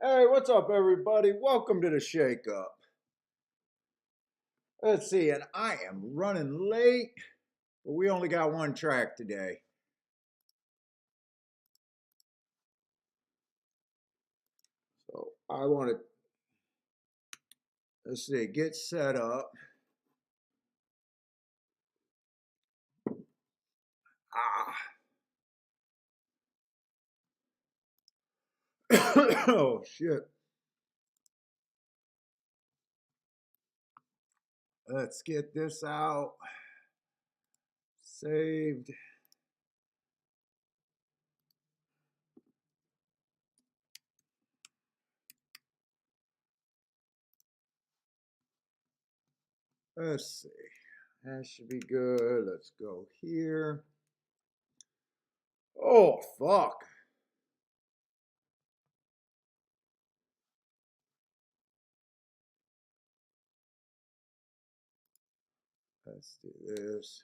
Hey, what's up, everybody? Welcome to the Shake Up. Let's see, and I am running late, but we only got one track today. So I want to, let's see, get set up. Oh, shit. Let's get this out. Saved. Let's see. That should be good. Let's go here. Oh, fuck. Let's do this.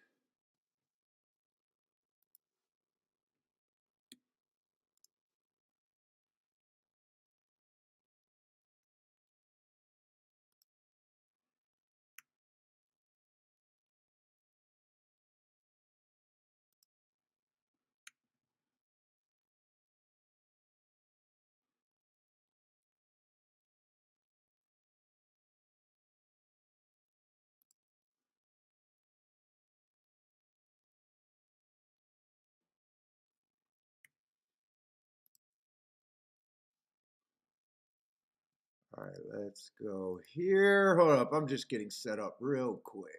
All right, let's go here. Hold up. I'm just getting set up real quick.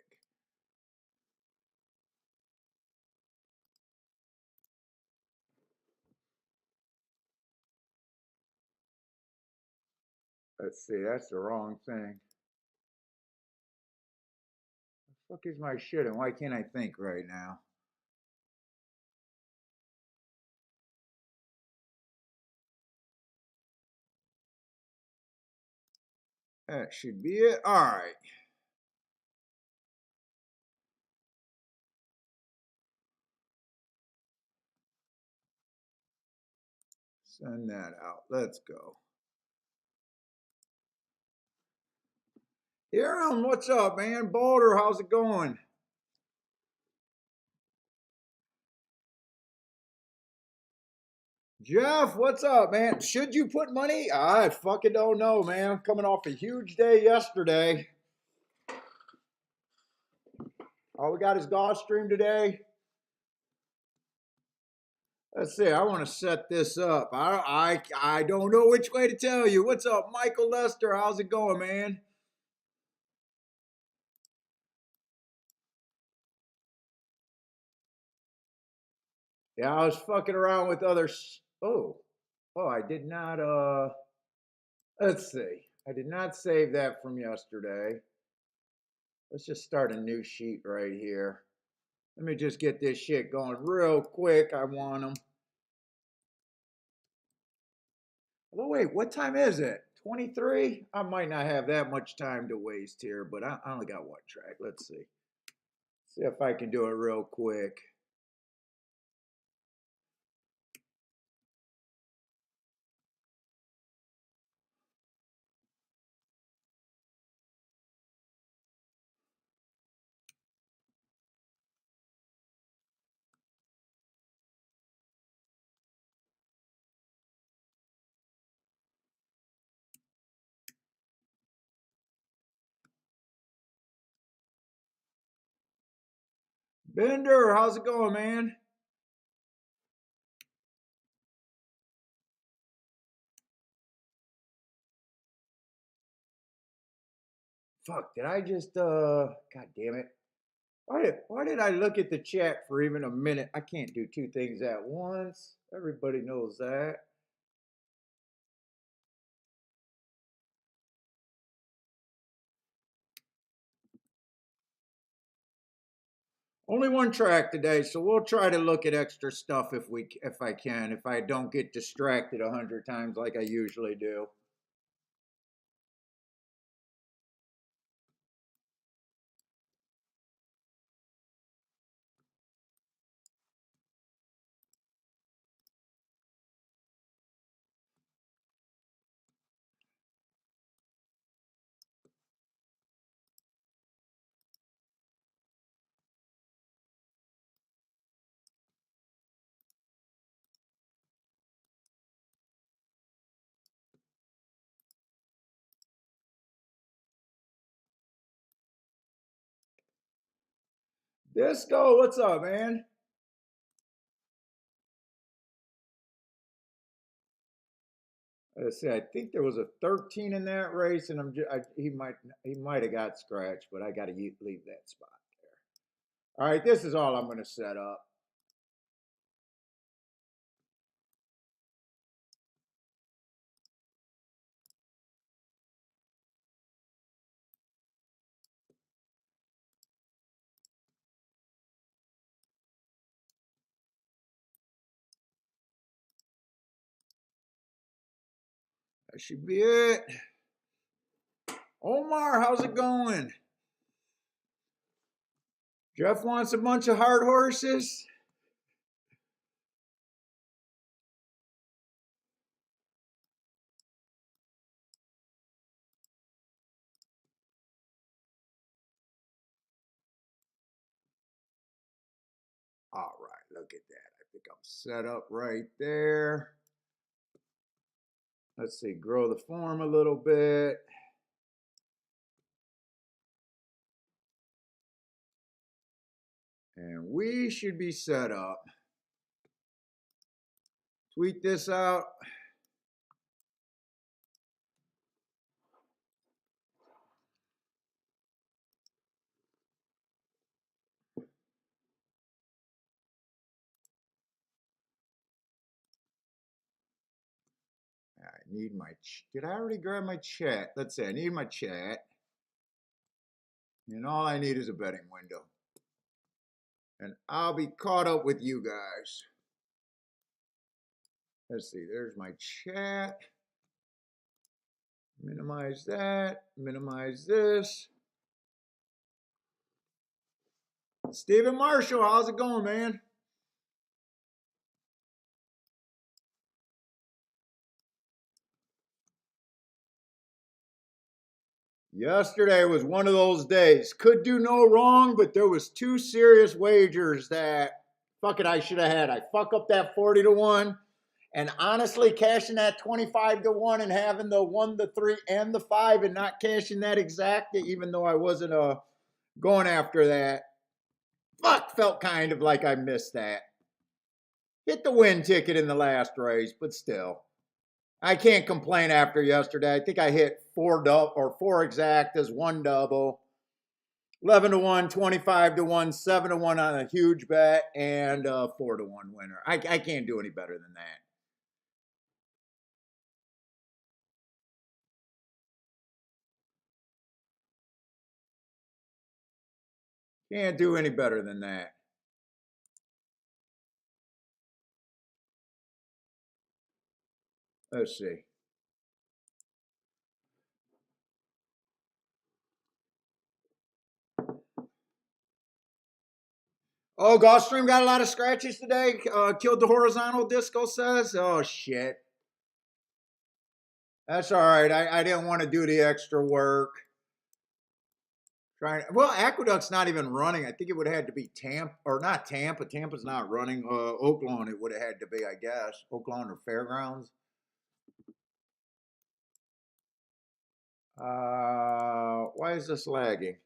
Let's see. That's the wrong thing. The fuck is my shit and why can't I think right now? That should be it. All right. Send that out. Let's go. Hiram, what's up, man? Boulder, how's it going? Jeff, what's up, man? Should you put money? I fucking don't know, man. I'm coming off a huge day yesterday. All we got is Gulfstream today. Let's see. I want to set this up. I don't know which way to tell you. What's up, Michael Lester? How's it going, man? Yeah, I was fucking around with other. Oh, I did not. Let's see. I did not save that from yesterday. Let's just start a new sheet right here. Let me just get this shit going real quick. I want them. Oh, wait, what time is it? 23? I might not have that much time to waste here, but I only got one track. Let's see. See if I can do it real quick. Bender, how's it going, man? Fuck, did I just god damn it. Why did I look at the chat for even a minute? I can't do two things at once. Everybody knows that. Only one track today, so we'll try to look at extra stuff if I can, if I don't get distracted 100 times like I usually do. Disco, what's up, man? Let's see. I think there was a 13 in that race, and he might have got scratched, but I got to leave that spot there. All right, this is all I'm going to set up. That should be it. Omar, how's it going? Jeff wants a bunch of hard horses. All right, look at that. I think I'm set up right there. Let's see, grow the form a little bit. And we should be set up. Tweet this out. I need my, did I already grab my chat? Let's see, I need my chat. And all I need is a betting window. And I'll be caught up with you guys. Let's see, there's my chat. Minimize that, minimize this. Stephen Marshall, how's it going, man? Yesterday was one of those days. Could do no wrong, but there was two serious wagers that, fuck it, I should have had. I fuck up that 40 to 1. And honestly, cashing that 25 to 1 and having the 1, the 3, and the 5 and not cashing that exact, even though I wasn't going after that, felt kind of like I missed that. Hit the win ticket in the last race, but still. I can't complain after yesterday. I think I hit four exact as one double. 11 to 1, 25 to 1, 7 to 1 on a huge bet, and a 4 to 1 winner. I can't do any better than that. Can't do any better than that. Let's see. Oh, Gulfstream got a lot of scratches today. Killed the horizontal, Disco says. Oh, shit. That's all right. I didn't want to do the extra work. Well, Aqueduct's not even running. I think it would have had to be Tampa, or not Tampa. Tampa's not running. Oaklawn, it would have had to be, I guess. Oaklawn or Fairgrounds. Why is this lagging?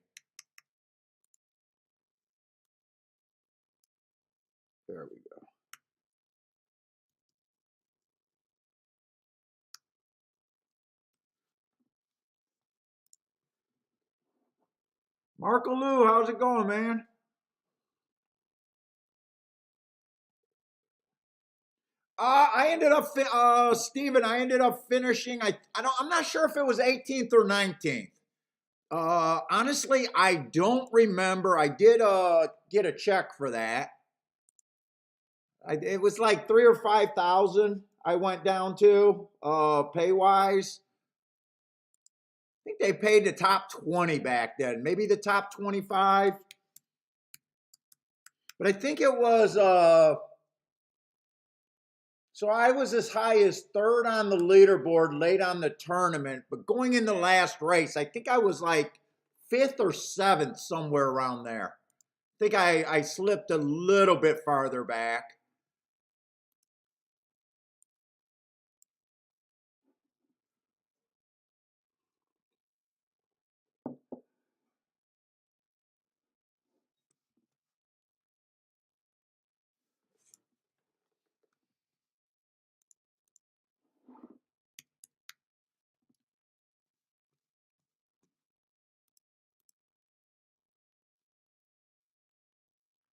There we go. Marco Lou, how's it going, man? I ended up, Steven, I ended up finishing. I'm not sure if it was 18th or 19th. Honestly, I don't remember. I did get a check for that. It was like 3 or 5,000. I went down to pay wise. I think they paid the top 20 back then, maybe the top 25. But I think it was so I was as high as third on the leaderboard late on the tournament, but going in the last race, I think I was like fifth or seventh, somewhere around there. I think I slipped a little bit farther back.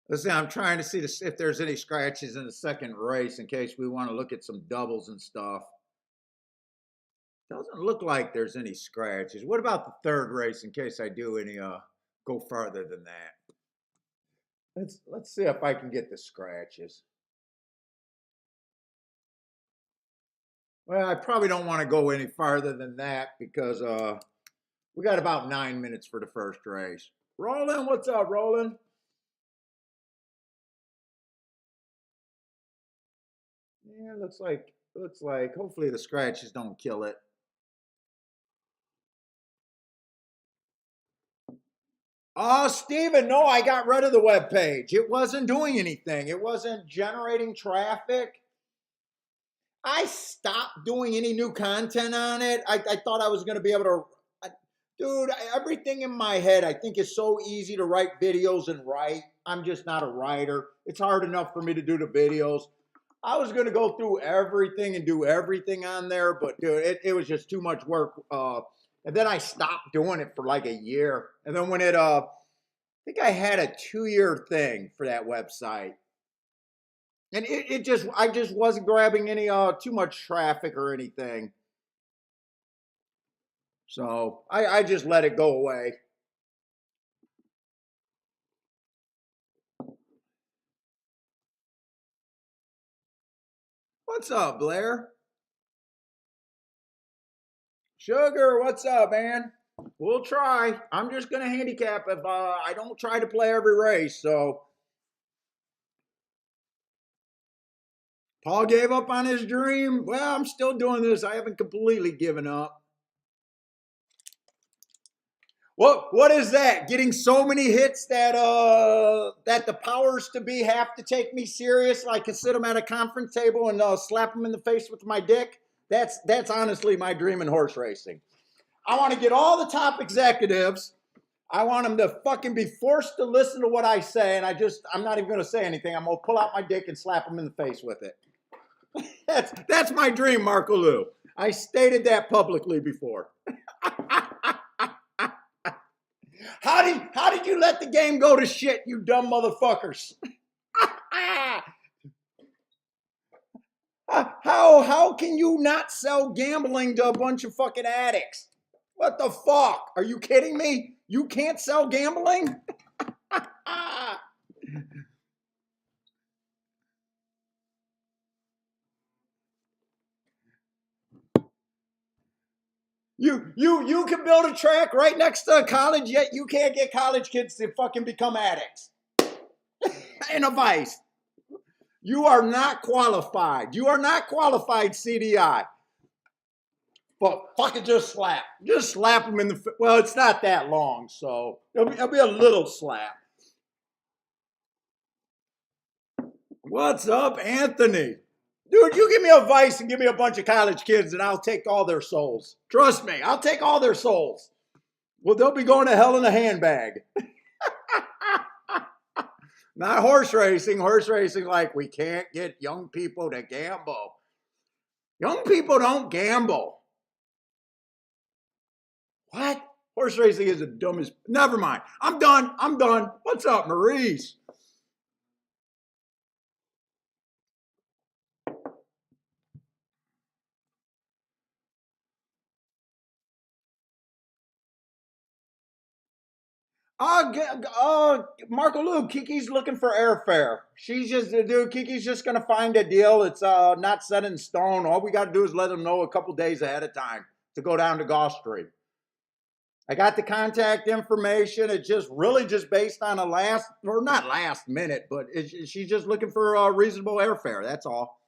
Let's see, I'm trying to see if there's any scratches in the second race in case we want to look at some doubles and stuff. Doesn't look like there's any scratches. What about the third race in case I do any go farther than that? Let's see if I can get the scratches. Well, I probably don't want to go any farther than that because we got about 9 minutes for the first race. Roland, what's up, Roland? Yeah, looks like hopefully the scratches don't kill it. Oh, Steven, no, I got rid of the web page. It wasn't doing anything. It wasn't generating traffic. I stopped doing any new content on it. I thought I was going to be able to. Dude, everything in my head, I think is so easy to write videos and write. I'm just not a writer. It's hard enough for me to do the videos. I was going to go through everything and do everything on there, but dude, it was just too much work. And then I stopped doing it for like a year. And then when I think I had a 2-year thing for that website. And I just wasn't grabbing any too much traffic or anything. So I just let it go away. What's up, Blair? Sugar, what's up, man? We'll try. I'm just gonna handicap if I don't try to play every race. So Paul gave up on his dream. Well, I'm still doing this. I haven't completely given up. What is that? Getting so many hits that the powers to be have to take me serious. I can sit them at a conference table and slap them in the face with my dick. That's honestly my dream in horse racing. I want to get all the top executives. I want them to fucking be forced to listen to what I say, and I'm not even going to say anything. I'm going to pull out my dick and slap them in the face with it. That's my dream, Marco Lou. I stated that publicly before. How did you let the game go to shit, you dumb motherfuckers? How can you not sell gambling to a bunch of fucking addicts? What the fuck? Are you kidding me? You can't sell gambling? You can build a track right next to a college, yet you can't get college kids to fucking become addicts. In a vice. You are not qualified. You are not qualified, CDI. But fucking just slap them in the. Well, it's not that long, so it'll be a little slap. What's up, Anthony? Dude, you give me a vice and give me a bunch of college kids, and I'll take all their souls. Trust me, I'll take all their souls. Well, they'll be going to hell in a handbag. Not horse racing. Horse racing, like, we can't get young people to gamble. Young people don't gamble. What? Horse racing is the dumbest. Never mind. I'm done. What's up, Maurice? Marco Lou, Kiki's looking for airfare. Kiki's just going to find a deal. It's not set in stone. All we got to do is let them know a couple days ahead of time to go down to Gulfstream. I got the contact information. It's just really just based on not last minute, but she's just looking for a reasonable airfare. That's all.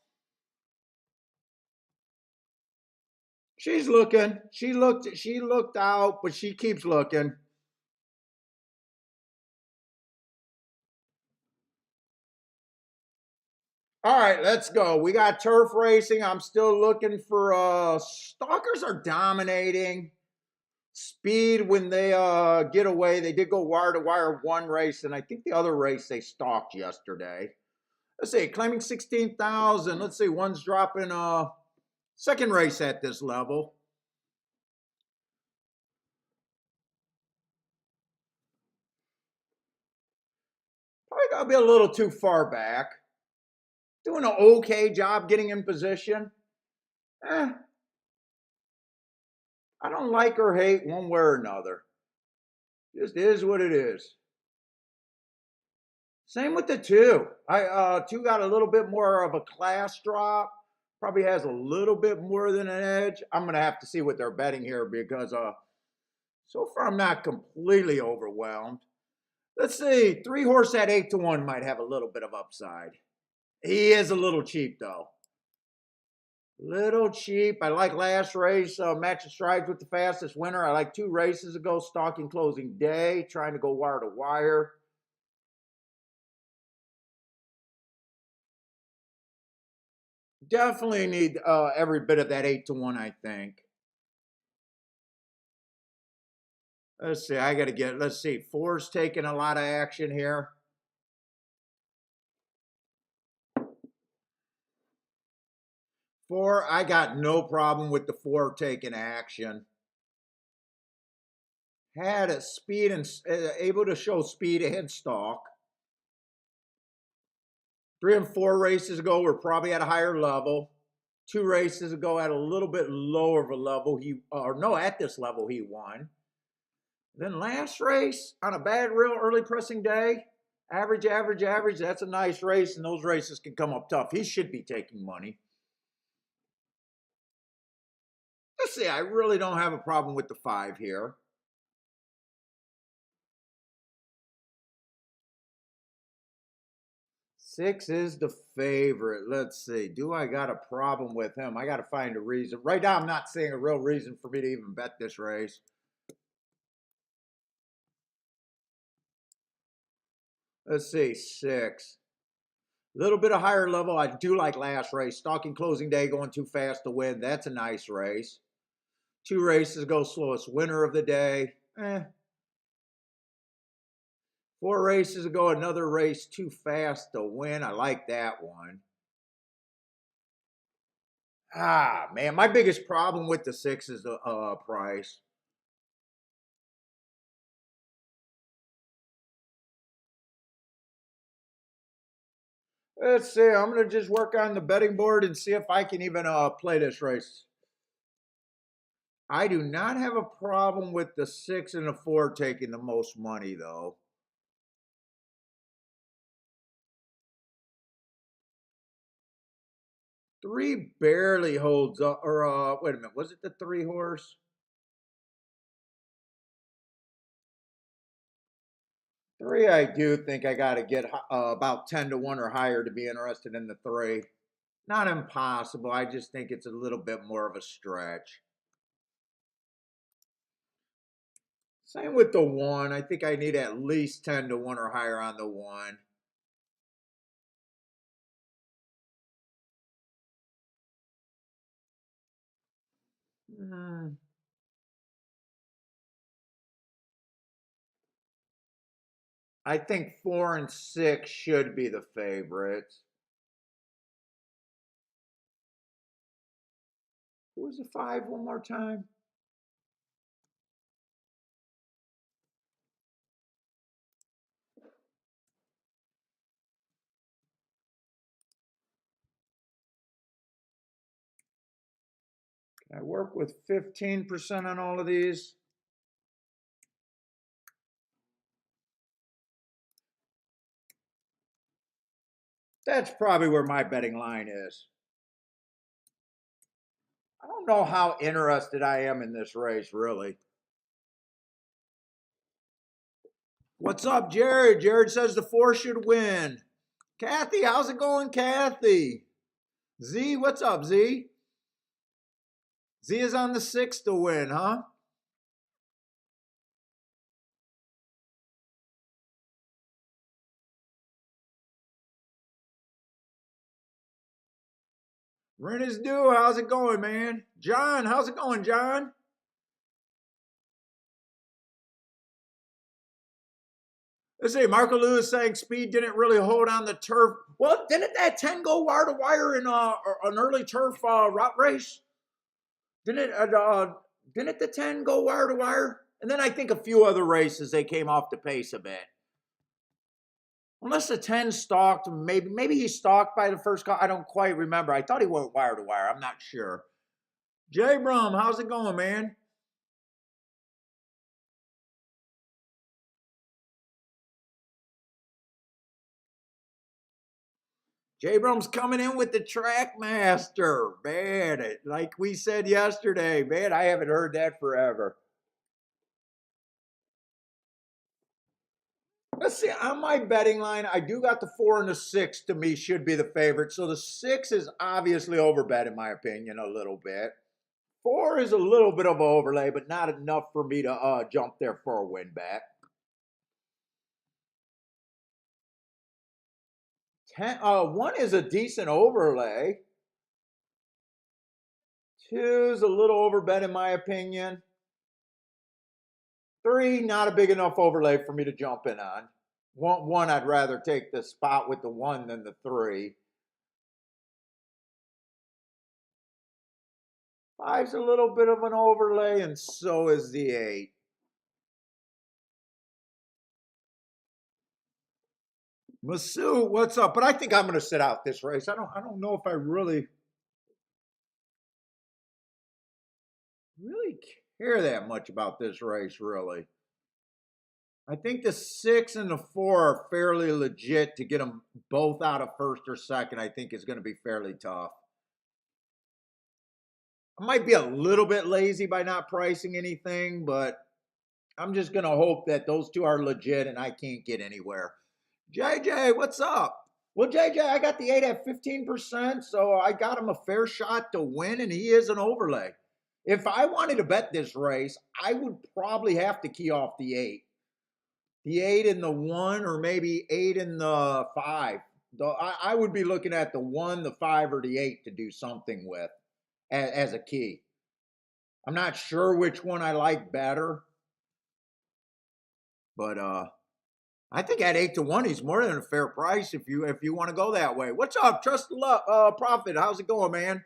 She's looking. She looked out, but she keeps looking. All right, let's go. We got turf racing. I'm still looking for stalkers are dominating. Speed when they get away. They did go wire to wire one race, and I think the other race they stalked yesterday. Let's see, claiming 16,000. Let's see, one's dropping second race at this level. Probably gotta be a little too far back. Doing an okay job getting in position. Eh, I don't like or hate one way or another. Just is what it is. Same with the two. Two got a little bit more of a class drop. Probably has a little bit more than an edge. I'm gonna have to see what they're betting here because so far I'm not completely overwhelmed. Let's see. 3 horse at 8-1 might have a little bit of upside. He is a little cheap though. Little cheap. I like last race, match of strides with the fastest winner. I like 2 races ago, stalking closing day, trying to go wire to wire. Definitely need every bit of that 8-1, I think. Let's see. I got to get, let's see. 4's taking a lot of action here. 4, I got no problem with the 4 taking action. Had a speed and able to show speed and stalk. 3 and 4 races ago, we're probably at a higher level. 2 races ago, at a little bit lower of a level, at this level, he won. Then last race, on a bad, real early pressing day, average, that's a nice race, and those races can come up tough. He should be taking money. Let's see, I really don't have a problem with the 5 here. Six is the favorite. Let's see. Do I got a problem with him? I got to find a reason. Right now, I'm not seeing a real reason for me to even bet this race. Let's see. 6. A little bit of higher level. I do like last race. Stalking closing day, going too fast to win. That's a nice race. 2 races ago, slowest winner of the day. 4 races ago, another race too fast to win. I like that one. Man, my biggest problem with the 6 is the price. Let's see. I'm going to just work on the betting board and see if I can even play this race. I do not have a problem with the 6 and the 4 taking the most money, though. Three barely holds up, or wait a minute, was it the 3 horse? 3, I do think I got to get about 10-1 or higher to be interested in the 3. Not impossible. I just think it's a little bit more of a stretch. Same with the 1. I think I need at least 10-1 or higher on the 1. I think 4 and 6 should be the favorites. Who was the 5 one more time? Can I work with 15% on all of these? That's probably where my betting line is. I don't know how interested I am in this race, really. What's up, Jared? Jared says the 4 should win. Kathy, how's it going, Kathy? Z, what's up, Z? Z is on the 6 to win, huh? Rent is due. How's it going, man? John, how's it going, John? Let's see. Marco Lewis saying speed didn't really hold on the turf. Well, didn't that 10 go wire to wire in an early turf route race? Didn't the 10 go wire to wire? And then I think a few other races they came off the pace a bit. Unless the 10 stalked, maybe he stalked by the first call. I don't quite remember. I thought he went wire to wire. I'm not sure. Jay Brum, how's it going, man? Jay Brum's coming in with the Trackmaster. Man, like we said yesterday, man, I haven't heard that forever. Let's see, on my betting line, I do got the 4 and the 6 to me should be the favorite. So the 6 is obviously overbet, in my opinion, a little bit. 4 is a little bit of an overlay, but not enough for me to jump there for a win bet. 1 is a decent overlay. 2 is a little overbet, in my opinion. 3, not a big enough overlay for me to jump in on. 1, I'd rather take the spot with the 1 than the 3. 5's a little bit of an overlay, and so is the 8. Masu, what's up? But I think I'm going to sit out this race. I don't know if I really care that much about this race, really. I think the 6 and the 4 are fairly legit. To get them both out of first or second, I think is going to be fairly tough. I might be a little bit lazy by not pricing anything, but I'm just going to hope that those 2 are legit and I can't get anywhere. JJ, what's up? Well, JJ, I got the 8 at 15%, so I got him a fair shot to win, and he is an overlay. If I wanted to bet this race, I would probably have to key off the 8. The 8 and the 1, or maybe 8 and the 5. I would be looking at the 1, the 5, or the 8 to do something with as a key. I'm not sure which one I like better, but I think at 8-1, he's more than a fair price if you want to go that way. What's up, Trust the Profit? How's it going, man?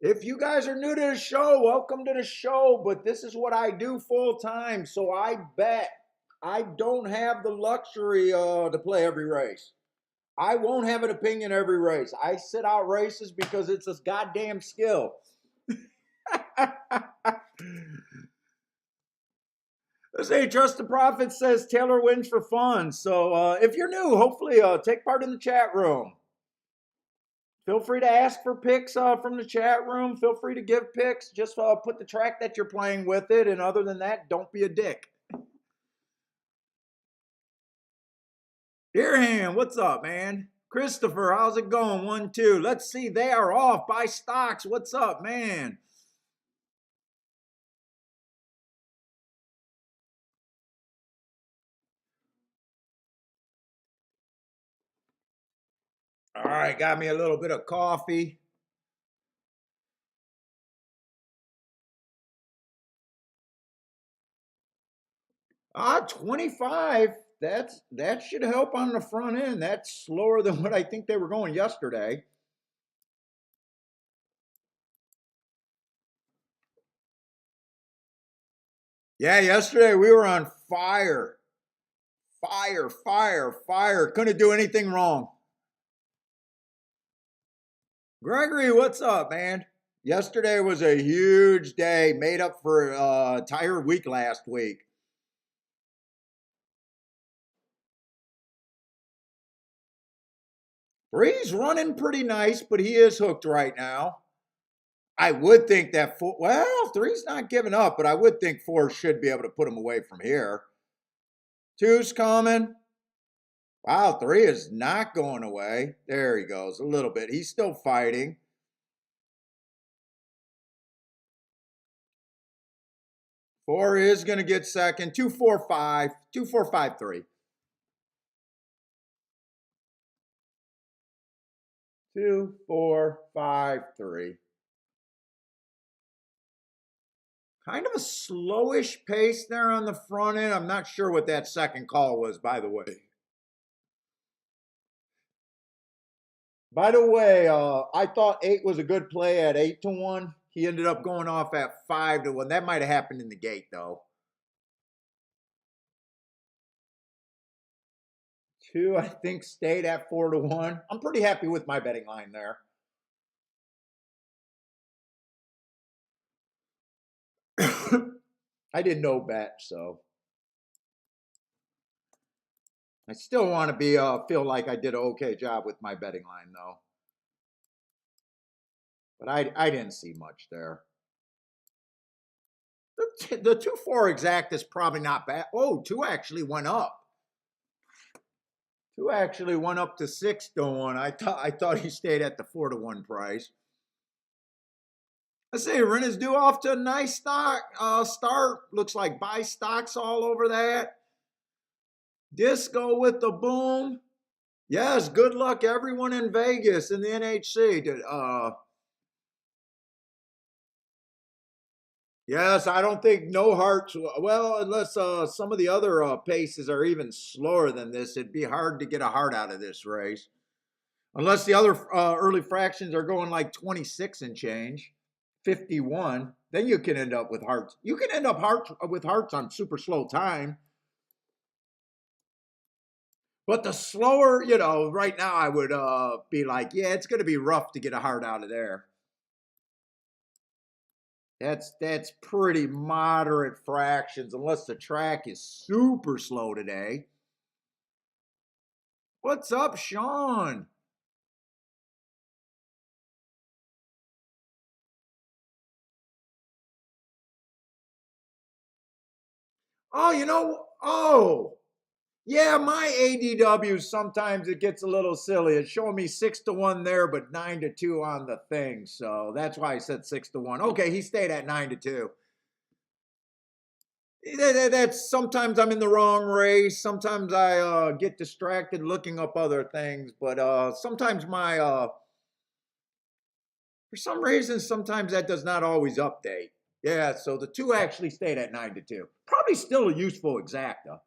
If you guys are new to the show, welcome to the show. But this is what I do full time, so I bet. I don't have the luxury to play every race. I won't have an opinion every race. I sit out races because it's a goddamn skill. Let's say Trust the Prophet says Taylor wins for fun. So if you're new, hopefully take part in the chat room. Feel free to ask for picks from the chat room. Feel free to give picks. Just put the track that you're playing with it. And other than that, don't be a dick. Deerham, what's up, man? Christopher, how's it going? 1, 2. Let's see. They are off. Buy stocks. What's up, man? All right, got me a little bit of coffee. Ah, 25. That should help on the front end. That's slower than what I think they were going yesterday. Yeah, yesterday we were on fire. Fire, fire, fire. Couldn't do anything wrong. Gregory, what's up, man? Yesterday was a huge day, made up for a tired week last week. Three's running pretty nice, but he is hooked right now. I would think that three's not giving up, but I would think 4 should be able to put him away from here. 2's coming. Wow, 3 is not going away. There he goes, a little bit. He's still fighting. 4 is going to get second. 2, 4, 5. 2, 4, 5, 3. 2, 4, 5, 3. Kind of a slowish pace there on the front end. I'm not sure what that second call was, by the way. By the way, I thought 8 was a good play at 8-1. He ended up going off at 5-1. That might have happened in the gate, though. 2, I think, stayed at 4-1. I'm pretty happy with my betting line there. I did no bet, so I still want to be feel like I did an okay job with my betting line though. But I didn't see much there. The 2-4 exact is probably not bad. Oh, 2 actually went up. 2 actually went up to 6-1. I thought he stayed at the 4-1 price. Let's see, Rennes due off to a nice start. Looks like buy stocks all over that. Disco with the boom. Yes, good luck everyone in Vegas in the NHC. Yes, I don't think no hearts. Well, unless some of the other paces are even slower than this, it'd be hard to get a heart out of this race. Unless the other early fractions are going like 26 and change, 51, then you can end up with hearts. You can end up with hearts on super slow time. But the slower, right now I would be like, yeah, it's going to be rough to get a heart out of there. That's pretty moderate fractions, unless the track is super slow today. What's up, Sean? Yeah, my ADW sometimes it gets a little silly. It's showing me 6-1 there, but 9-2 on the thing. So that's why I said 6-1. Okay, he stayed at 9-2. That's sometimes I'm in the wrong race. Sometimes I get distracted looking up other things. But sometimes for some reason, sometimes that does not always update. Yeah, so the 2 actually stayed at 9-2. Probably still a useful exacta.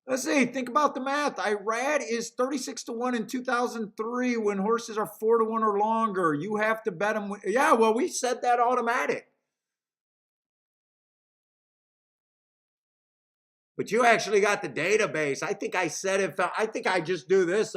Let's see. Think about the math. Irad is 36-1 in 2003 when horses are 4-1 or longer. You have to bet them. Yeah, well, we said that automatic. But you actually got the database. I think I said if I think I just do this.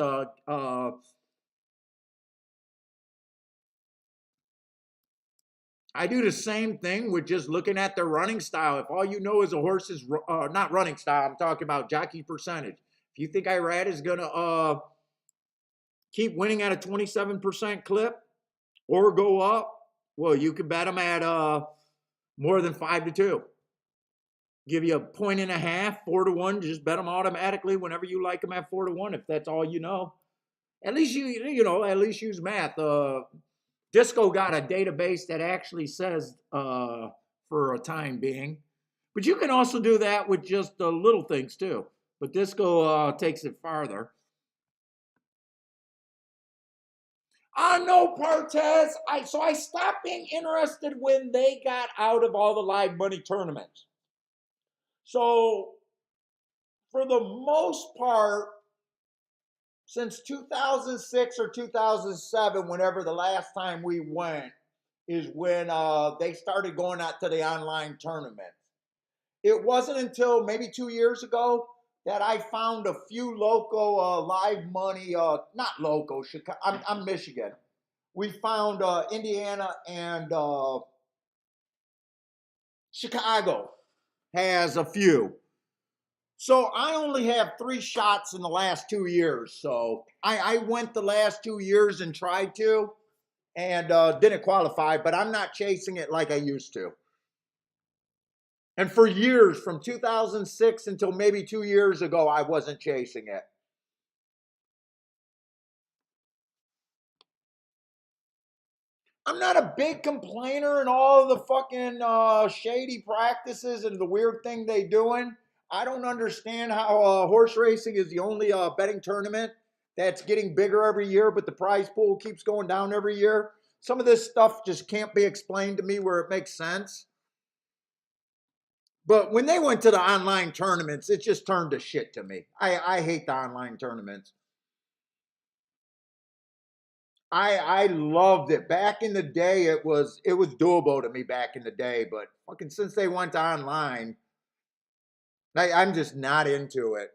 I do the same thing with just looking at their running style. If all you know is a horse's not running style, I'm talking about jockey percentage. If you think Irad is gonna keep winning at a 27% clip or go up, well, you can bet them at more than 5-2. Give you a point and a half, 4-1. Just bet them automatically whenever you like them at 4-1. If that's all you know, at least at least use math. Disco got a database that actually says for a time being, but you can also do that with just the little things too. But Disco takes it farther. No, Partez. I stopped being interested when they got out of all the live money tournaments. So for the most part, since 2006 or 2007, whenever the last time we went, is when they started going out to the online tournament. It wasn't until maybe 2 years ago that I found a few local live money, not local, Chicago, I'm Michigan. We found Indiana and Chicago has a few. So I only have 3 shots in the last 2 years. So I went the last 2 years and tried to and didn't qualify, but I'm not chasing it like I used to. And for years, from 2006 until maybe 2 years ago, I wasn't chasing it. I'm not a big complainer in all of the fucking shady practices and the weird thing they doing. I don't understand how horse racing is the only betting tournament that's getting bigger every year, but the prize pool keeps going down every year. Some of this stuff just can't be explained to me where it makes sense. But when they went to the online tournaments, it just turned to shit to me. I hate the online tournaments. I loved it. Back in the day, it was doable to me back in the day, but fucking since they went online, I'm just not into it.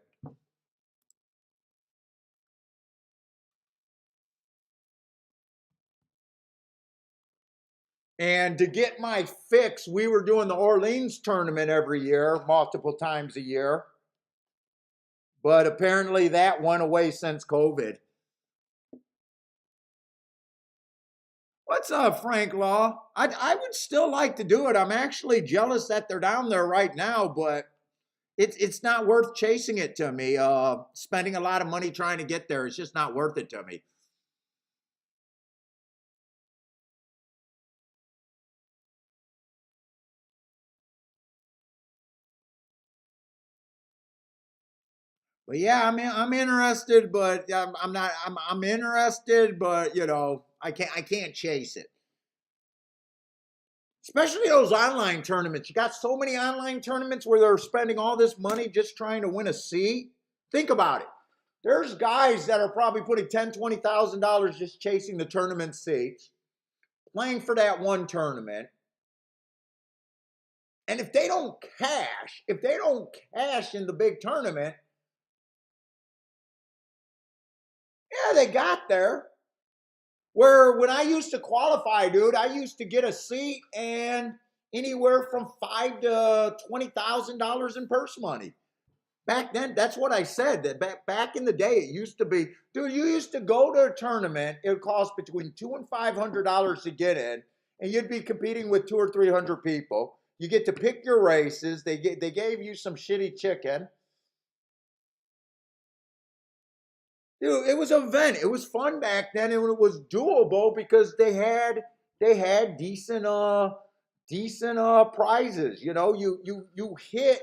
And to get my fix, we were doing the Orleans tournament every year, multiple times a year. But apparently that went away since COVID. What's up, Frank Law? I would still like to do it. I'm actually jealous that they're down there right now, but it's not worth chasing it to me. Spending a lot of money trying to get there, it's just not worth it to me. But yeah, I'm interested, but I'm not. I'm interested, but I can't chase it. Especially those online tournaments. You got so many online tournaments where they're spending all this money just trying to win a seat. Think about it. There's guys that are probably putting $10,000, $20,000 just chasing the tournament seats, playing for that one tournament. And if they don't cash in the big tournament, yeah, they got there. Where when I used to qualify, dude, I used to get a seat and anywhere from $5,000 to $20,000 in purse money. Back then, that's what I said. That back in the day, it used to be, dude. You used to go to a tournament. It would cost between $200 and $500 to get in, and you'd be competing with 200 or 300 people. You get to pick your races. They gave you some shitty chicken. Dude, it was an event. It was fun back then, and it was doable because they had decent prizes. You hit.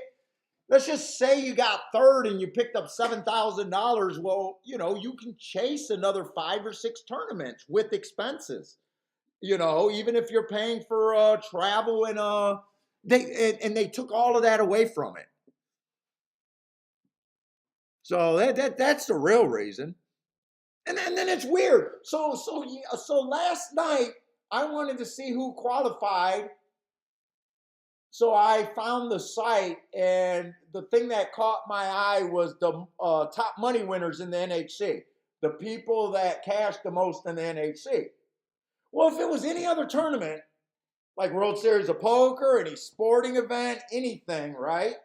Let's just say you got third and you picked up $7,000. Well, you can chase another 5 or 6 tournaments with expenses. Even if you're paying for travel and they took all of that away from it. So that's the real reason. And then it's weird. So last night I wanted to see who qualified. So I found the site, and the thing that caught my eye was the top money winners in the NHC, the people that cashed the most in the NHC. Well, if it was any other tournament, like World Series of Poker, any sporting event, anything, right?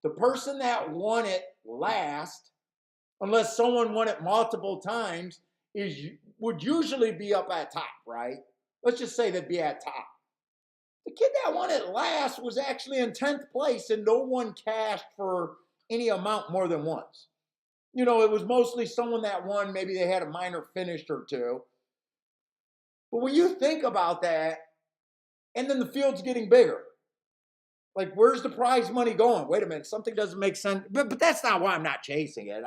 The person that won it last, unless someone won it multiple times, would usually be up at top, right? Let's just say they'd be at top. The kid that won it last was actually in 10th place, and no one cashed for any amount more than once. It was mostly someone that won, maybe they had a minor finish or two. But when you think about that, and then the field's getting bigger, like, where's the prize money going? Wait a minute, something doesn't make sense. But that's not why I'm not chasing it.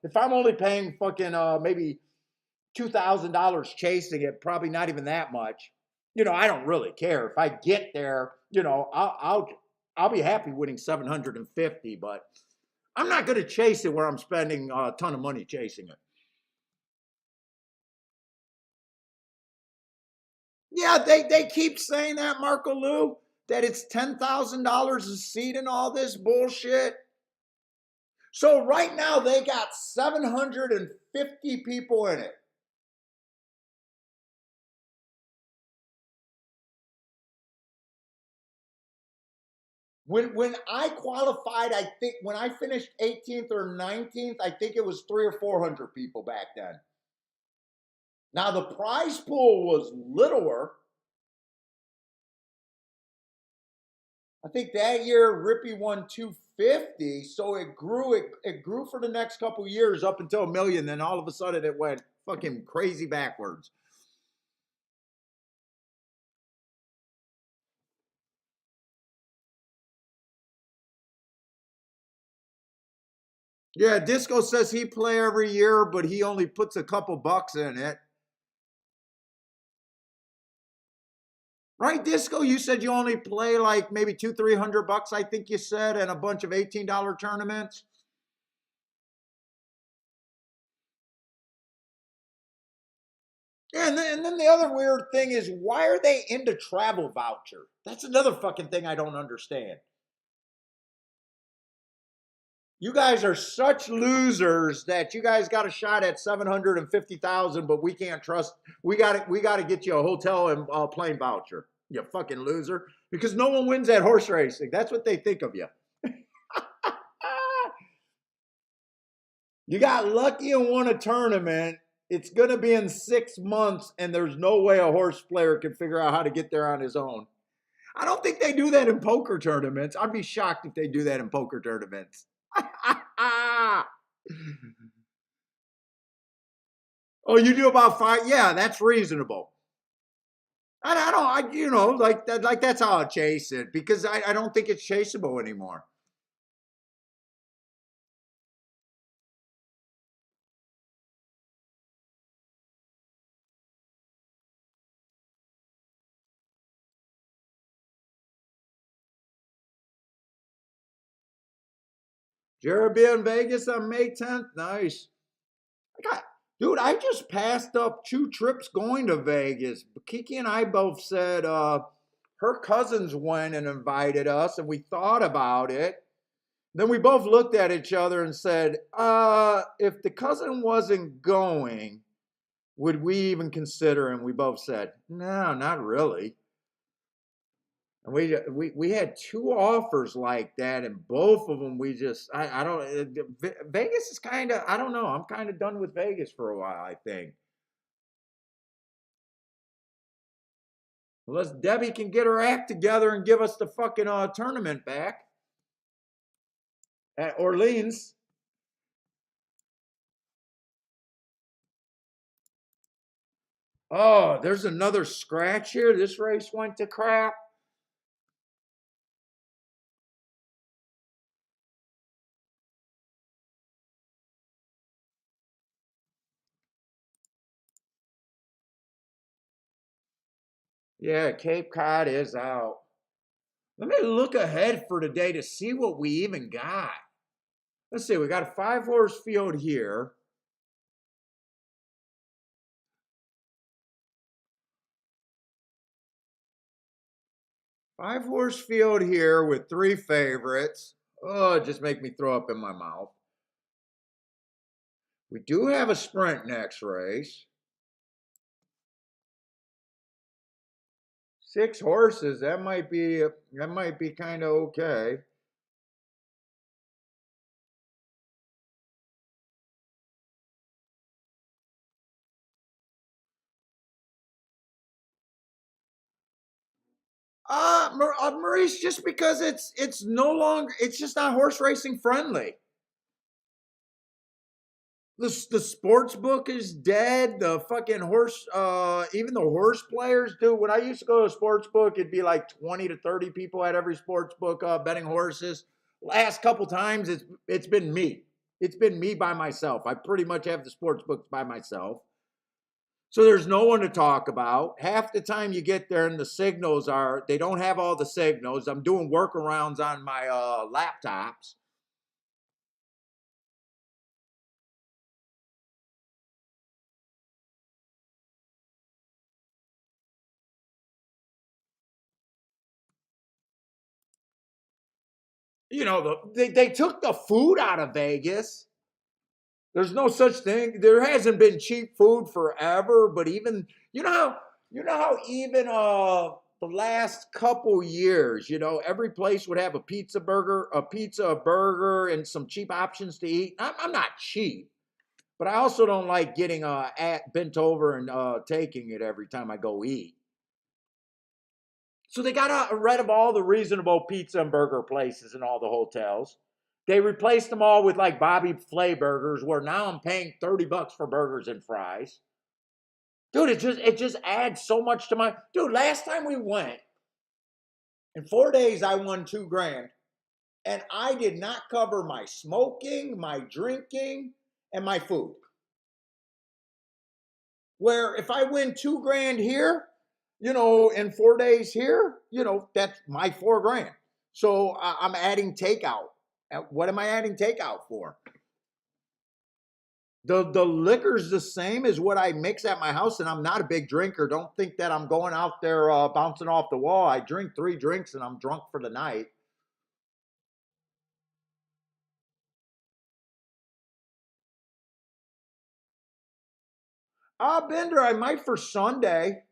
If I'm only paying fucking maybe $2,000 chasing it, probably not even that much. I don't really care if I get there. I'll be happy winning 750, but I'm not going to chase it where I'm spending a ton of money chasing it. Yeah, they keep saying that, Marco Lou, that it's $10,000 a seat and all this bullshit. So right now they got 750 people in it. When I qualified, I think when I finished 18th or 19th, I think it was 300 or 400 people back then. Now the prize pool was littler. I think that year Rippy won 250, so it grew for the next couple years up until a million. Then all of a sudden it went fucking crazy backwards. Yeah, Disco says he play every year, but he only puts a couple bucks in it. Right, Disco? You said you only play like maybe 200, 300 bucks, I think you said, and a bunch of $18 tournaments. And then the other weird thing is, why are they into travel voucher? That's another fucking thing I don't understand. You guys are such losers that you guys got a shot at 750,000, but we can't trust. We got to get you a hotel and plane voucher. You fucking loser, because no one wins at horse racing. That's what they think of you. You got lucky and won a tournament. It's going to be in 6 months, and there's no way a horse player can figure out how to get there on his own. I don't think they do that in poker tournaments. I'd be shocked if they do that in poker tournaments. Oh, you do about 5? Yeah, that's reasonable. Like that, like that's how I chase it, because I don't think it's chaseable anymore. Jared be in Vegas on May 10th. Nice. Dude, I just passed up 2 trips going to Vegas. Kiki and I both said her cousins went and invited us, and we thought about it. Then we both looked at each other and said, if the cousin wasn't going, would we even consider? And we both said, no, not really. And we had 2 offers like that, and both of them I don't. Vegas is kind of, I don't know. I'm kind of done with Vegas for a while, I think. Unless Debbie can get her act together and give us the fucking tournament back at Orleans. Oh, there's another scratch here. This race went to crap. Yeah, Cape Cod is out. Let me look ahead for today to see what we even got. Let's see, we got a 5-horse field here. Five-horse field here with 3 favorites. Oh, it just make me throw up in my mouth. We do have a sprint next race. 6 horses, that might be kind of okay. Maurice, just because it's no longer, it's just not horse racing friendly. The sports book is dead. The fucking horse, even the horse players, dude. When I used to go to a sports book, it'd be like 20 to 30 people at every sports book betting horses. Last couple times, it's been me. It's been me by myself. I pretty much have the sports books by myself. So there's no one to talk about. Half the time you get there and the signals they don't have all the signals. I'm doing workarounds on my laptops. They took the food out of Vegas. There's no such thing. There hasn't been cheap food forever, but even you know how even the last couple years, every place would have a pizza, a burger, and some cheap options to eat. I'm not cheap, but I also don't like getting bent over and taking it every time I go eat. So they got rid of all the reasonable pizza and burger places in all the hotels. They replaced them all with like Bobby Flay burgers, where now I'm paying $30 for burgers and fries. Dude, it just adds so much to my dude. Last time we went, in 4 days, I won 2 grand, and I did not cover my smoking, my drinking, and my food. Where if I win 2 grand here, in 4 days here, that's my 4 grand. So I'm adding takeout. What am I adding takeout for? The liquor's the same as what I mix at my house, and I'm not a big drinker. Don't think that I'm going out there bouncing off the wall. I drink 3 drinks and I'm drunk for the night. Bender, I might for Sunday.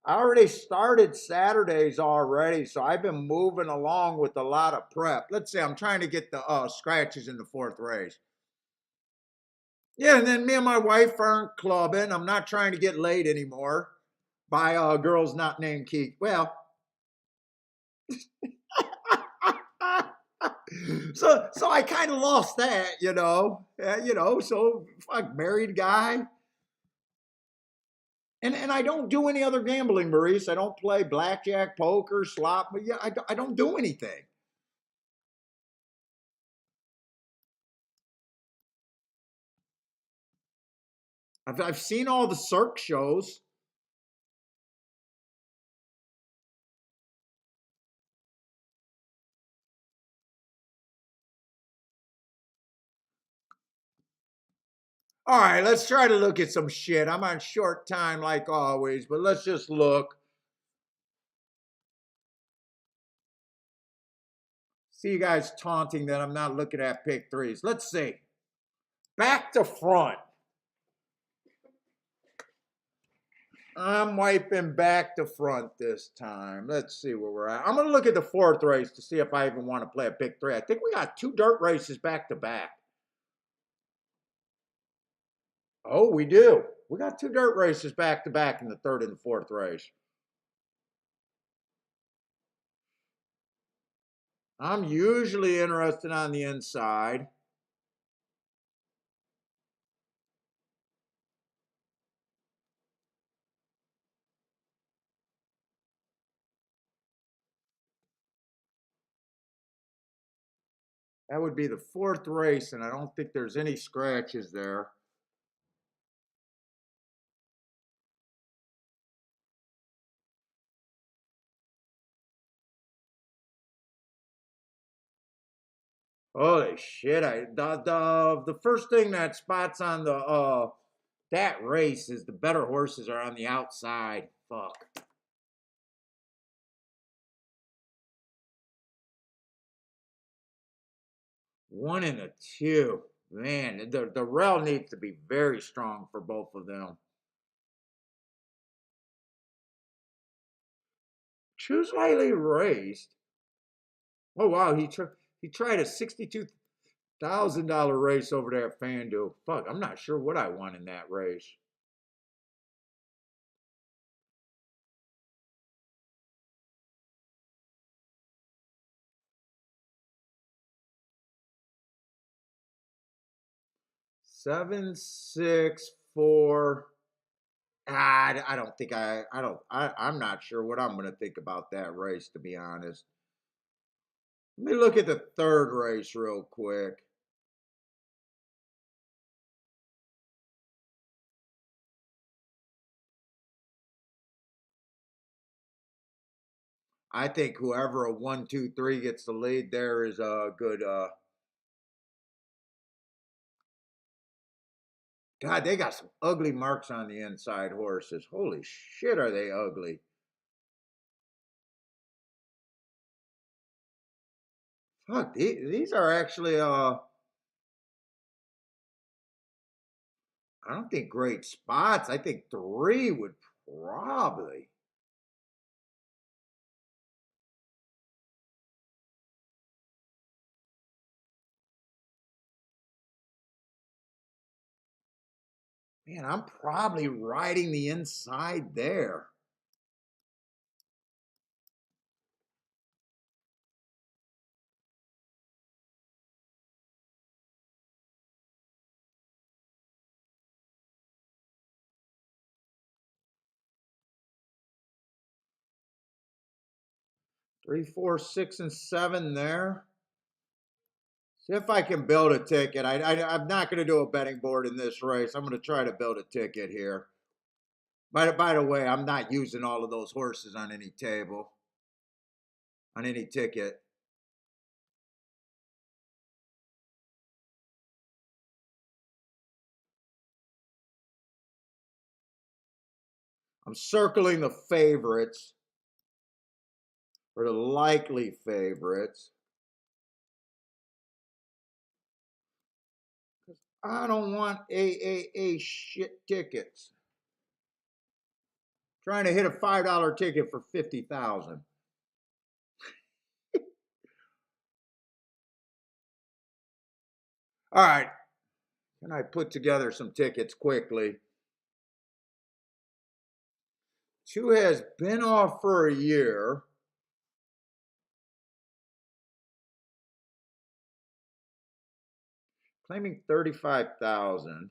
I already started Saturdays already, so I've been moving along with a lot of prep. Let's say I'm trying to get the scratches in the fourth race. Yeah, and then me and my wife aren't clubbing. I'm not trying to get laid anymore by girls not named Keith. Well, so I kind of lost that, you know. So fuck married guy. And I don't do any other gambling, Maurice. I don't play blackjack, poker, slot, but yeah, I don't do anything. I've seen all the Cirque shows. All right, let's try to look at some shit. I'm on short time like always, but let's just look. See you guys taunting that I'm not looking at pick threes. Let's see. Back to front. I'm wiping back to front this time. Let's see where we're at. I'm going to look at the fourth race to see if I even want to play a pick three. I think we got 2 dirt races back to back. Oh, we do. We got 2 dirt races back to back in the third and the fourth race. I'm usually interested on the inside. That would be the fourth race, and I don't think there's any scratches there. Holy shit! The first thing that spots on the that race is the better horses are on the outside. Fuck. 1 and a 2. Man, the rail needs to be very strong for both of them. Choose lightly raced. Oh wow, he tried a $62,000 race over there at FanDuel. Fuck, I'm not sure what I won in that race. Seven, six, four. I don't think I don't I'm not sure what I'm gonna think about that race, to be honest. Let me look at the third race real quick. I think whoever a 1, 2, 3 gets the lead there is a good God, they got some ugly marks on the inside horses. Holy shit, are they ugly? Fuck, these are actually I don't think great spots. I think 3 would probably. Man, I'm probably riding the inside there. Three, four, six, and seven there. See if I can build a ticket. I'm not going to do a betting board in this race. I'm going to try to build a ticket here. By the way, I'm not using all of those horses on any table, on any ticket. I'm circling the favorites, or the likely favorites. I don't want AAA shit tickets. Trying to hit a $5 ticket for 50,000. All right. Can I put together some tickets quickly? 2 has been off for a year. Claiming 35,000.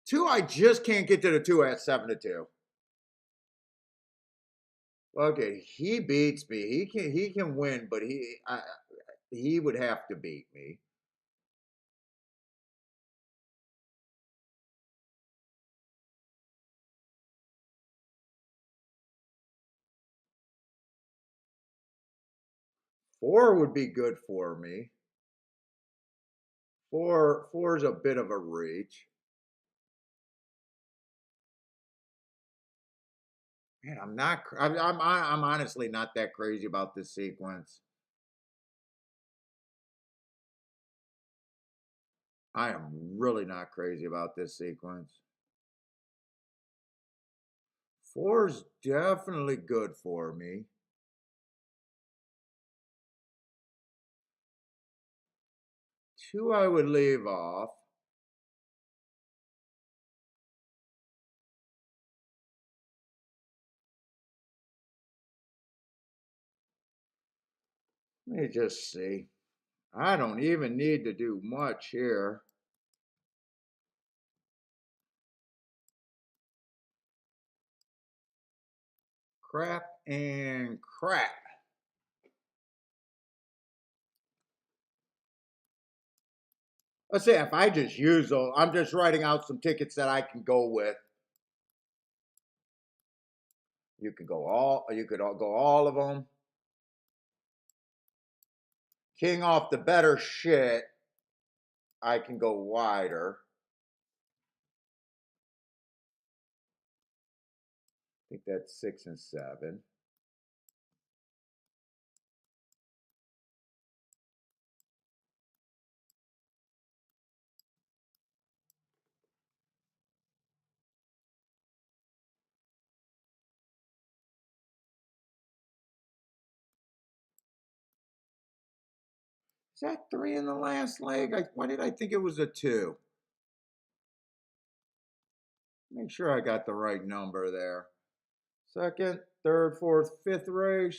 2, I just can't get to the 2 at 7-2. Okay, he beats me. He can win, but he would have to beat me. Four would be good for me. Four is a bit of a reach. Man, I'm honestly not that crazy about this sequence. I am really not crazy about this sequence. Four's definitely good for me. 2 I would leave off. Let me just see. I don't even need to do much here. Crap and crap. Let's say if I just use those, I'm just writing out some tickets that I can go with. You could go all of them. King off the better shit. I can go wider. I think that's 6 and 7. Is that 3 in the last leg? Why did I think it was a 2? Make sure I got the right number there. Second, third, fourth, fifth race.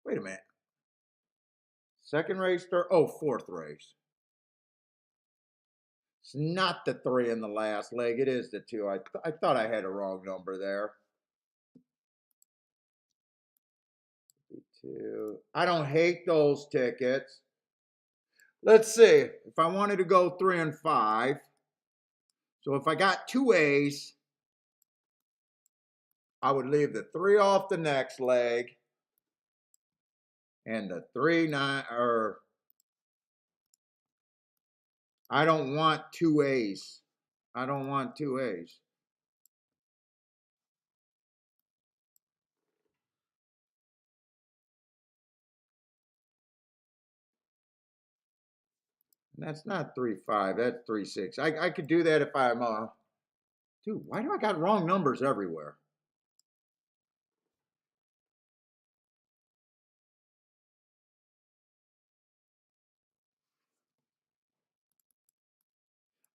Wait a minute. Second race, fourth race. It's not the 3 in the last leg. It is the 2. I thought I had a wrong number there. 2. I don't hate those tickets. Let's see. If I wanted to go 3 and 5. So if I got 2 A's, I would leave the 3 off the next leg. And the 3, 9, or I don't want 2 A's. I don't want 2 A's. That's not 3-5. That's 3-6. I could do that if I'm dude, why do I got wrong numbers everywhere?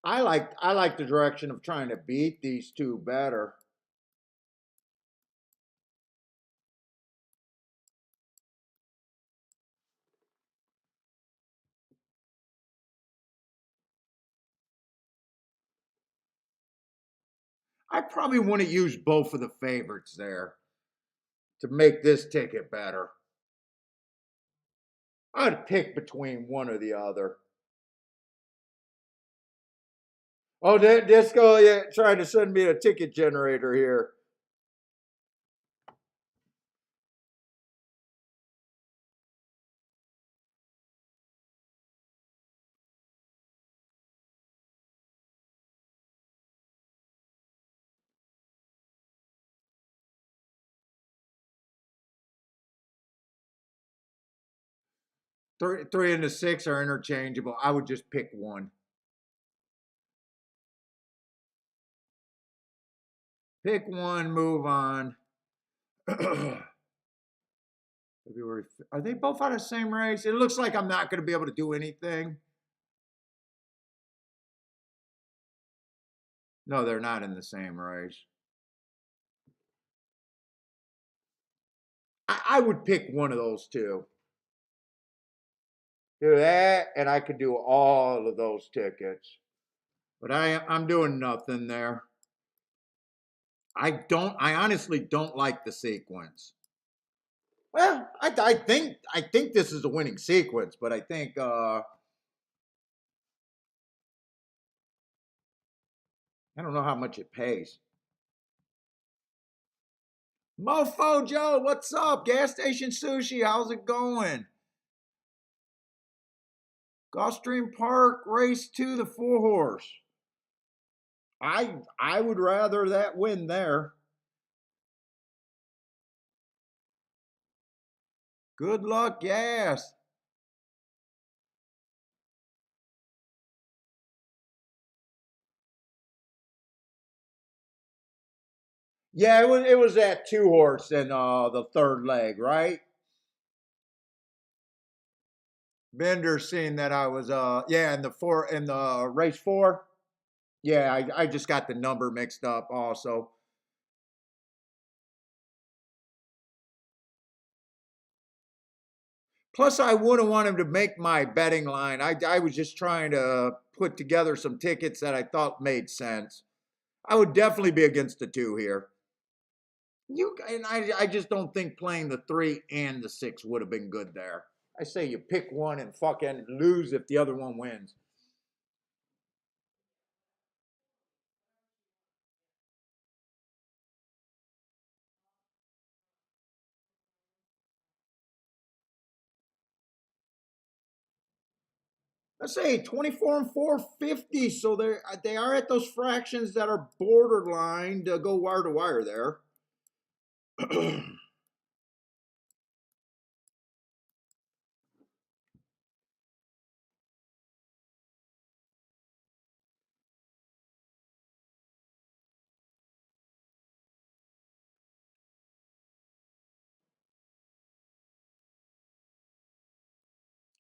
I like the direction of trying to beat these 2 better. I probably want to use both of the favorites there to make this ticket better. I'd pick between one or the other. Oh, Disco, yeah, trying to send me a ticket generator here. Three and the six are interchangeable. I would just pick one. Pick one, move on. February. Are they both on the same race? It looks like I'm not going to be able to do anything. No, they're not in the same race. I would pick one of those two. Do that, and I could do all of those tickets. But I'm doing nothing there. I honestly don't like the sequence. Well, I think this is a winning sequence, but I think I don't know how much it pays. Mofo Joe, what's up? Gas station sushi, how's it going? Gulfstream Park, race 2, the 4-horse. I would rather that win there. Good luck, yes. Yeah, it was that 2-horse in the third leg, right? Bender seen that I was yeah, in the race 4. Yeah, I just got the number mixed up also. Plus, I wouldn't want him to make my betting line. I was just trying to put together some tickets that I thought made sense. I would definitely be against the 2 here. I just don't think playing the 3 and the 6 would have been good there. I say you pick one and fucking lose if the other one wins. Let's say 24 and 450. So they are at those fractions that are borderline to go wire to wire there.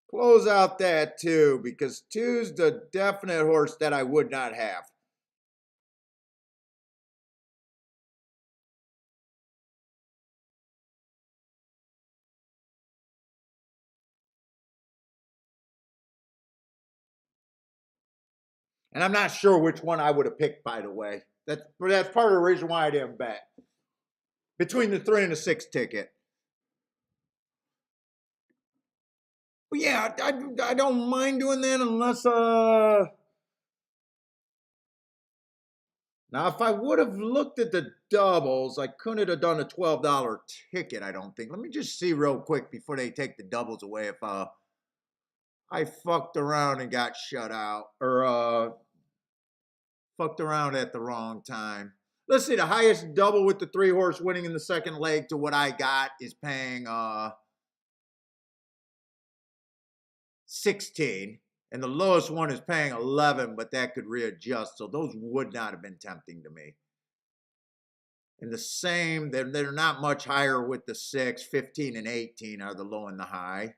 Close out that 2 because 2's the definite horse that I would not have. And I'm not sure which one I would have picked, by the way. That's part of the reason why I didn't bet. Between the 3 and the 6 ticket. But yeah, I don't mind doing that unless now if I would have looked at the doubles, I couldn't have done a $12 ticket, I don't think. Let me just see real quick before they take the doubles away if I fucked around and got shut out or fucked around at the wrong time. Let's see, the highest double with the 3-horse winning in the second leg to what I got is paying 16. And the lowest one is paying 11, but that could readjust. So those would not have been tempting to me. And the same, they're not much higher with the 6. 15 and 18 are the low and the high.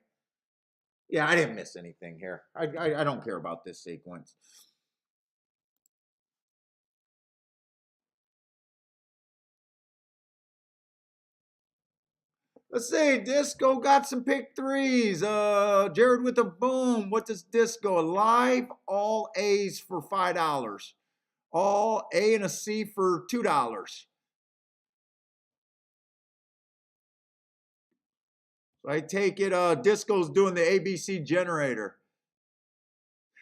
Yeah, I didn't miss anything here. I don't care about this sequence. Let's see, Disco got some pick threes. Jared with a boom. What does Disco? Live all A's for $5. All A and a C for $2. So I take it Disco's doing the ABC generator.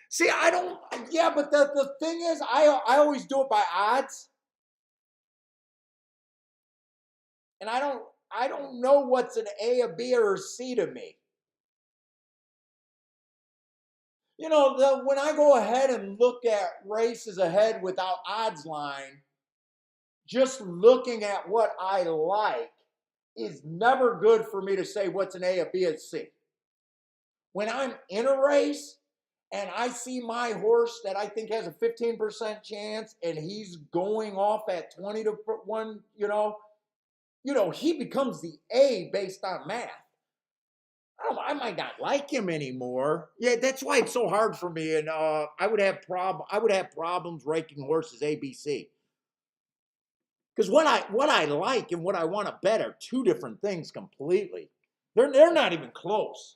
See, I don't, yeah, but the thing is, I always do it by odds. And I don't know what's an A, a B, or a C to me. When I go ahead and look at races ahead without odds line, just looking at what I like is never good for me to say what's an A, a B, a C. When I'm in a race and I see my horse that I think has a 15% chance and he's going off at 20 to 1, he becomes the A based on math. I might not like him anymore. Yeah, that's why it's so hard for me. And I would have problems ranking horses ABC. Because what I like and what I want to bet are two different things completely. They're not even close.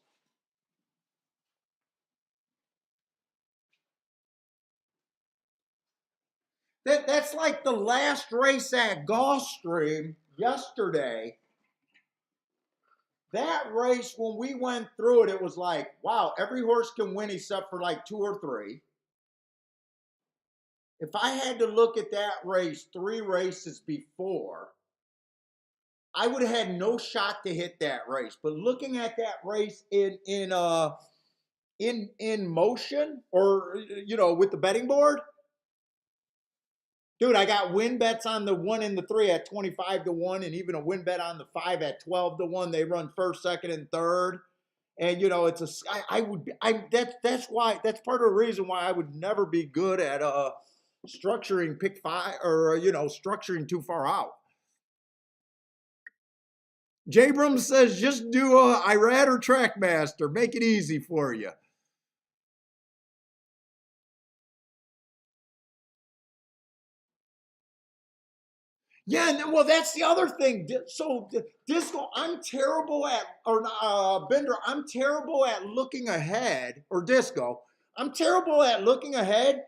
That's like the last race at Gulfstream yesterday. That race, when we went through it, it was like, wow, every horse can win except for like 2 or 3. If I had to look at that race 3 races before, I would have had no shot to hit that race. But looking at that race in motion, or with the betting board, dude, I got win bets on the 1 and the 3 at 25 to 1, and even a win bet on the 5 at 12 to 1. They run first, second, and third. And it's that's part of the reason why I would never be good at structuring pick 5, or structuring too far out. Jabram says just do a Irad or Trackmaster, make it easy for you. Yeah, well, that's the other thing. So, Disco, I'm terrible at, or Bender, I'm terrible at looking ahead, or Disco, I'm terrible at looking ahead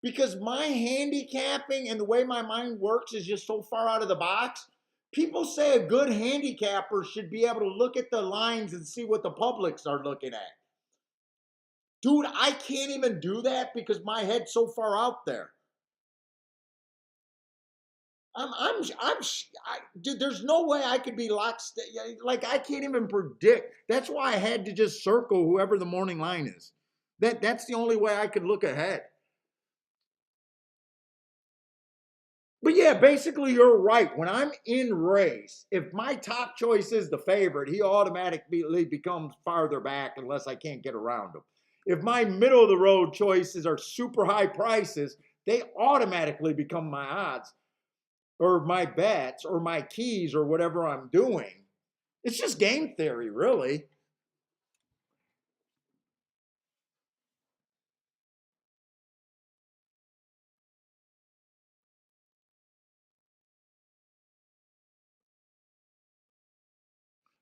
because my handicapping and the way my mind works is just so far out of the box. People say a good handicapper should be able to look at the lines and see what the publics are looking at. Dude, I can't even do that because my head's so far out there. Dude, there's no way I could be locked. Like, I can't even predict. That's why I had to just circle whoever the morning line is. That's the only way I could look ahead. But yeah, basically you're right. When I'm in race, if my top choice is the favorite, he automatically becomes farther back unless I can't get around him. If my middle of the road choices are super high prices, they automatically become my odds, or my bets, or my keys, or whatever I'm doing. It's just game theory, really.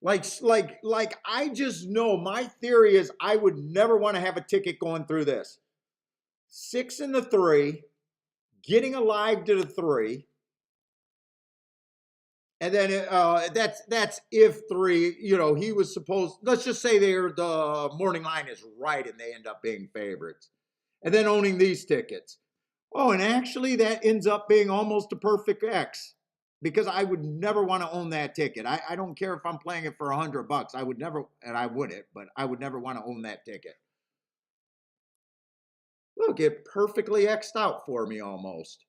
Like I just know my theory is I would never want to have a ticket going through this. 6 in the 3, getting alive to the 3, and then that's if 3. He was supposed. Let's just say the morning line is right, and they end up being favorites, and then owning these tickets. Oh, and actually, that ends up being almost a perfect X, because I would never want to own that ticket. I don't care if I'm playing it for $100. I would never, and I wouldn't, but I would never want to own that ticket. Look, it perfectly X'd out for me almost.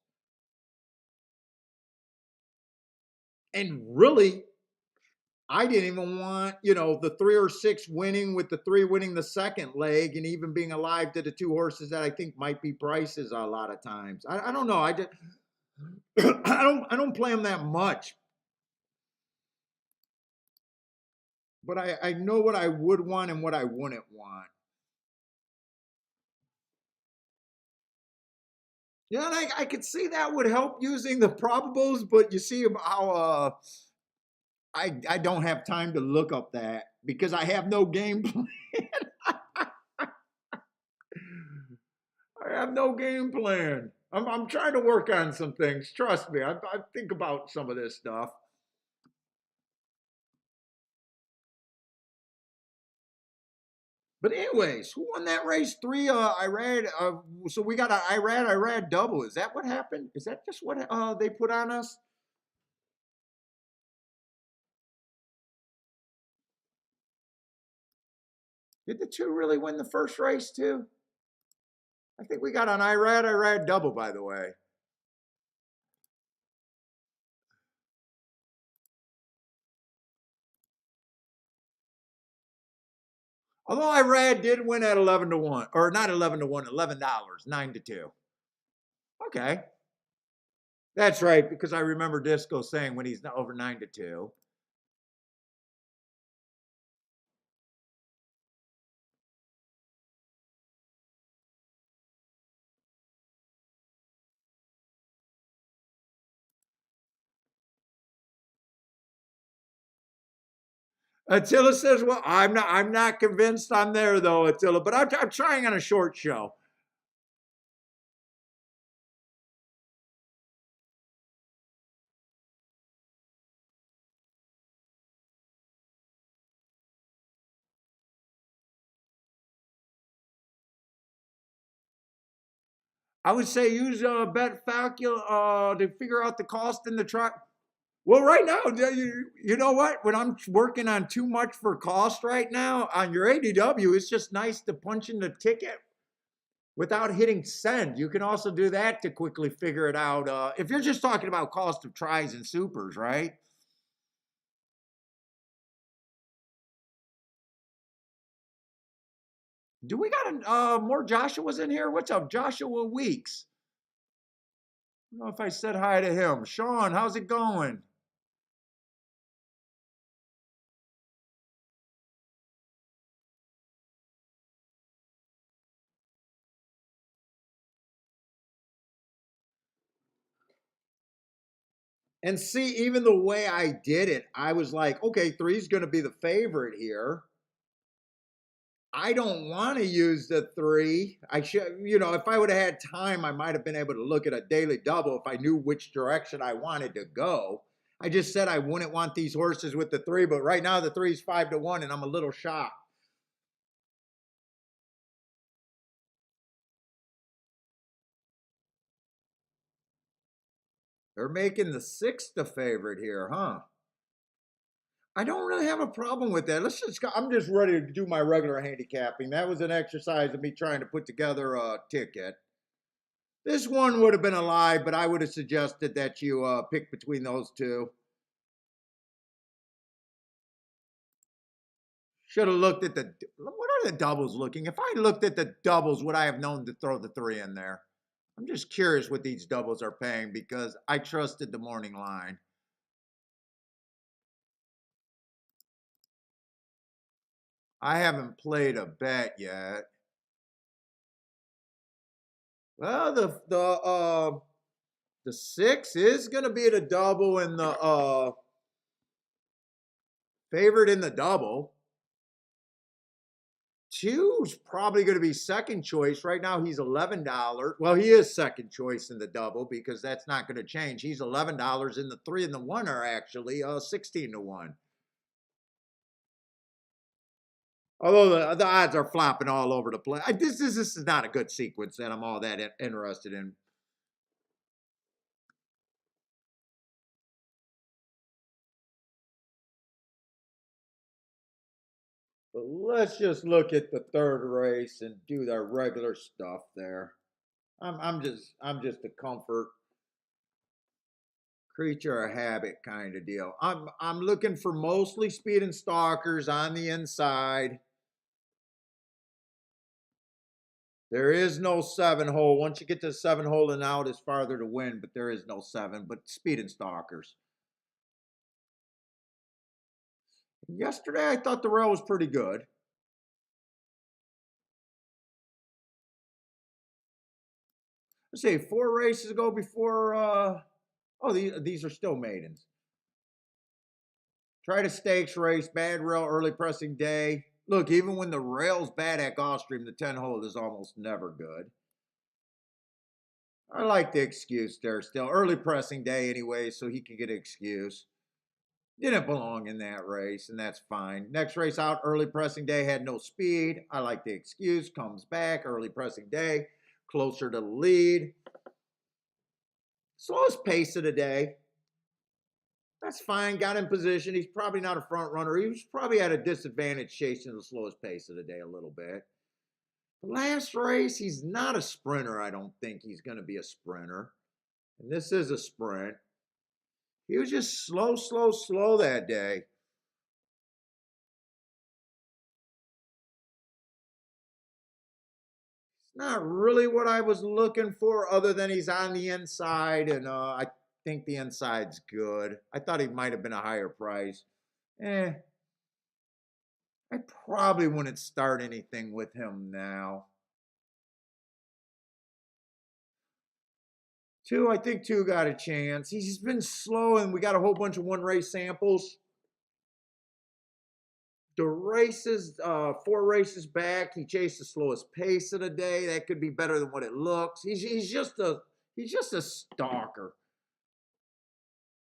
And really, I didn't even want, the 3 or 6 winning, with the 3 winning the second leg, and even being alive to the 2 horses that I think might be prices a lot of times. I don't know. I just I don't play them that much. But I know what I would want and what I wouldn't want. Yeah, and I could see that would help using the probables, but you see how I don't have time to look up that because I have no game plan. I have no game plan. I'm trying to work on some things. Trust me, I think about some of this stuff. But anyways, who won that race? 3. Irad. So we got an Irad double. Is that what happened? Is that just what they put on us? Did the 2 really win the first race too? I think we got an Irad double, by the way. Although Irad did win at 11-1, or not 11-1, $11, 9-2. Okay. That's right, because I remember Disco saying when he's over 9-2. Attila says, "Well, I'm not convinced I'm there though, Attila, but I'm trying on a short show." I would say use Bet Falcul to figure out the cost in the truck. Well, right now, you know what? When I'm working on too much for cost right now on your ADW, it's just nice to punch in the ticket without hitting send. You can also do that to quickly figure it out. If you're just talking about cost of tries and supers, right? Do we got more Joshua's in here? What's up, Joshua Weeks? I don't know if I said hi to him. Sean, how's it going? And see, even the way I did it, I was like, okay, three's going to be the favorite here. I don't want to use the three. I should, if I would have had time, I might have been able to look at a daily double if I knew which direction I wanted to go. I just said I wouldn't want these horses with the three, but right now the three's 5-1, and I'm a little shocked. They're making the six the favorite here, huh? I don't really have a problem with that. I'm just ready to do my regular handicapping. That was an exercise of me trying to put together a ticket. This one would have been a lie, but I would have suggested that you pick between those two. Should have looked at what are the doubles looking? If I looked at the doubles, would I have known to throw the three in there? I'm just curious what these doubles are paying because I trusted the morning line. I haven't played a bet yet. Well, the six is going to be at a double and the favorite in the double. Two's probably going to be second choice. Right now, he's $11. Well, he is second choice in the double because that's not going to change. He's $11, and the three and the one are actually 16-1. Although the odds are flopping all over the place. This is not a good sequence that I'm all that interested in. But let's just look at the third race and do their regular stuff there. I'm just a comfort creature of habit kind of deal. I'm looking for mostly speed and stalkers on the inside. There is no seven hole. Once you get to seven hole and out, it's farther to win, but there is no seven, but speed and stalkers. Yesterday, I thought the rail was pretty good. Let's see, 4 races ago before. Oh, these are still maidens. Tried a stakes race, bad rail, early pressing day. Look, even when the rail's bad at Gulfstream, the 10 hole is almost never good. I like the excuse there still. Early pressing day anyway, so he can get an excuse. Didn't belong in that race, and that's fine. Next race out, early pressing day, had no speed. I like the excuse. Comes back, early pressing day, closer to the lead. Slowest pace of the day. That's fine. Got in position. He's probably not a front runner. He was probably at a disadvantage chasing the slowest pace of the day a little bit. The last race, he's not a sprinter. I don't think he's going to be a sprinter. And this is a sprint. He was just slow, slow, slow that day. Not really what I was looking for, other than he's on the inside, and I think the inside's good. I thought he might have been a higher price. Eh, I probably wouldn't start anything with him now. Two, I think two got a chance. He's been slow, and we got a whole bunch of one race samples. The races, 4 races back, he chased the slowest pace of the day. That could be better than what it looks. He's just a stalker.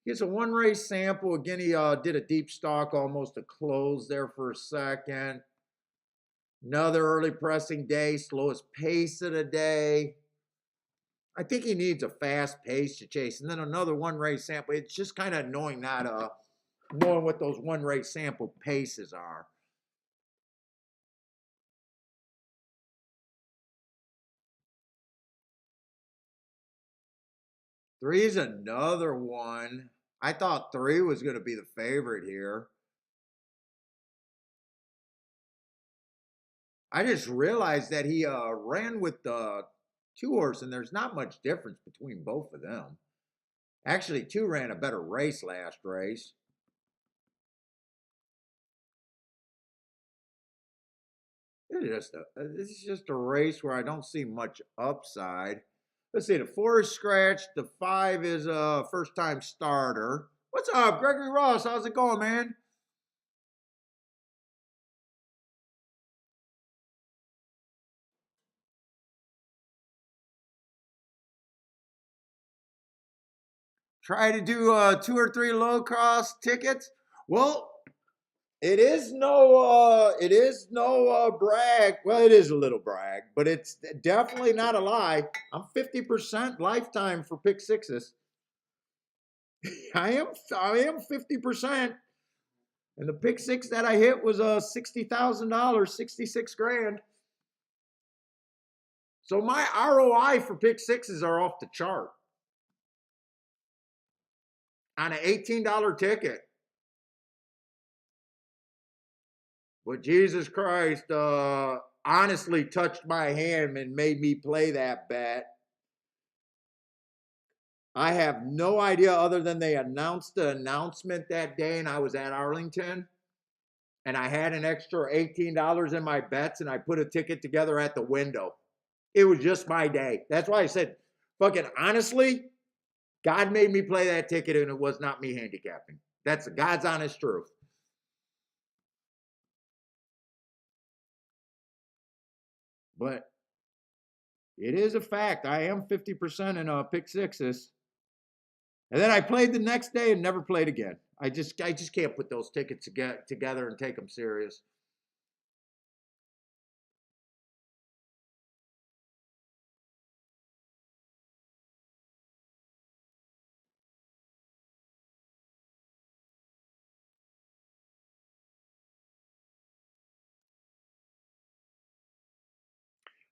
Here's a one race sample. Again, he did a deep stalk, almost a close there for a second. Another early pressing day, slowest pace of the day. I think he needs a fast pace to chase. And then another one race sample. It's just kind of annoying not knowing what those one race sample paces are. Three's another one. I thought three was going to be the favorite here. I just realized that he ran with the two horse, and there's not much difference between both of them. Actually, two ran a better race last race. This is just a race where I don't see much upside. Let's see, the four is scratched. The five is a first time starter. What's up, Gregory Ross? How's it going, man? Try to do 2 or 3 low cost tickets. Well, it is no brag. Well, it is a little brag, but it's definitely not a lie. I'm 50% lifetime for pick sixes. I am 50%. And the pick six that I hit was $60,000, 66 grand. So my ROI for pick sixes are off the chart on an $18 ticket. But Jesus Christ, honestly touched my hand and made me play that bet. I have no idea other than they announced the announcement that day and I was at Arlington and I had an extra $18 in my bets and I put a ticket together at the window. It was just my day. That's why I said, fucking honestly, God made me play that ticket and it was not me handicapping. That's God's honest truth. But it is a fact. I am 50% in pick sixes. And then I played the next day and never played again. I just can't put those tickets together and take them serious.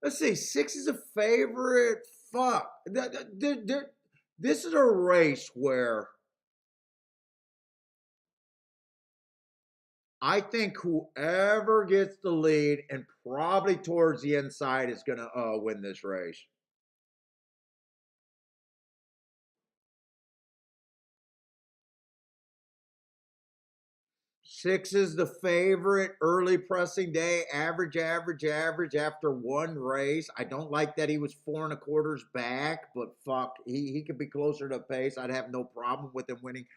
Let's see, six is a favorite. Fuck. This is a race where I think whoever gets the lead and probably towards the inside is going to win this race. Six is the favorite. Early pressing day, average after one race. I don't like that he was 4 1/4 back, but fuck, he could be closer to pace. I'd have no problem with him winning.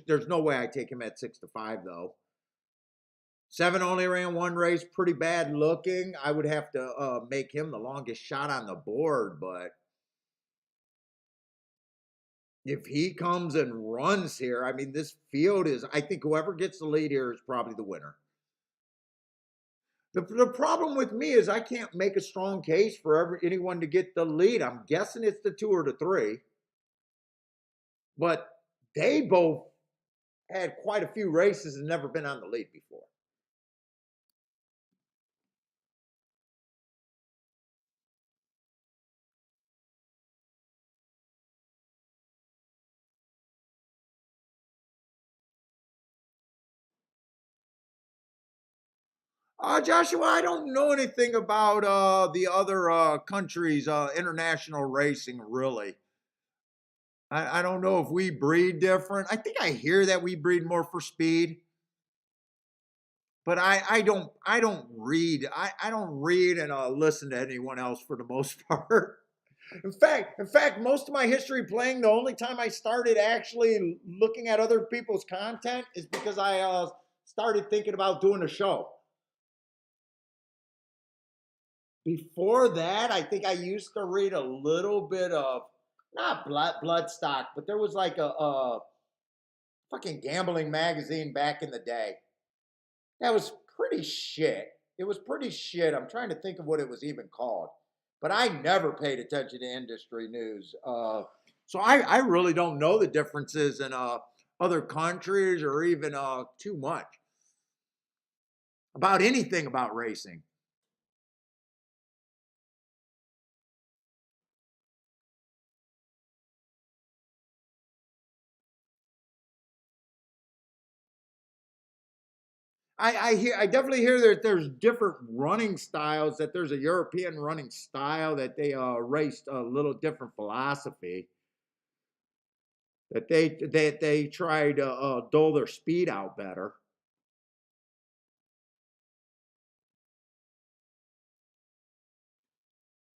There's no way I take him at 6-5 though. Seven only ran one race, pretty bad looking. I would have to make him the longest shot on the board, but if he comes and runs here, I mean, this field is, I think whoever gets the lead here is probably the winner. The problem with me is I can't make a strong case for anyone to get the lead. I'm guessing it's the two or the three, but they both had quite a few races and never been on the lead before. Joshua, I don't know anything about the other countries' international racing, really. I don't know if we breed different. I think I hear that we breed more for speed, but I don't read. I don't read and listen to anyone else for the most part. In fact, most of my history playing, the only time I started actually looking at other people's content is because I started thinking about doing a show. Before that, I think I used to read a little bit of not Bloodstock, but there was like a fucking gambling magazine back in the day. That was pretty shit. It was pretty shit. I'm trying to think of what it was even called, but I never paid attention to industry news. So I really don't know the differences in other countries or even too much about anything about racing. I definitely hear that there's different running styles. That there's a European running style that they raced a little different philosophy. That they try to dull their speed out better.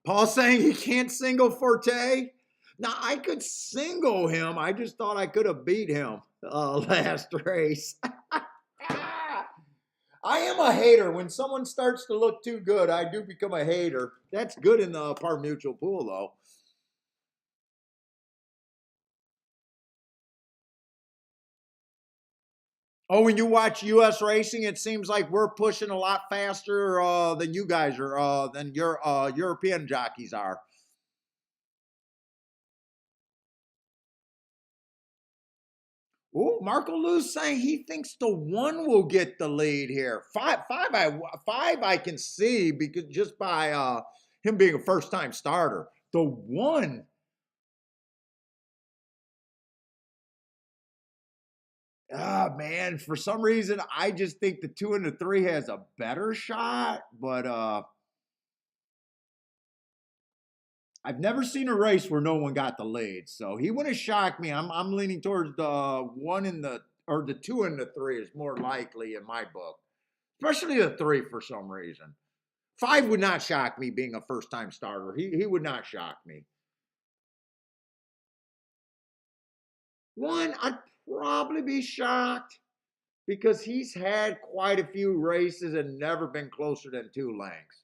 Paul saying he can't single Forte. Now I could single him. I just thought I could have beat him last race. I am a hater. When someone starts to look too good, I do become a hater. That's good in the par mutual pool, though. Oh, when you watch U.S. racing, it seems like we're pushing a lot faster than you guys are, than your European jockeys are. Oh, Marco Lou's saying he thinks the one will get the lead here. Five, I can see because just by him being a first time starter. The one, man, for some reason I just think the two and the three has a better shot. But I've never seen a race where no one got the lead, so he wouldn't shock me. I'm leaning towards the one in the or the two and the three is more likely in my book, especially the three for some reason. Five would not shock me being a first time starter. He would not shock me. One, I'd probably be shocked because he's had quite a few races and never been closer than two lengths.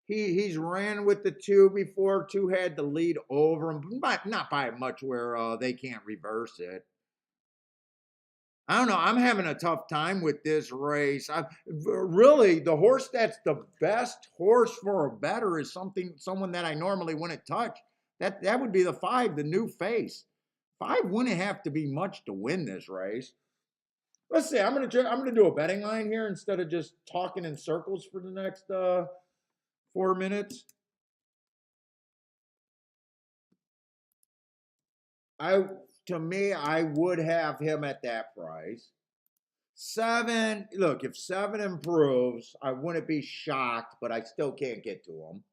He's ran with the two before. Two had the lead over him, but not by much where they can't reverse it. I don't know. I'm having a tough time with this race. Really, the horse that's the best horse for a better is someone that I normally wouldn't touch. That would be the five, the new face. Five wouldn't have to be much to win this race. Let's see. I'm gonna do a betting line here instead of just talking in circles for the next 4 minutes. I to me, I would have him at that price. Seven, look, if seven improves, I wouldn't be shocked, but I still can't get to him.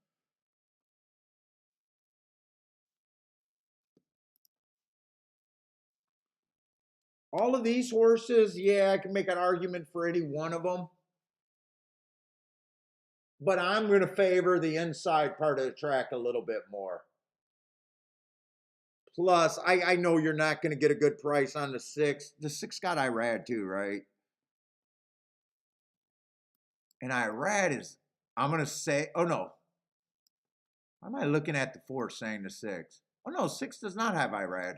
All of these horses, yeah, I can make an argument for any one of them, but I'm going to favor the inside part of the track a little bit more. Plus, I know you're not going to get a good price on the six. The six got Irad too, right? And Irad is, I'm going to say, oh no, why am I looking at the four saying the six? Oh no, six does not have Irad.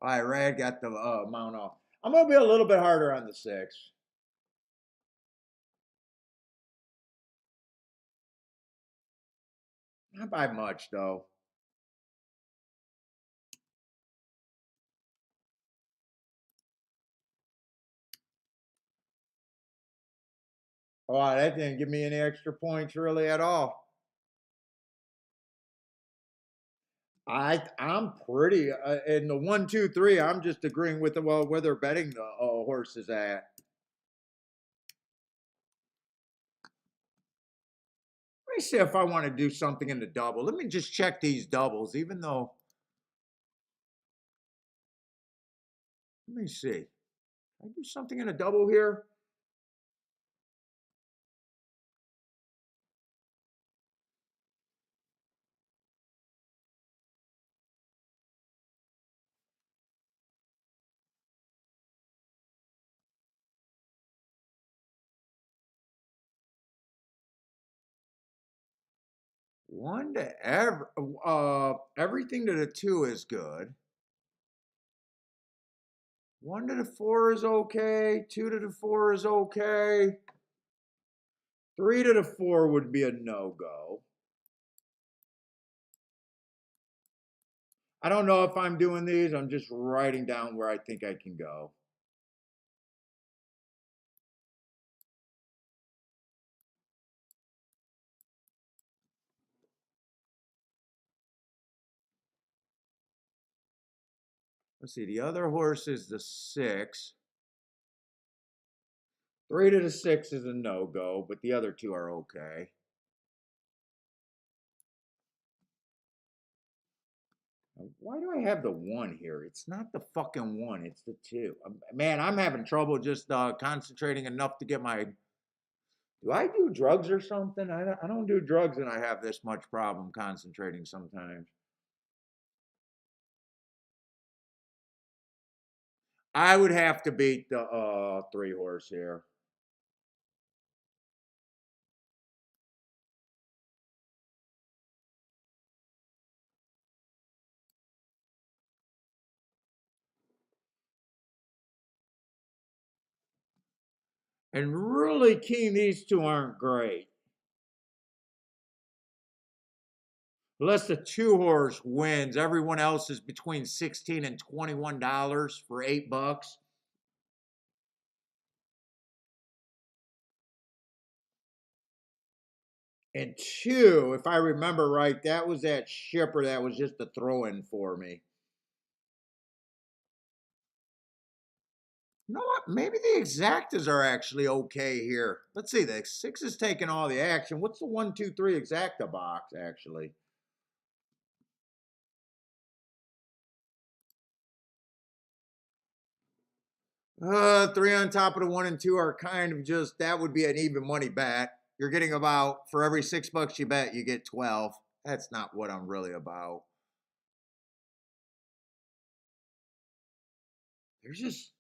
Irad got the amount off. I'm going to be a little bit harder on the six. Not by much, though. Oh, that didn't give me any extra points really at all. I'm pretty in the 1, 2, 3. I'm just agreeing with the well where they're betting the horses at. Let me see if I want to do something in the double. Let me just check these doubles, even though. Let me see. Can I do something in a double here? One to everything to the 2 is good. 1 to the 4 is okay. 2 to the 4 is okay. 3 to the 4 would be a no-go. I don't know if I'm doing these. I'm just writing down where I think I can go. Let's see. The other horse is the 6. 3 to the 6 is a no-go, but the other 2 are okay. Why do I have the 1 here? It's not the fucking 1. It's the 2. Man, I'm having trouble just concentrating enough to get my. Do I do drugs or something? I don't do drugs and I have this much problem concentrating sometimes. I would have to beat the 3 horse here. And really keen, these 2 aren't great. Unless the 2 horse wins, everyone else is between $16 and $21 for $8. And 2, if I remember right, that was that shipper that was just a throw-in for me. You know what? Maybe the exactas are actually okay here. Let's see. The 6 is taking all the action. What's the 1, 2, 3 exacta box actually? Three on top of the 1 and 2 are kind of just, that would be an even money bet. You're getting about, for every $6 you bet, you get 12. That's not what I'm really about. There's just,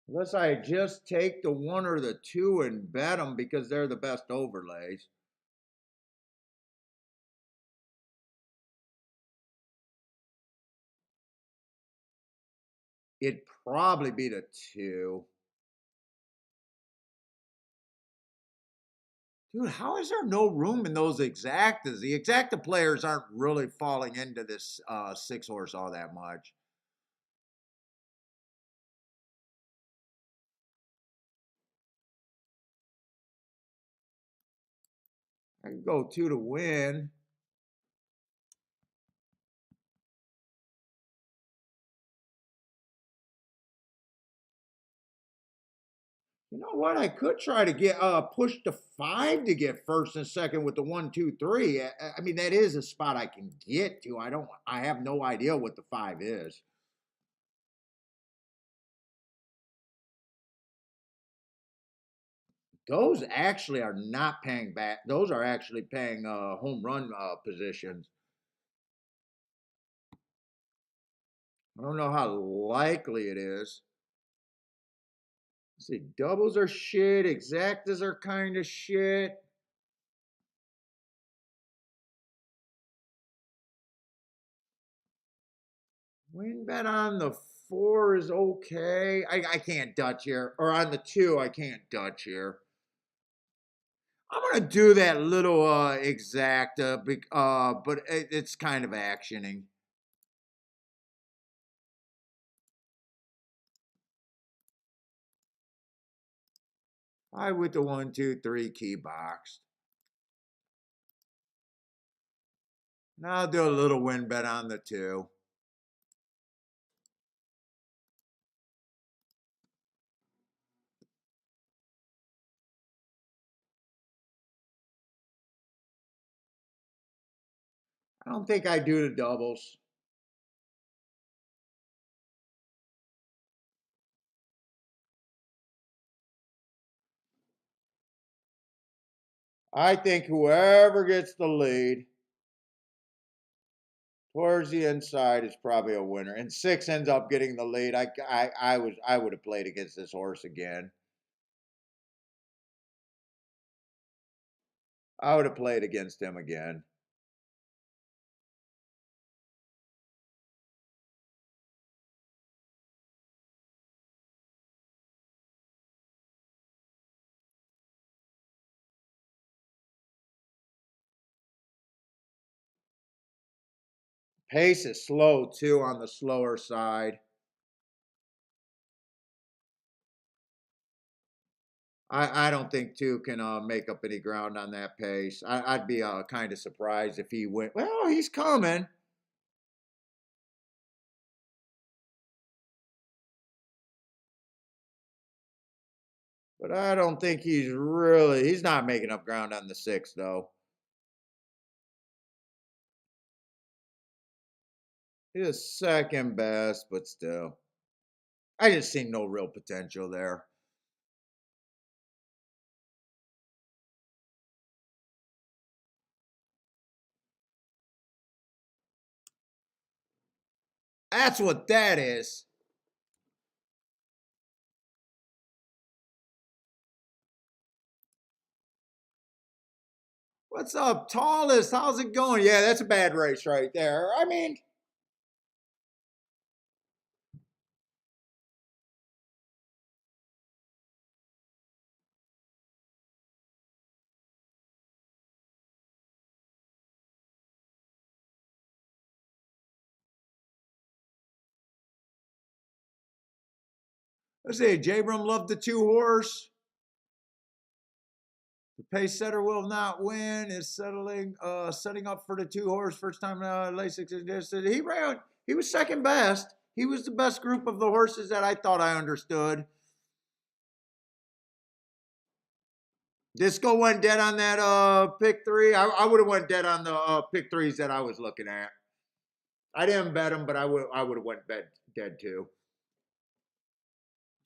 unless I just take the 1 or the 2 and bet them because they're the best overlays. It'd probably be the 2. Dude, how is there no room in those exactas? The exacta players aren't really falling into this 6 horse all that much. I can go 2 to win. You know what? I could try to get push to 5 to get first and second with the 1, 2, 3. I mean, that is a spot I can get to. I have no idea what the 5 is. Those actually are not paying back. Those are actually paying home run positions. I don't know how likely it is. Let's see, doubles are shit. Exactas are kind of shit. Win bet on the 4 is okay. I can't Dutch here. Or on the 2, I can't Dutch here. I'm gonna do that little exacta, but it's kind of actioning. I with the 1, 2, 3 key box. Now I'll do a little win bet on the 2. I don't think I do the doubles. I think whoever gets the lead towards the inside is probably a winner. And 6 ends up getting the lead. I would have played against this horse again. I would have played against him again. Pace is slow too, on the slower side. I don't think 2 can make up any ground on that pace. I'd be kind of surprised if he went. Well, he's coming. But I don't think he's not making up ground on the 6, though. He's second best, but still. I just see no real potential there. That's what that is. What's up, tallest? How's it going? Yeah, that's a bad race right there. I mean, let's see. Jabram loved the 2 horse. The pace setter will not win. Is setting up for the 2 horse first time Lasix suggested. He ran. He was second best. He was the best group of the horses that I thought I understood. Disco went dead on that pick 3. I would have went dead on the pick 3s that I was looking at. I didn't bet him, but I would have went dead too.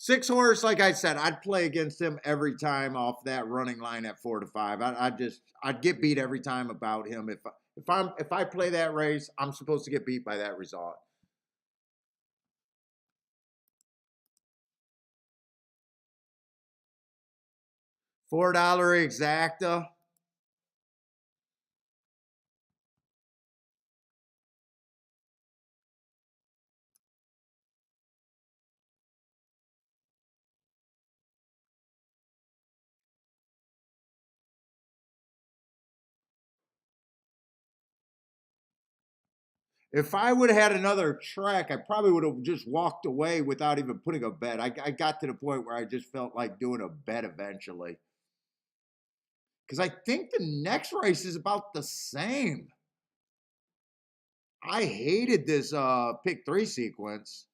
6 horse, like I said, I'd play against him every time off that running line at 4 to 5. I'd get beat every time about him. If I play that race, I'm supposed to get beat by that result. $4 exacta. If I would have had another track, I probably would have just walked away without even putting a bet. I got to the point where I just felt like doing a bet eventually. Because I think the next race is about the same. I hated this pick 3 sequence.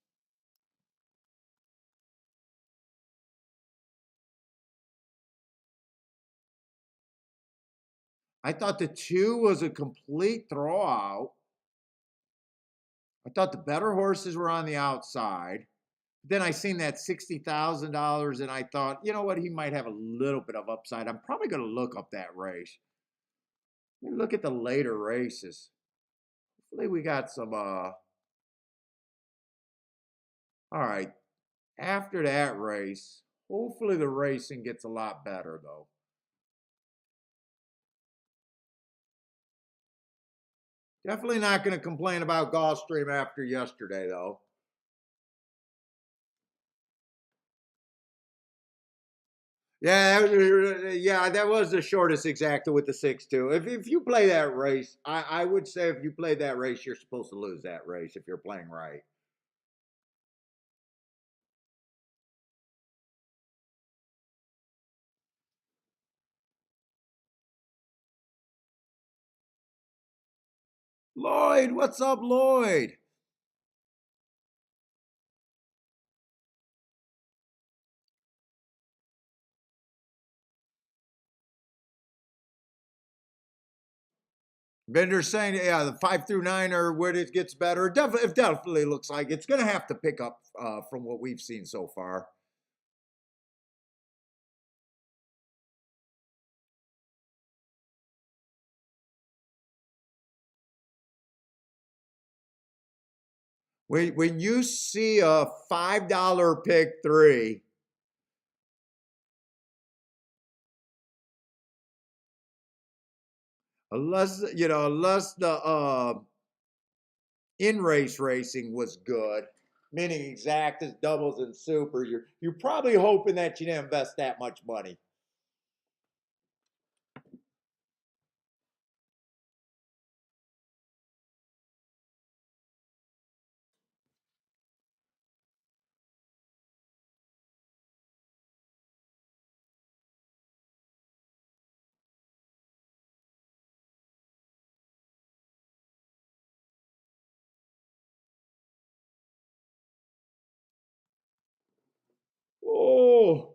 I thought the 2 was a complete throwout. I thought the better horses were on the outside. Then I seen that $60,000 and I thought, you know what, he might have a little bit of upside. I'm probably going to look up that race. Let me look at the later races. Hopefully we got some all right. After that race, hopefully the racing gets a lot better though. Definitely not going to complain about Gulfstream after yesterday though. Yeah, that was the shortest exacta with the 6-2. If you play that race, I would say if you play that race, you're supposed to lose that race if you're playing right. Lloyd, what's up, Lloyd? Bender's saying, yeah, the 5 through 9 are where it gets better. It definitely looks like it's going to have to pick up from what we've seen so far. When you see a $5 pick three, unless the in race racing was good, meaning exact as doubles and supers, you're probably hoping that you didn't invest that much money. Oh,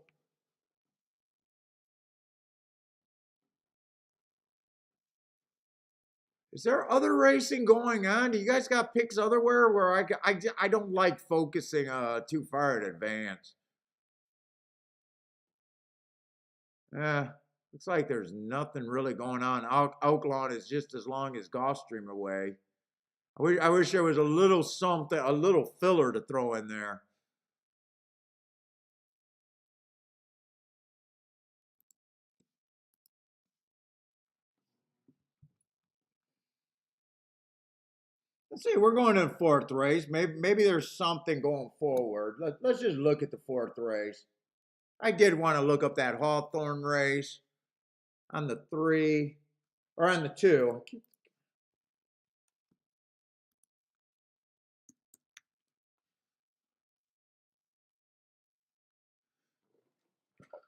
is there other racing going on? Do you guys got picks otherwhere where I don't like focusing too far in advance? Eh, looks like there's nothing really going on. Oaklawn is just as long as Gulfstream away. I wish there was a little something, a little filler to throw in there. Let's see, we're going to the fourth race. Maybe there's something going forward. Let's just look at the fourth race. I did want to look up that Hawthorne race on the 3 or on the 2.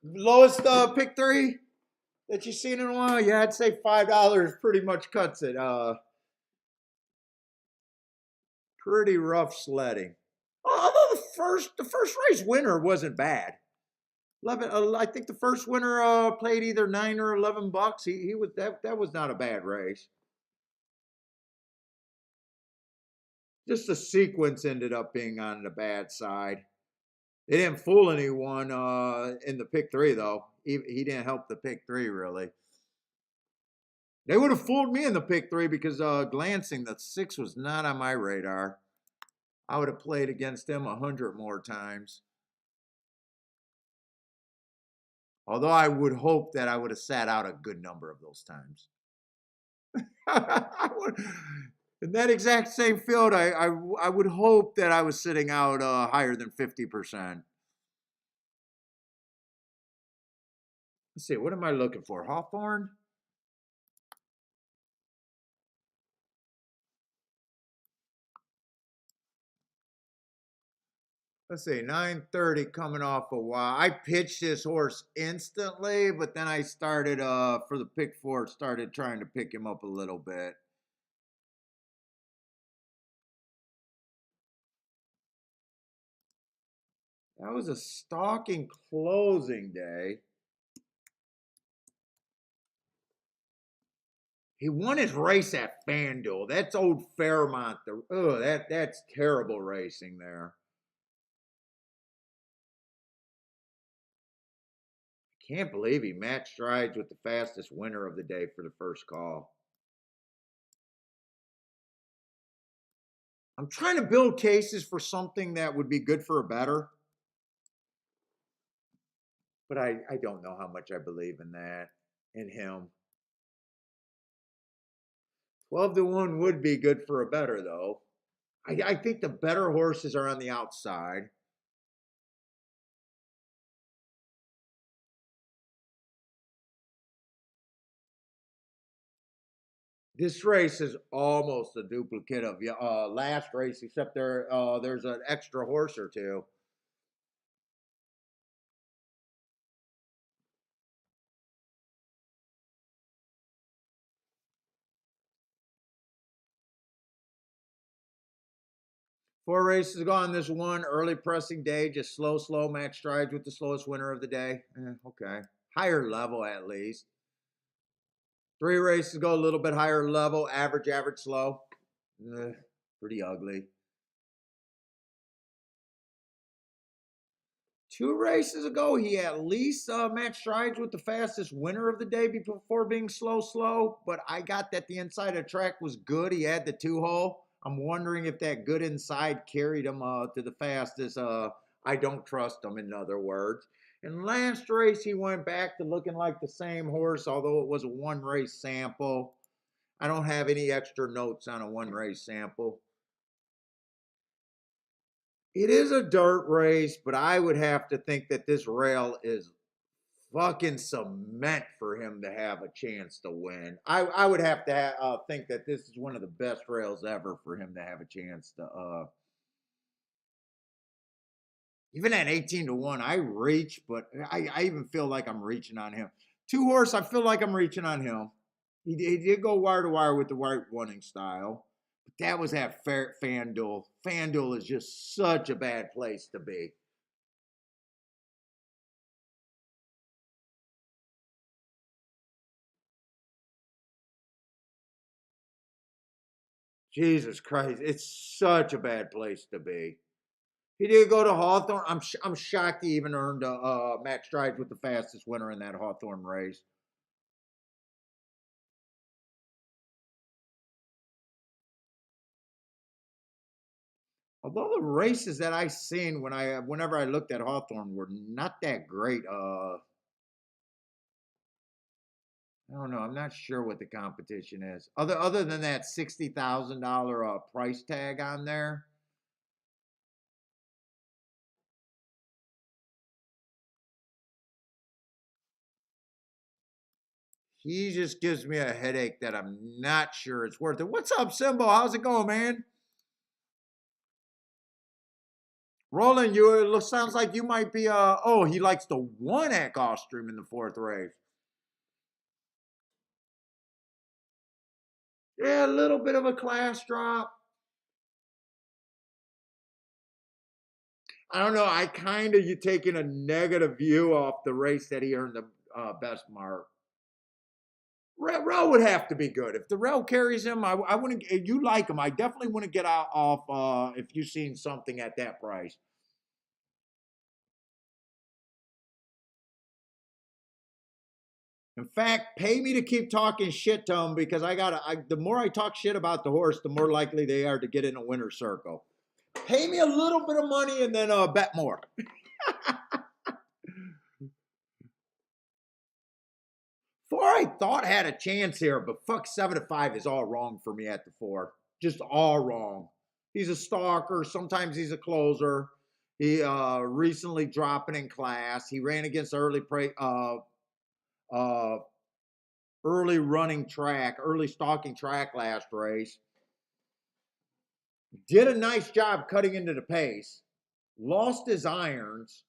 Lowest pick 3 that you've seen in a while? Yeah, I'd say $5 pretty much cuts it. Pretty rough sledding. Although the first race winner wasn't bad. 11, I think the first winner played either $9 or $11. He was that was not a bad race. Just the sequence ended up being on the bad side. They didn't fool anyone in the pick 3 though. He didn't help the pick 3 really. They would have fooled me in the pick 3 because glancing the 6 was not on my radar. I would have played against them 100 more times. Although I would hope that I would have sat out a good number of those times. In that exact same field, I would hope that I was sitting out higher than 50%. Let's see, what am I looking for? Hawthorne? Let's see, 9:30 coming off a while. I pitched this horse instantly, but then I started for the pick 4, started trying to pick him up a little bit. That was a stalking closing day. He won his race at FanDuel. That's old Fairmont. That's terrible racing there. Can't believe he matched strides with the fastest winner of the day for the first call. I'm trying to build cases for something that would be good for a better, but I don't know how much I believe in that, in him. 12-1 would be good for a better, though. I think the better horses are on the outside. This race is almost a duplicate of last race, except there's an extra horse or two. 4 races ago on this one early pressing day, just slow match strides with the slowest winner of the day. Okay. Higher level at least. 3 races ago, a little bit higher level, average, slow. Pretty ugly. 2 races ago, he at least matched strides with the fastest winner of the day before being slow. But I got that the inside of the track was good. He had the 2-hole. I'm wondering if that good inside carried him to the fastest. I don't trust him, in other words. And last race, he went back to looking like the same horse, although it was a 1-race sample. I don't have any extra notes on a 1-race sample. It is a dirt race, but I would have to think that this rail is fucking cement for him to have a chance to win. I would have to think that this is one of the best rails ever for him to have a chance to. Even at 18-1, I reach, but I even feel like I'm reaching on him. 2-horse, I feel like I'm reaching on him. He did go wire to wire with the right running style. But that was at FanDuel. FanDuel is just such a bad place to be. Jesus Christ, it's such a bad place to be. He did go to Hawthorne. I'm shocked he even earned a match strides with the fastest winner in that Hawthorne race. Although the races that I seen whenever I looked at Hawthorne were not that great. I don't know. I'm not sure what the competition is. Other than that $60,000 price tag on there. He just gives me a headache that I'm not sure it's worth it. What's up, Simbo? How's it going, man? Roland, sounds like you might be oh, he likes the 1 at Gulfstream in the 4th race. Yeah, a little bit of a class drop. I don't know. I kind of you taking a negative view off the race that he earned the best mark. Rail would have to be good. If the rail carries him, I wouldn't. You like him? I definitely wouldn't get out off if you've seen something at that price. In fact, pay me to keep talking shit to him because the more I talk shit about the horse, the more likely they are to get in a winner's circle. Pay me a little bit of money and then bet more. 4 I thought had a chance here, but fuck 7-5 is all wrong for me at the 4. Just all wrong. He's a stalker. Sometimes he's a closer. He recently dropping in class. He ran against early early stalking track last race. Did a nice job cutting into the pace. Lost his irons,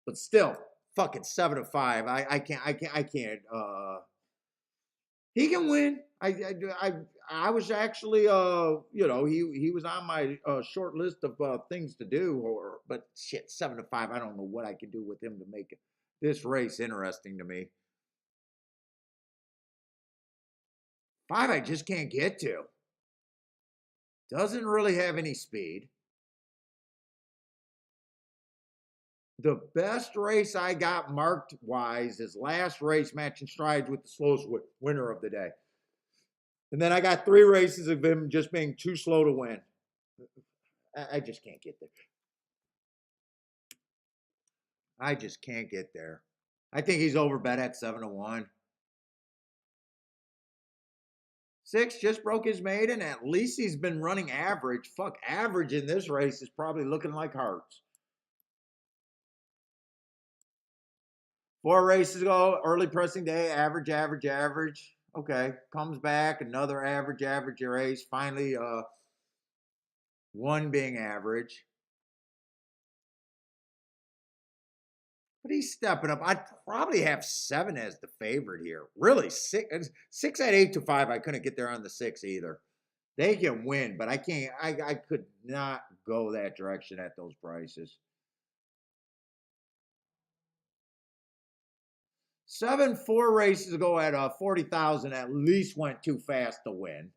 but still, fucking 7-5. I can't. He can win. I was actually he was on my short list of things to do. But shit, 7-5. I don't know what I can do with him to make this race interesting to me. 5 I just can't get to. Doesn't really have any speed. The best race I got marked wise is last race matching strides with the slowest winner of the day. And then I got 3 races of him just being too slow to win. I just can't get there. I just can't get there. I think he's overbet at 7-1. 6 just broke his maiden. At least he's been running average. Fuck, average in this race is probably looking like hearts. 4 races ago, early pressing day, average. Okay, comes back, another average race. Finally, 1 being average. But he's stepping up. I'd probably have 7 as the favorite here. Really, 6 at 8-5. I couldn't get there on the 6 either. They can win, but I can't. I could not go that direction at those prices. 7 4 races ago at 40,000 at least went too fast to win.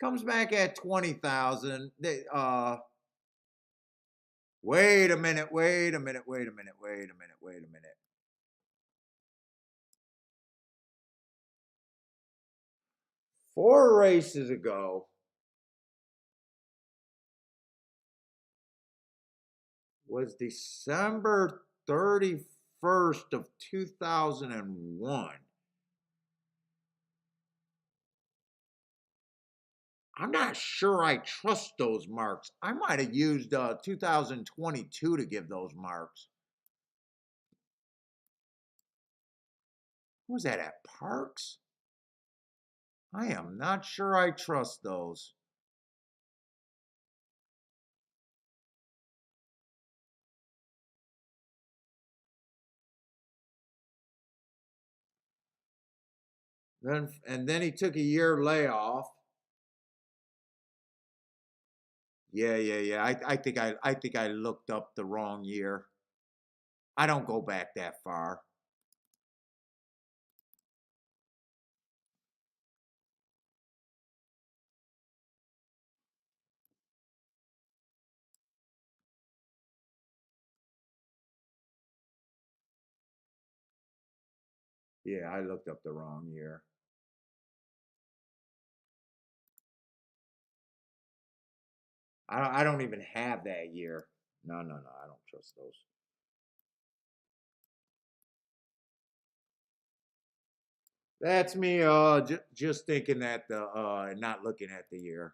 Comes back at 20,000. Wait a minute. Wait a minute. Wait a minute. Wait a minute. Wait a minute. 4 races ago was December 31st of 2001. I'm not sure I trust those marks. I might have used 2022 to give those marks. What was that at Parks? I am not sure I trust those. Then he took a year layoff. Yeah. I think I looked up the wrong year. I don't go back that far. Yeah, I looked up the wrong year. I don't even have that year. No. I don't trust those. That's me. Just thinking that the not looking at the year.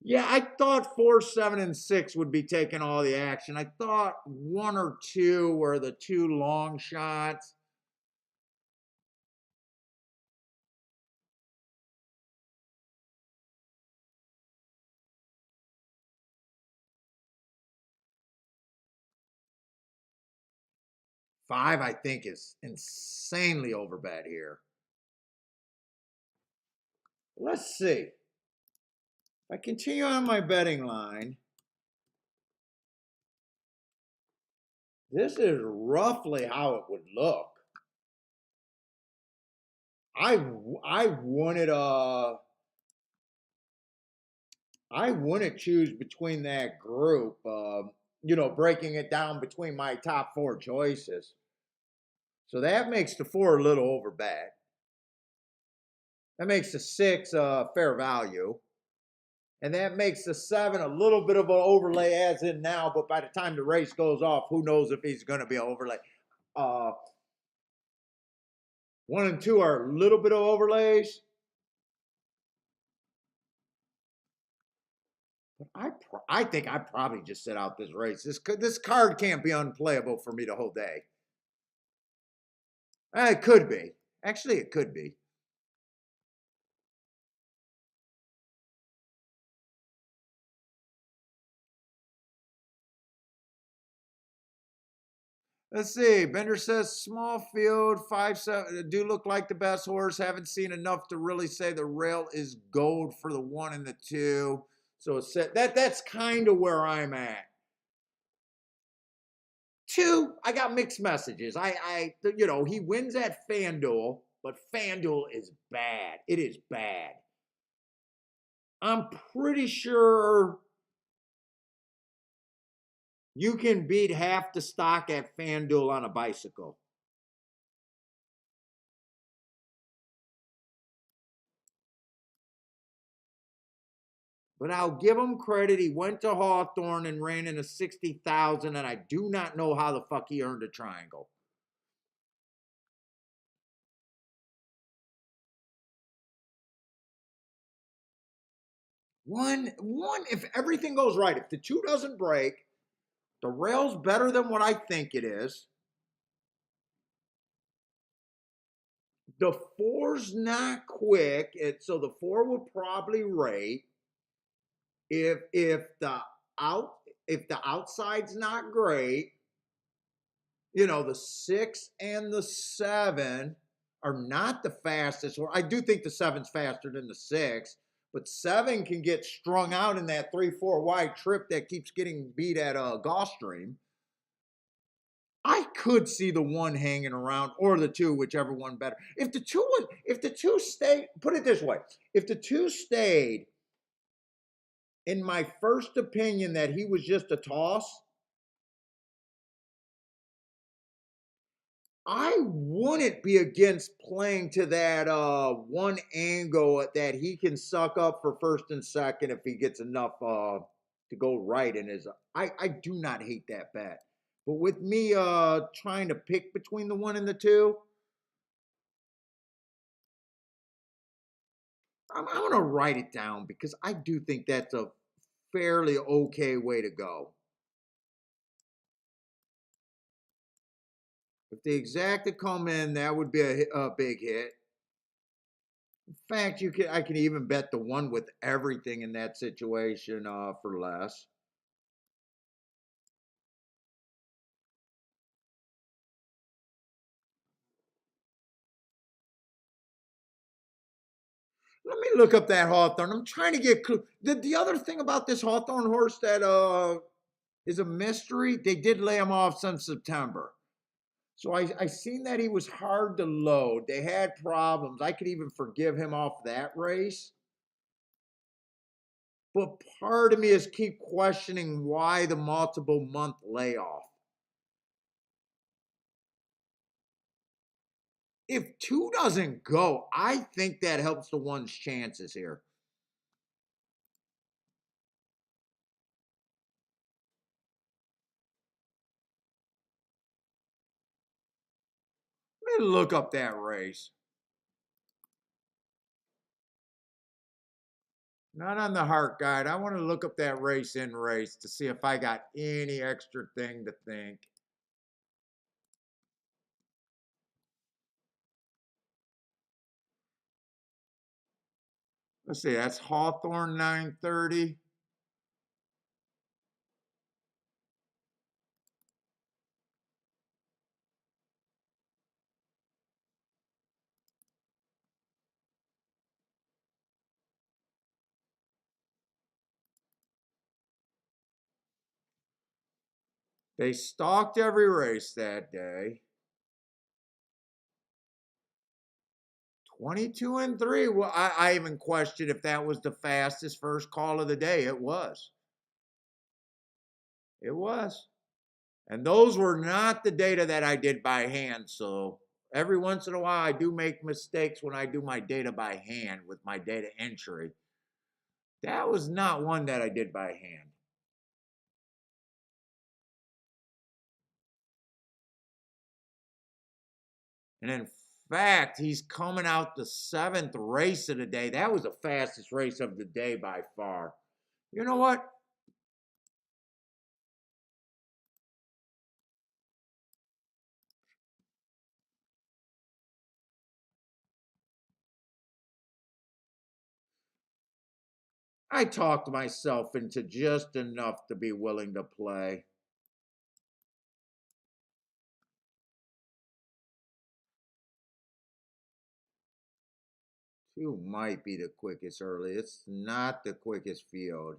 Yeah, I thought 4 7 and 6 would be taking all the action. I thought 1 or 2 were the two long shots. Five, I think, is insanely overbet here. Let's see. If I continue on my betting line, this is roughly how it would look. I I wouldn't I wouldn't choose between that group. Breaking it down between my top 4 choices. So that makes the 4 a little overbet. That makes the 6 fair value. And that makes the 7 a little bit of an overlay as in now, but by the time the race goes off, who knows if he's going to be an overlay. Uh, 1 and 2 are a little bit of overlays. But I think I probably just sit out this race. This card can't be unplayable for me the whole day. It could be. Actually, it could be. Let's see. Bender says small field 5 7 do look like the best horse. Haven't seen enough to really say the rail is gold for the 1 and the 2. So it's set. That's kind of where I'm at. 2, I got mixed messages. He wins at FanDuel, but FanDuel is bad. It is bad. I'm pretty sure you can beat half the stock at FanDuel on a bicycle. But I'll give him credit. He went to Hawthorne and ran in a 60,000, and I do not know how the fuck he earned a triangle. If everything goes right, if the 2 doesn't break, the rail's better than what I think it is. The 4's not quick, so the 4 will probably rate. If the out if the outside's not great, you know, the 6 and the 7 are not the fastest. Or I do think the 7's faster than the 6, but 7 can get strung out in that 3-4 wide trip that keeps getting beat at Gulfstream. I could see the 1 hanging around or the 2, whichever one better. If the two stayed, put it this way, if the 2 stayed, in my first opinion, that he was just a toss, I wouldn't be against playing to that 1 angle that he can suck up for first and second if he gets enough to go right in his. I do not hate that bet. But with me trying to pick between the 1 and the 2, I'm going to write it down because I do think that's a fairly okay way to go. If the exact had come in, that would be a big hit. In fact, I can even bet the 1 with everything in that situation for less. Let me look up that Hawthorne. I'm trying to get clue. The other thing about this Hawthorne horse that is a mystery, they did lay him off since September. So I seen that he was hard to load. They had problems. I could even forgive him off that race. But part of me is keep questioning why the multiple month layoff. If 2 doesn't go, I think that helps the 1's chances here. Let me look up that race. Not on the heart guide. I want to look up that race in race to see if I got any extra thing to think. Let's see, that's Hawthorne 930. They stalked every race that day. 22 and 3. Well, I even questioned if that was the fastest first call of the day. It was. It was. And those were not the data that I did by hand. So every once in a while, I do make mistakes when I do my data by hand with my data entry. That was not one that I did by hand. And in fact, he's coming out the 7th race of the day. That was the fastest race of the day by far. You know what? I talked myself into just enough to be willing to play. Two might be the quickest early. It's not the quickest field.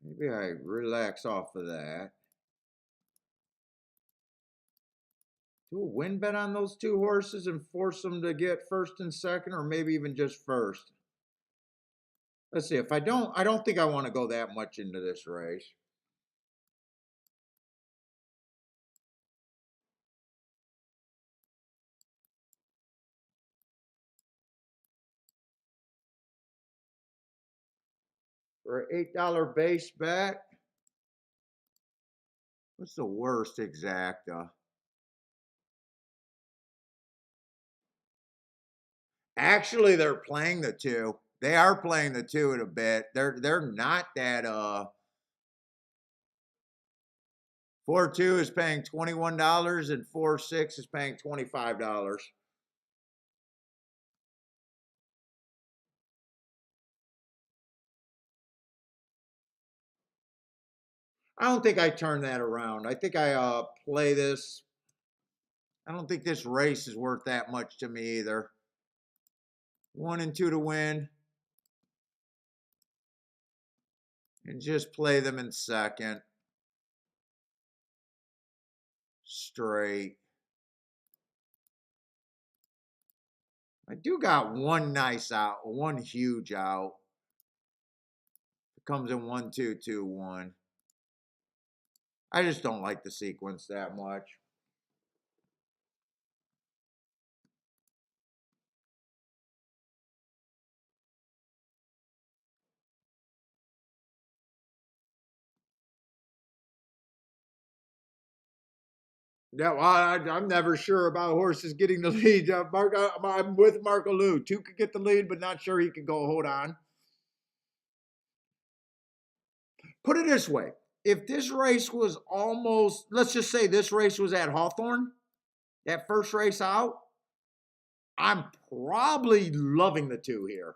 Maybe I relax off of that. Do a win bet on those 2 horses and force them to get first and second, or maybe even just first. Let's see. If I don't think I want to go that much into this race. For an $8 base bet, what's the worst exacta? Actually, they're playing the 2. They are playing the 2 in a bit. They're not that 4-2 is paying $21 and 4-6 is paying $25. I don't think I turn that around. I think I play this. I don't think this race is worth that much to me either. 1 and 2 to win. And just play them in second. Straight. I do got one nice out, one huge out. It comes in 1, 2, 2, 1. I just don't like the sequence that much. Yeah, well, I'm never sure about horses getting the lead. I'm with Marco Lou. 2 could get the lead, but not sure he could go hold on. Put it this way. If this race was almost, let's just say this race was at Hawthorne, that first race out, I'm probably loving the 2 here.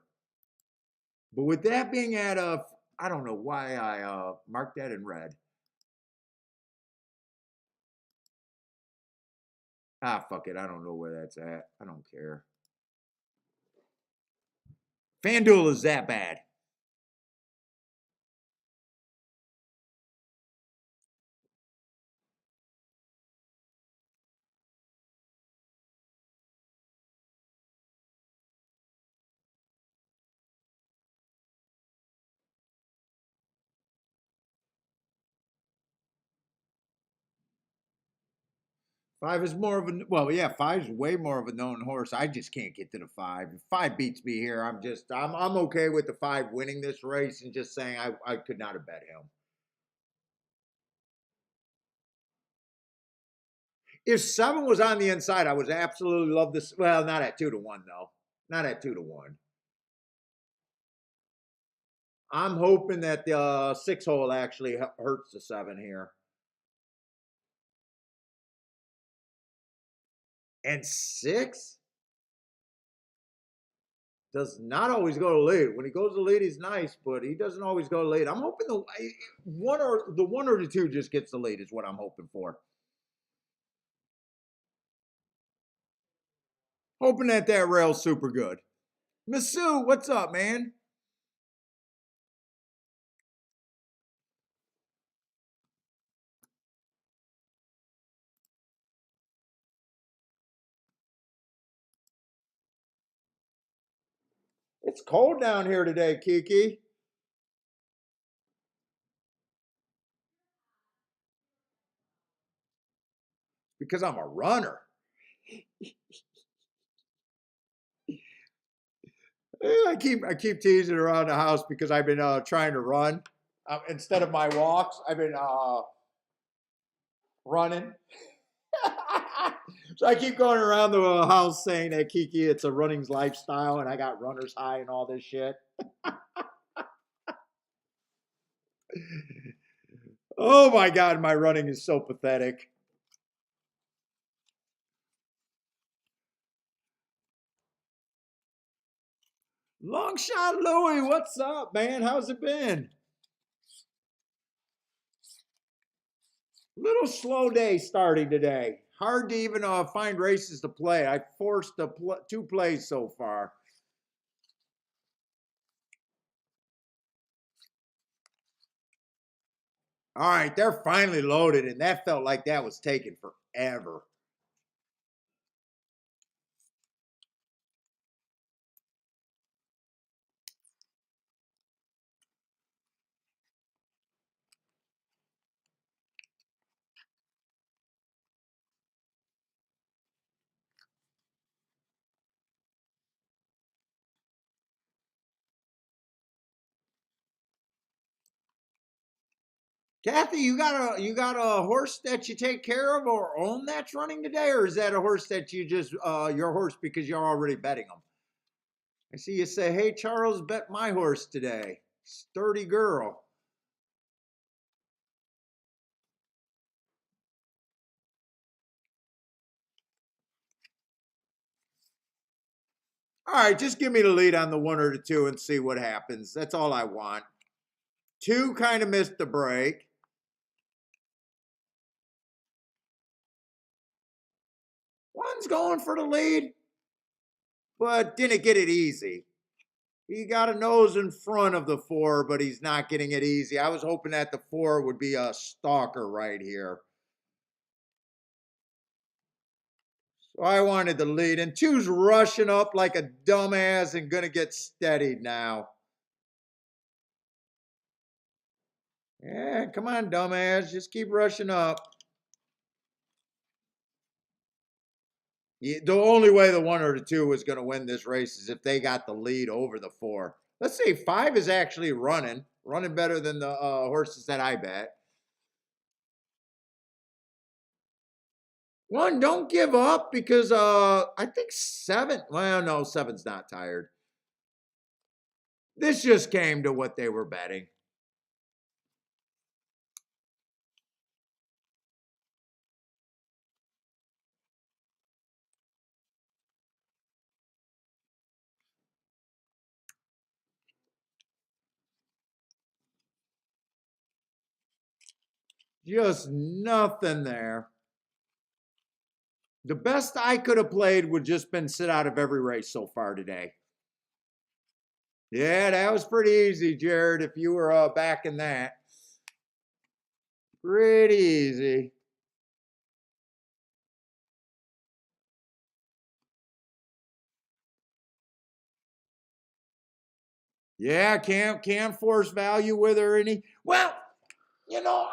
But with that being at I don't know why I marked that in red. Ah, fuck it. I don't know where that's at. I don't care. FanDuel is that bad. Five is more of a, well, yeah, five's way more of a known horse. I just can't get to the 5. If 5 beats me here, I'm okay with the 5 winning this race and just saying I could not have bet him. If 7 was on the inside, I would absolutely love this. Well, not at 2 to 1 though. Not at 2 to 1. I'm hoping that the 6 hole actually hurts the 7 here. And 6 does not always go to lead. When he goes to lead, he's nice, but he doesn't always go to lead. I'm hoping the 1 or the 2 just gets the lead is what I'm hoping for. Hoping that rail's super good. Miss Sue, what's up, man? It's cold down here today, Kiki. Because I'm a runner. I keep teasing around the house because I've been trying to run. Instead of my walks, I've been running. So I keep going around the house saying that Kiki, it's a running lifestyle, and I got runner's high and all this shit. Oh my God, my running is so pathetic. Long shot Louie, what's up, man? How's it been? Little slow day starting today. Hard to even find races to play. I forced 2 plays so far. All right, they're finally loaded, and that felt like that was taking forever. Kathy, you got a horse that you take care of or own that's running today, or is that a horse that you just your horse because you're already betting them? I see you say, "Hey, Charles, bet my horse today." Sturdy girl. All right, just give me the lead on the 1 or the 2 and see what happens. That's all I want. 2 kind of missed the break. 1's going for the lead, but didn't get it easy. He got a nose in front of the 4, but he's not getting it easy. I was hoping that the 4 would be a stalker right here. So I wanted the lead. And 2's rushing up like a dumbass and going to get steadied now. Yeah, come on, dumbass. Just keep rushing up. The only way the 1 or the 2 was going to win this race is if they got the lead over the 4. Let's see, 5 is actually running better than the horses that I bet. 1, don't give up because I think 7. Well, no, 7's not tired. This just came to what they were betting. Just nothing there. The best I could have played would just been sit out of every race so far today. Yeah, that was pretty easy, Jared, if you were back in that. Pretty easy. Yeah, can't force value with her any. Well,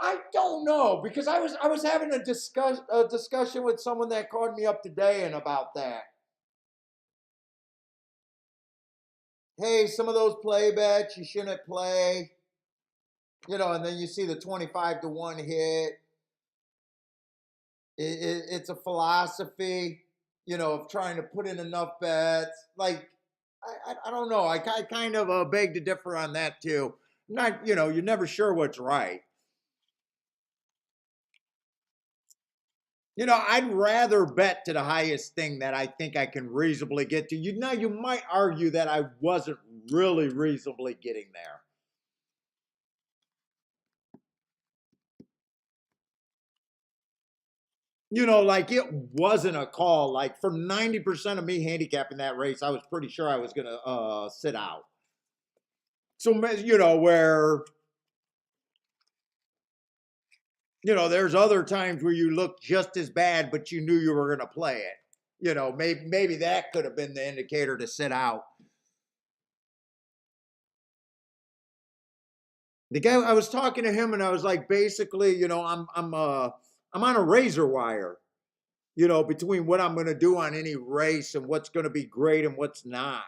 I don't know because I was having a discussion with someone that called me up today and about that. Hey, some of those play bets you shouldn't play. And then you see the 25-1 hit. It's a philosophy, of trying to put in enough bets. Like, I don't know. I kind of beg to differ on that too. Not, you're never sure what's right. I'd rather bet to the highest thing that I think I can reasonably get to. You might argue that I wasn't really reasonably getting there. Like it wasn't a call. Like for 90% of me handicapping that race, I was pretty sure I was going to sit out. So, where, there's other times where you look just as bad, but you knew you were going to play it. Maybe that could have been the indicator to sit out. The guy, I was talking to him and I was like, basically, I'm on a razor wire, between what I'm going to do on any race and what's going to be great and what's not.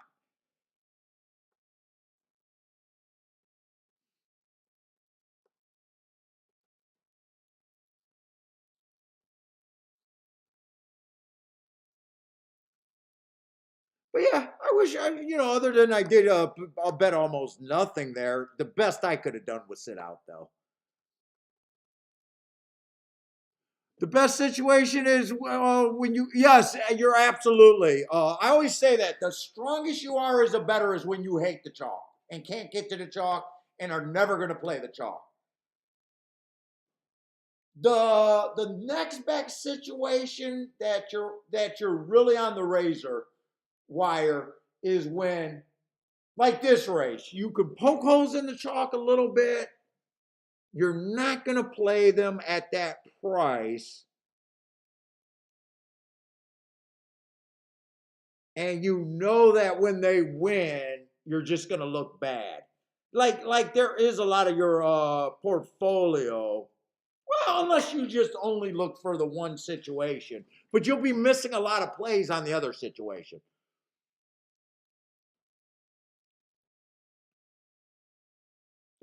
But yeah, I wish other than I did, I'll bet almost nothing there. The best I could have done was sit out though. The best situation is when yes, you're absolutely. I always say that the strongest you are as a bettor is when you hate the chalk and can't get to the chalk and are never going to play the chalk. The next best situation that you're really on the razor wire is when, like this race, you could poke holes in the chalk a little bit. You're not going to play them at that price. And you know that when they win, you're just going to look bad. Like there is a lot of your portfolio. Well, unless you just only look for the one situation, but you'll be missing a lot of plays on the other situation.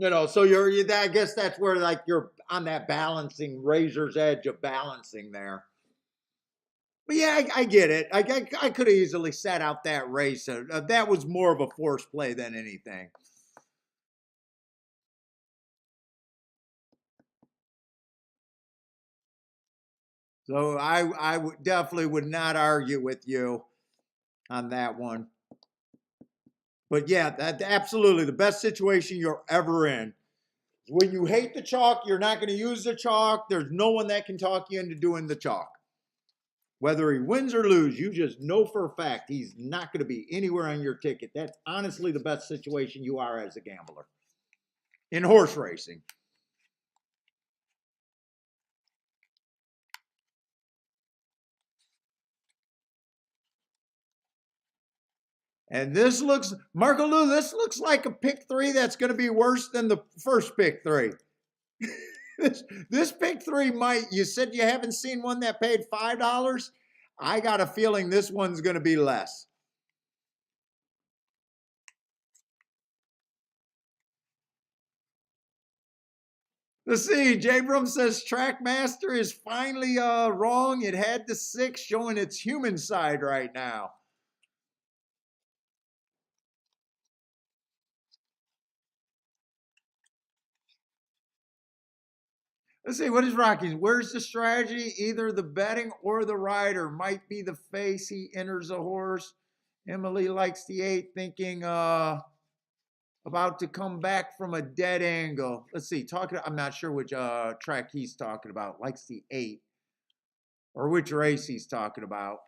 So I guess that's where like you're on that balancing razor's edge of balancing there. But yeah, I get it. I could have easily sat out that race. That was more of a force play than anything. So I definitely would not argue with you on that one. But yeah, that's absolutely the best situation you're ever in. When you hate the chalk, you're not going to use the chalk. There's no one that can talk you into doing the chalk. Whether he wins or loses, you just know for a fact he's not going to be anywhere on your ticket. That's honestly the best situation you are as a gambler in horse racing. And this looks, Marco Lou, this looks like a pick three that's going to be worse than the first pick three. this pick three might, you said you haven't seen one that paid $5. I got a feeling this one's going to be less. Let's see. J. Brum says Trackmaster is finally wrong. It had the 6 showing its human side right now. Let's see. What is Rocky's? Where's the strategy? Either the betting or the rider might be the face. He enters a horse. Emily likes the 8, thinking about to come back from a dead angle. Let's see. I'm not sure which track he's talking about. Likes the 8. Or which race he's talking about.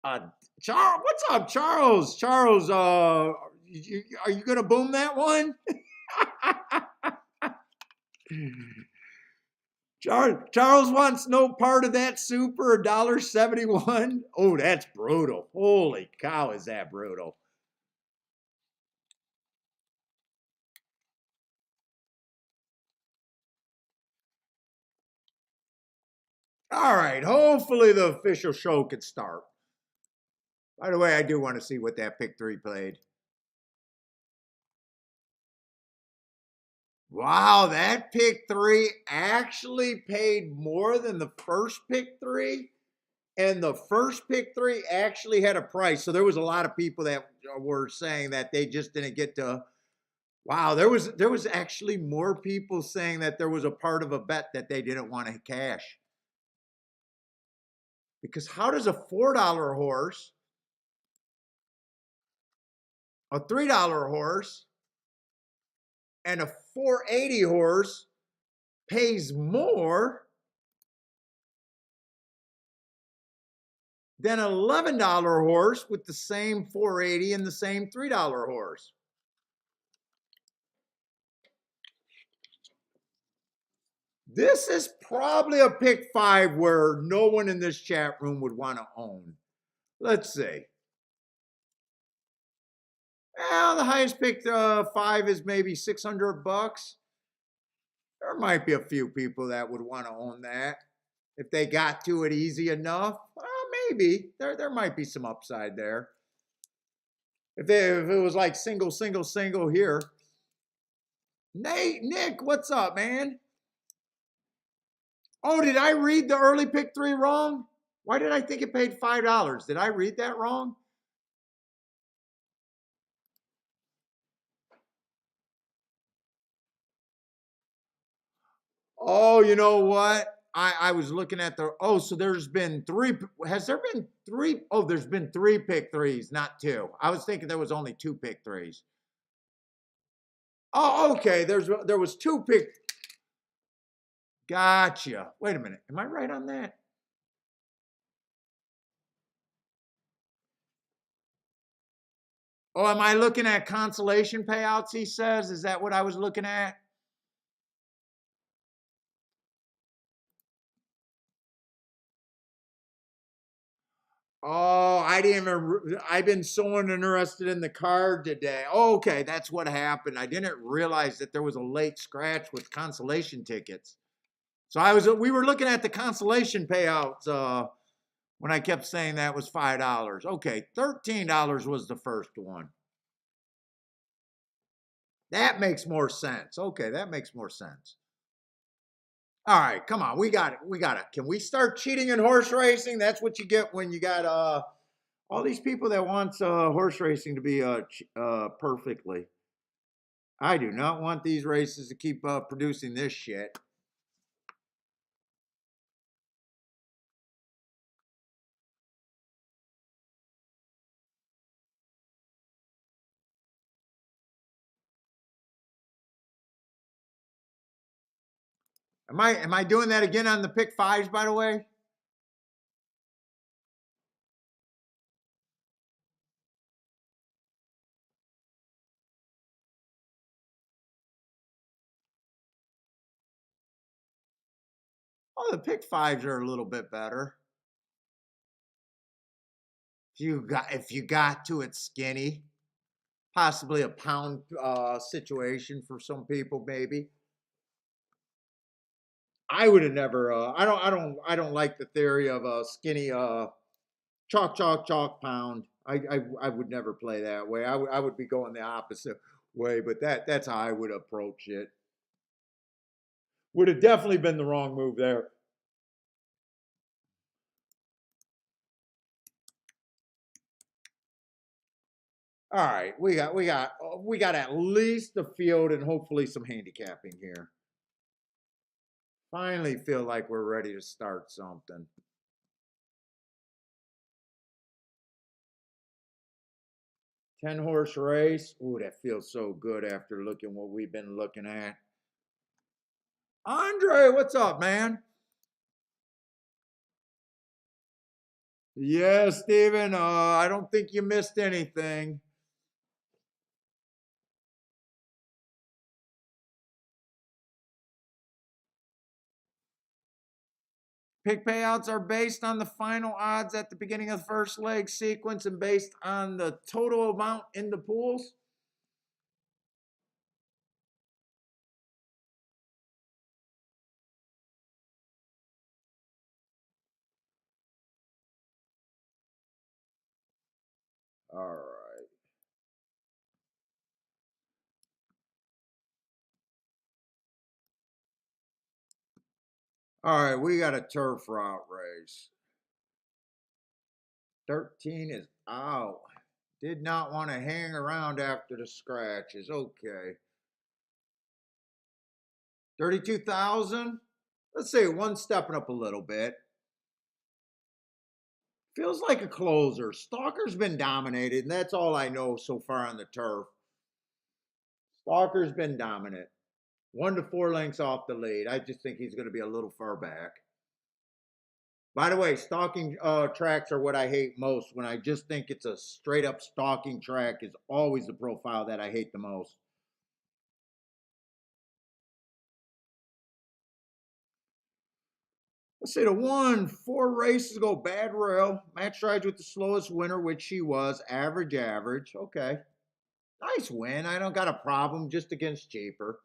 Charles, what's up, Charles? Charles, are you gonna boom that one? Charles wants no part of that super $1.71. Oh, that's brutal. Holy cow, is that brutal? All right, hopefully the official show can start. By the way, I do want to see what that pick 3 played. Wow, that pick 3 actually paid more than the first pick 3. And the first pick 3 actually had a price. So there was a lot of people that were saying that they just didn't get to. Wow, there was actually more people saying that there was a part of a bet that they didn't want to cash. Because how does a $4 horse, a $3 horse, and a $4.80 horse pays more than an $11 horse with the same $4.80 and the same $3 horse? This is probably a pick 5 where no one in this chat room would want to own. Let's see. Well, the highest pick 5 is maybe $600. There might be a few people that would want to own that if they got to it easy enough. Well, maybe there might be some upside there. If it was like single here. Nick, what's up, man? Oh, did I read the early pick 3 wrong? Why did I think it paid $5? Did I read that wrong? Oh, you know what? I was looking at so there's been 3. Has there been 3? Oh, there's been 3 pick 3s, not 2. I was thinking there was only 2 pick 3s. Oh, okay. There was 2 pick. Gotcha. Wait a minute. Am I right on that? Oh, am I looking at consolation payouts, he says? Is that what I was looking at? Oh, I didn't even. I've been so interested in the card today. Oh, okay, that's what happened. I didn't realize that there was a late scratch with consolation tickets. So we were looking at the consolation payouts when I kept saying that was $5. Okay, $13 was the first one. That makes more sense. Okay, that makes more sense. All right, come on. We got it. We got it. Can we start cheating in horse racing? That's what you get when you got all these people that wants horse racing to be perfectly. I do not want these races to keep producing this shit. Am I doing that again on the pick fives, by the way? Oh, the pick fives are a little bit better. If you got to it skinny, possibly a pound situation for some people, maybe. I would have never. I don't like the theory of a skinny chalk, chalk, chalk pound. I would never play that way. I would be going the opposite way, but that's how I would approach it. Would have definitely been the wrong move there. All right, we got at least the field and hopefully some handicapping here. Finally feel like we're ready to start something. 10-horse race. Ooh, that feels so good after looking what we've been looking at. Andre, what's up, man? Yeah, Steven. I don't think you missed anything. Pick payouts are based on the final odds at the beginning of the first leg sequence and based on the total amount in the pools. All right. All right, we got a turf route race. 13 is out. Did not want to hang around after the scratches. Okay. 32,000. Let's say one stepping up a little bit. Feels like a closer. Stalker's been dominated, and that's all I know so far on the turf. Stalker's been dominant. 1 to 4 lengths off the lead. I just think he's going to be a little far back. By the way, stalking tracks are what I hate most. When I just think it's a straight up stalking track is always the profile that I hate the most. Let's say the 4 races ago, bad rail. Match rides with the slowest winner, which she was. Average, average. Okay. Nice win. I don't got a problem, just against cheaper.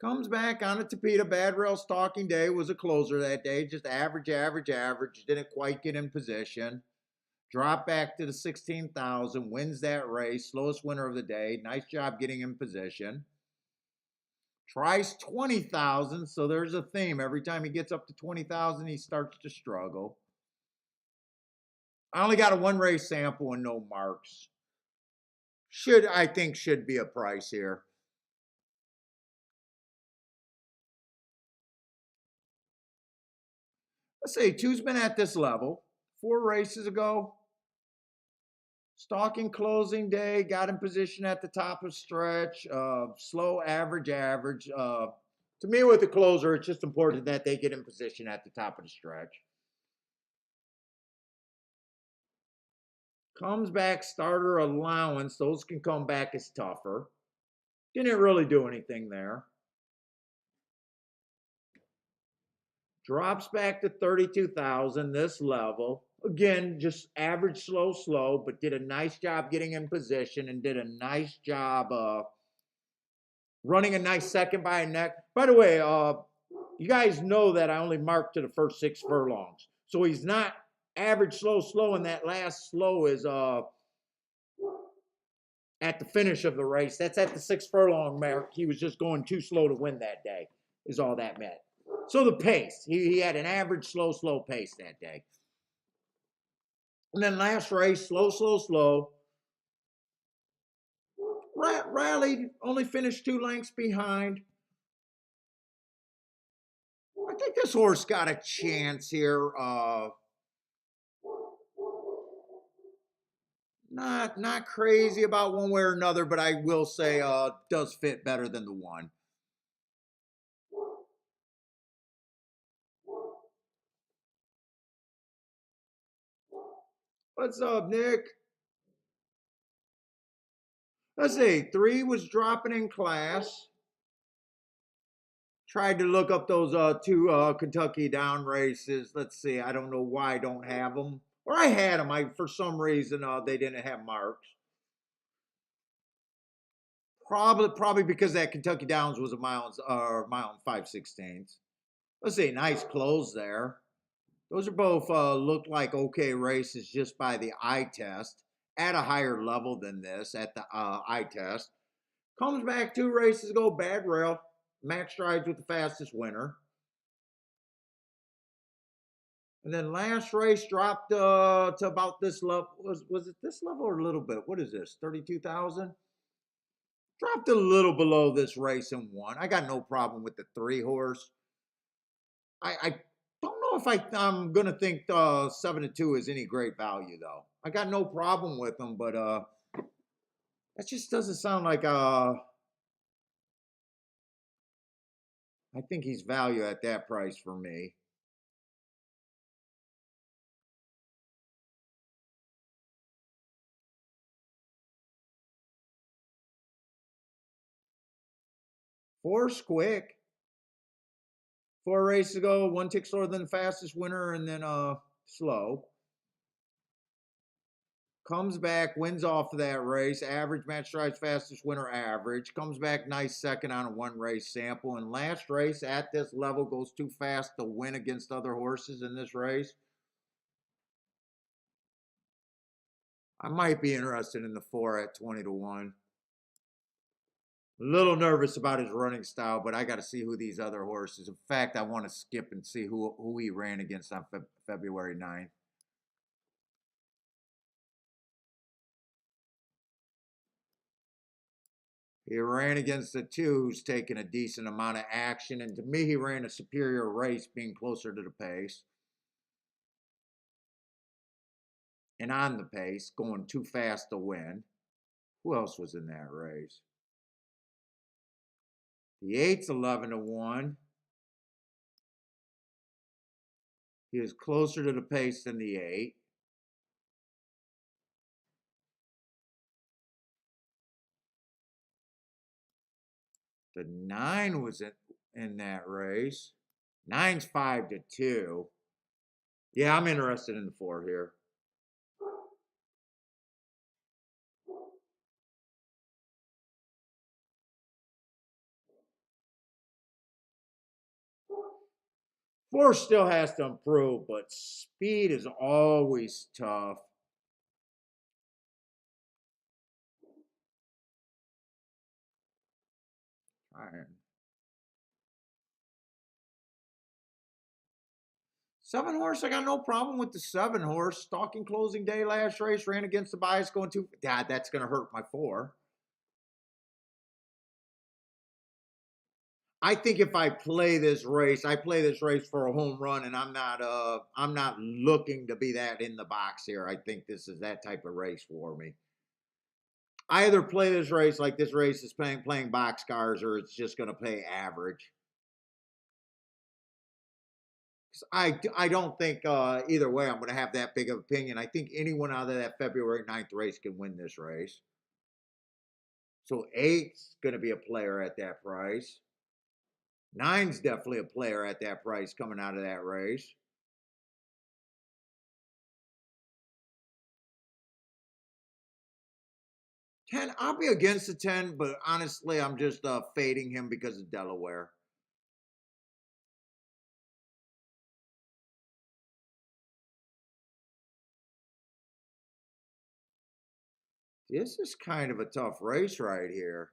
Comes back on a Tapeta. Bad rail stalking day. Was a closer that day. Just average, average, average. Didn't quite get in position. Drop back to the 16,000. Wins that race. Slowest winner of the day. Nice job getting in position. Tries 20,000. So there's a theme. Every time he gets up to 20,000, he starts to struggle. I only got a 1 race sample and no marks. I think should be a price here. Let's say 2's been at this level 4 races ago. Stalking closing day, got in position at the top of stretch. Slow, average, average. To me, with the closer, it's just important that they get in position at the top of the stretch. Comes back starter allowance. Those can come back as tougher. Didn't really do anything there. Drops back to 32,000, this level. Again, just average, slow, slow, but did a nice job getting in position and did a nice job running a nice second by a neck. By the way, you guys know that I only marked to the first 6 furlongs. So he's not average, slow, slow, and that last slow is at the finish of the race. That's at the 6 furlong mark. He was just going too slow to win that day, is all that meant. So the pace, he had an average, slow, slow pace that day. And then last race, slow, slow, slow. Rallied, only finished 2 lengths behind. I think this horse got a chance here. Not crazy about one way or another, but I will say does fit better than the 1. What's up, Nick? Let's see. 3 was dropping in class. Tried to look up those two Kentucky down races. Let's see. I don't know why I don't have them. Or I had them. I for some reason they didn't have marks. Probably because that Kentucky Downs was a mile and 5/16. Let's see. Nice close there. Those are both look like okay races just by the eye test. At a higher level than this at the eye test. Comes back 2 races ago, bad rail. Max strides with the fastest winner. And then last race dropped to about this level. Was it this level or a little bit? What is this? 32,000? Dropped a little below this race and won. I got no problem with the 3 horse. I don't know if I'm gonna think 7-2 is any great value though. I got no problem with them, but that just doesn't sound like I think he's value at that price for me. Force quick. 4 races ago, 1 tick slower than the fastest winner, and then slow. Comes back, wins off of that race. Average match strides fastest winner average. Comes back nice second on a 1 race sample. And last race at this level goes too fast to win against other horses in this race. I might be interested in the 4 at 20-1. A little nervous about his running style, but I got to see who these other horses. In fact, I want to skip and see who he ran against on February 9th. He ran against the 2 who's taken a decent amount of action, and to me, he ran a superior race, being closer to the pace. And on the pace, going too fast to win. Who else was in that race? The 8's 11-1. He is closer to the pace than the 8. The 9 was in that race. 9's 5-2. Yeah, I'm interested in the 4 here. Four still has to improve, but speed is always tough. All right. 7 horse, I got no problem with the 7 horse. Stalking closing day last race, ran against the bias going too. Dad, that's going to hurt my 4. I think if I play this race, I play this race for a home run, and I'm not looking to be that in the box here. I think this is that type of race for me. I either play this race like this race is playing boxcars, or it's just going to pay average. I don't think either way I'm going to have that big of opinion. I think anyone out of that February 9th race can win this race. So 8's going to be a player at that price. 9's definitely a player at that price coming out of that race. 10, I'll be against the 10, but honestly, I'm just fading him because of Delaware. This is kind of a tough race right here.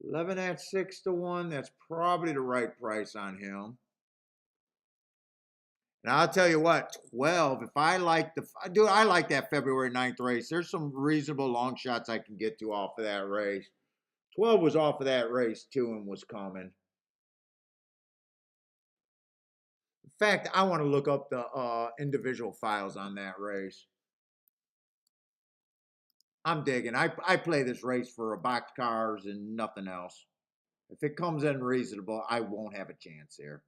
11 at 6-1. That's probably the right price on him. And I'll tell you what, 12, if I like I like that February 9th race. There's some reasonable long shots I can get to off of that race. 12 was off of that race too and was coming. In fact, I want to look up the individual files on that race. I'm digging. I play this race for a box cars and nothing else. If it comes in reasonable, I won't have a chance here.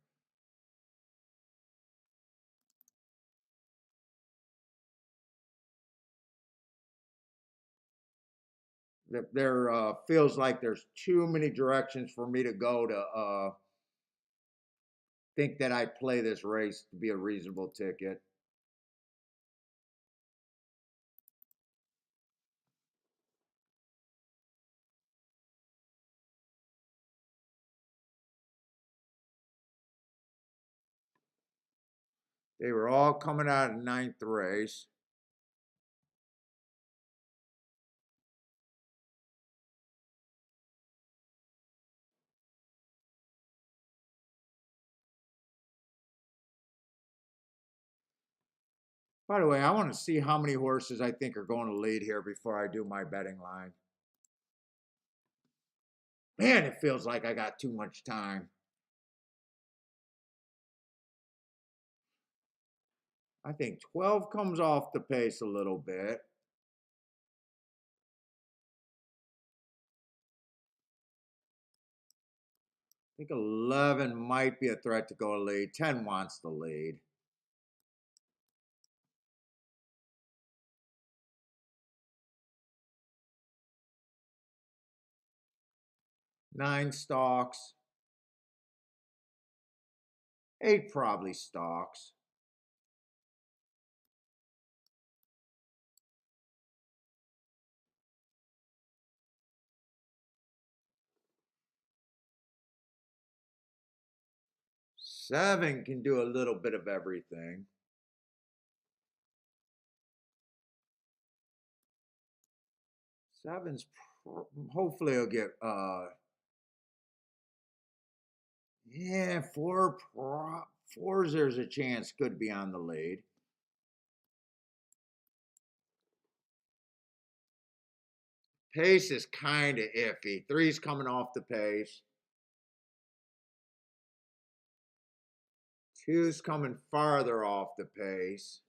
There feels like there's too many directions for me to go to think that I play this race to be a reasonable ticket. They were all coming out of ninth race. By the way, I want to see how many horses I think are going to lead here before I do my betting line. Man, it feels like I got too much time. I think 12 comes off the pace a little bit. I think 11 might be a threat to go lead. 10 wants the lead. Nine stalks. Eight probably stalks. Seven can do a little bit of everything. Seven's hopefully he'll get yeah, fours there's a chance could be on the lead. Pace is kind of iffy. Three's coming off the pace. Two's coming farther off the pace.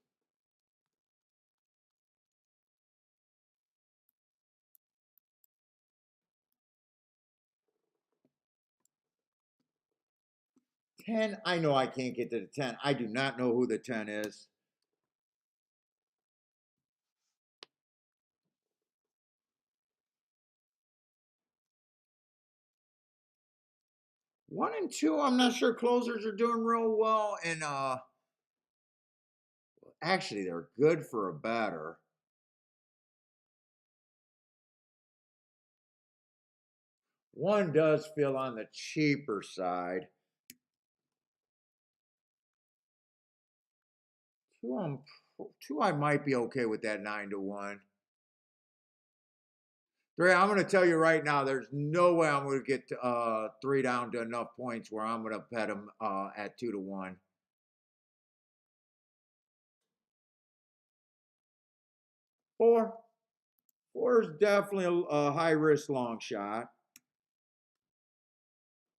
Ten, I know I can't get to the 10. I do not know who the 10 is. One and two, I'm not sure closers are doing real well. And actually they're good for a batter. One does feel on the cheaper side. Two, two I might be okay with that 9-1. Three, I'm going to tell you right now, there's no way I'm going to get three down to enough points where I'm going to bet him at 2-1. Four. Four is definitely a high risk long shot.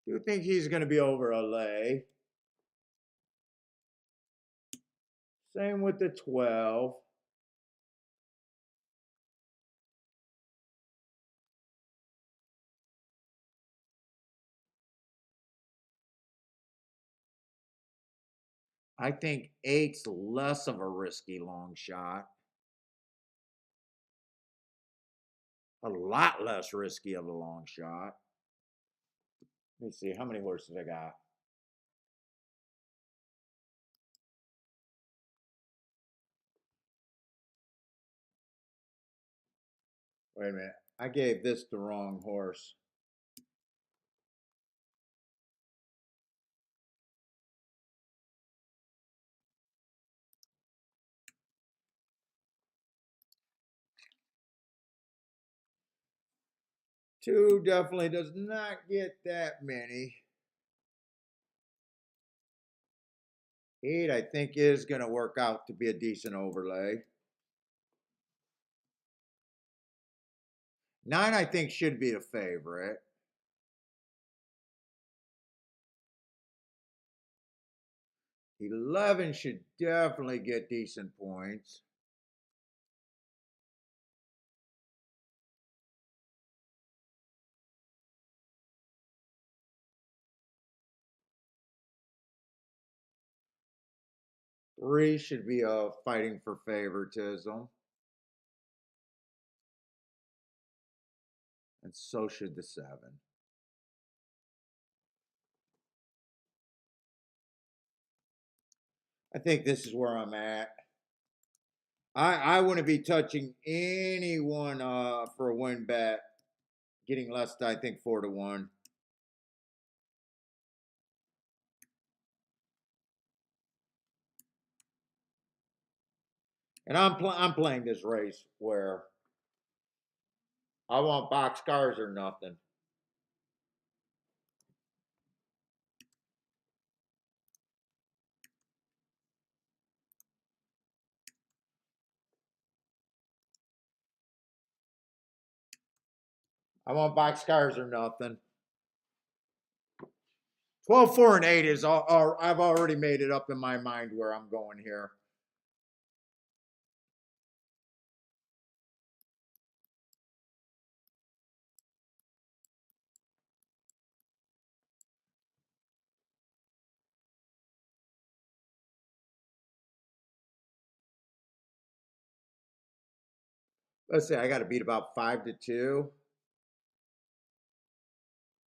Do you think he's going to be over a lay? Same with the 12. I think eight's less of a risky long shot. A lot less risky of a long shot. Let me see how many horses I got. Wait a minute. I gave this the wrong horse. Two definitely does not get that many. Eight, I think, is going to work out to be a decent overlay. Nine, I think, should be the favorite. 11 should definitely get decent points. Three should be fighting for favoritism. And so should the 7. I think this is where I'm at. I wouldn't be touching anyone for a win bet, getting less than I think 4-1. And I'm playing this race where I want box cars or nothing. I want box cars or nothing. 12, 4, and 8 is all. I've already made it up in my mind where I'm going here. Let's say I got to beat about 5-2.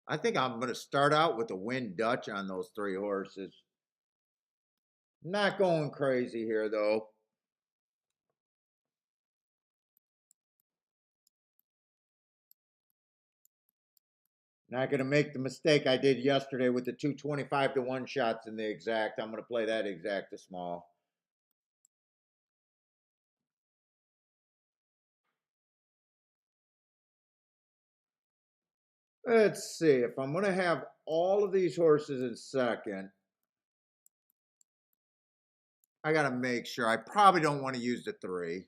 I think I'm going to start out with a win Dutch on those 3 horses. Not going crazy here though. Not going to make the mistake I did yesterday with the 225-1 shots in the exact. I'm going to play that exact to small. Let's see. If I'm going to have all of these horses in second, I got to make sure. I probably don't want to use the 3.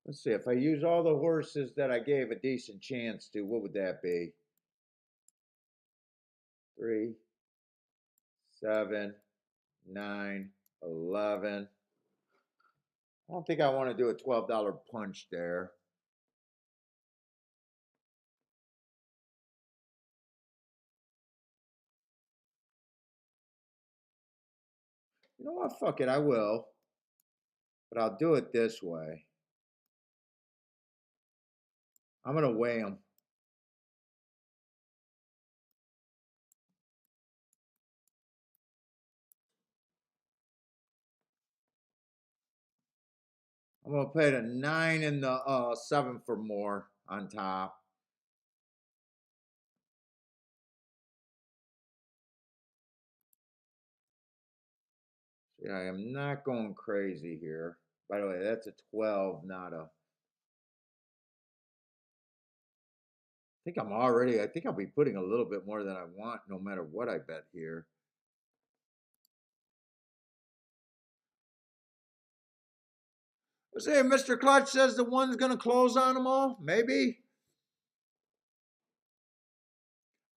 Let's see. If I use all the horses that I gave a decent chance to, what would that be? 3, 7, 9, 11. I don't think I want to do a $12 punch there. You know what? Fuck it. I will. But I'll do it this way. I'm going to weigh them. I'm going to pay the 9 and the 7 for more on top. Yeah, I am not going crazy here. By the way, that's a 12, not a... I think I'll be putting a little bit more than I want no matter what I bet here. Let's say Mr. Clutch says the one's going to close on them all. Maybe.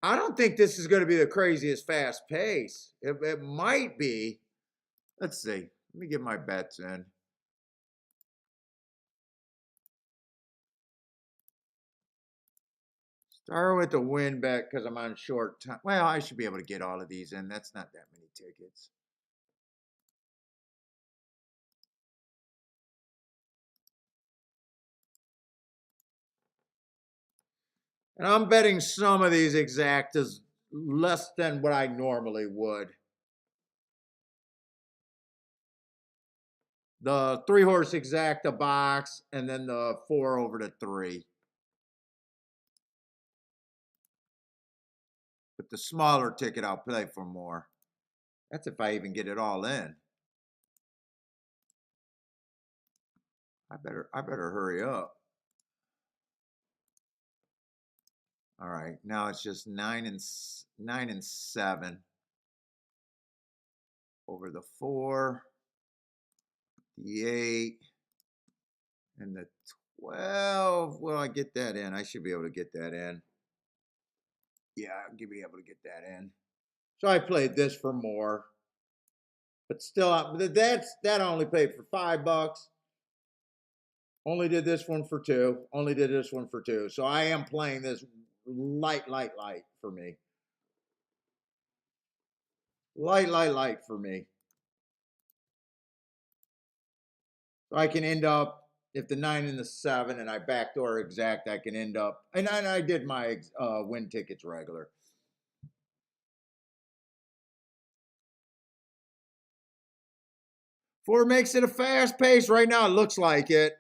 I don't think this is going to be the craziest fast pace. It might be. Let's see. Let me get my bets in. Start with the win bet because I'm on short time. Well, I should be able to get all of these in. That's not that many tickets. And I'm betting some of these exact is less than what I normally would. The 3-horse exacta box and then the 4 over to 3. But the smaller ticket I'll play for more. That's if I even get it all in. I better hurry up. All right, now it's just 9 and 7 over the 4, the 8, and the 12. Will I get that in? I should be able to get that in. Yeah, I'll be able to get that in. So I played this for more, but still, that only paid for $5. Only did this one for 2. Only did this one for 2. So I am playing this light for me. Light for me. So I can end up if the 9 and the 7 and I backdoor exact, I can end up, and I did my win tickets regular. Four makes it a fast pace right now. It looks like it.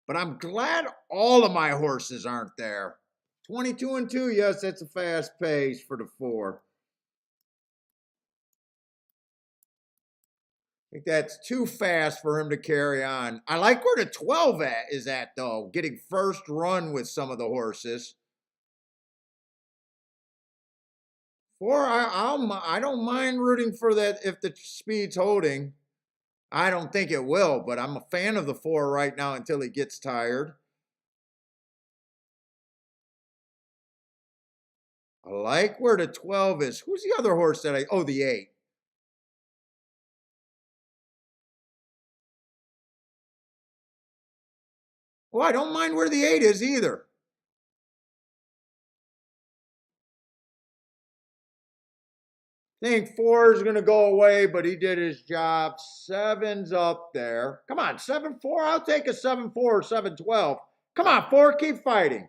But I'm glad all of my horses aren't there. 22 and 2, yes, that's a fast pace for the 4. I think that's too fast for him to carry on. I like where the 12 is at, though, getting first run with some of the horses. 4, I don't mind rooting for that if the speed's holding. I don't think it will, but I'm a fan of the 4 right now until he gets tired. I like where the 12 is. Who's the other horse that I... Oh, the 8. Well, I don't mind where the 8 is either. I think 4 is going to go away, but he did his job. 7's up there. Come on, 7-4. I'll take a 7-4 or 7-12. Come on, 4, keep fighting.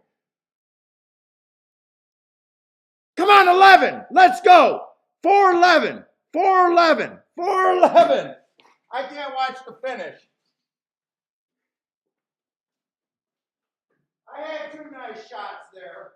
Come on, 11. Let's go. 4-11. 4-11. 4-11. I can't watch the finish. I had 2 nice shots there.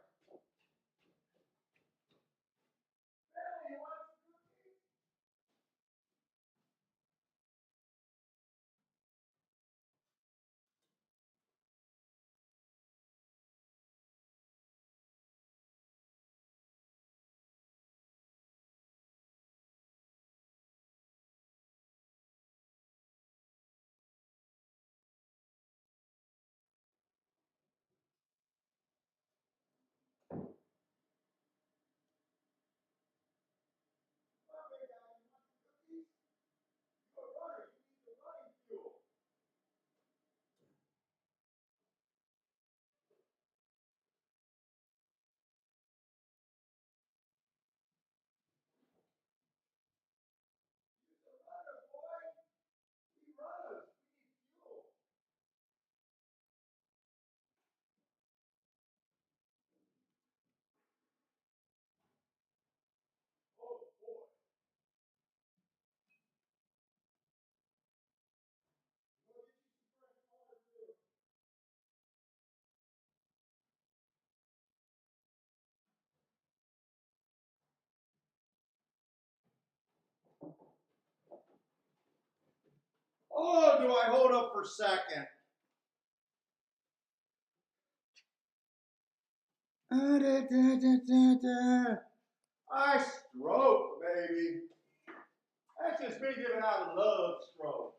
Oh, do I hold up for second? I stroke, baby. That's just me giving out a love stroke.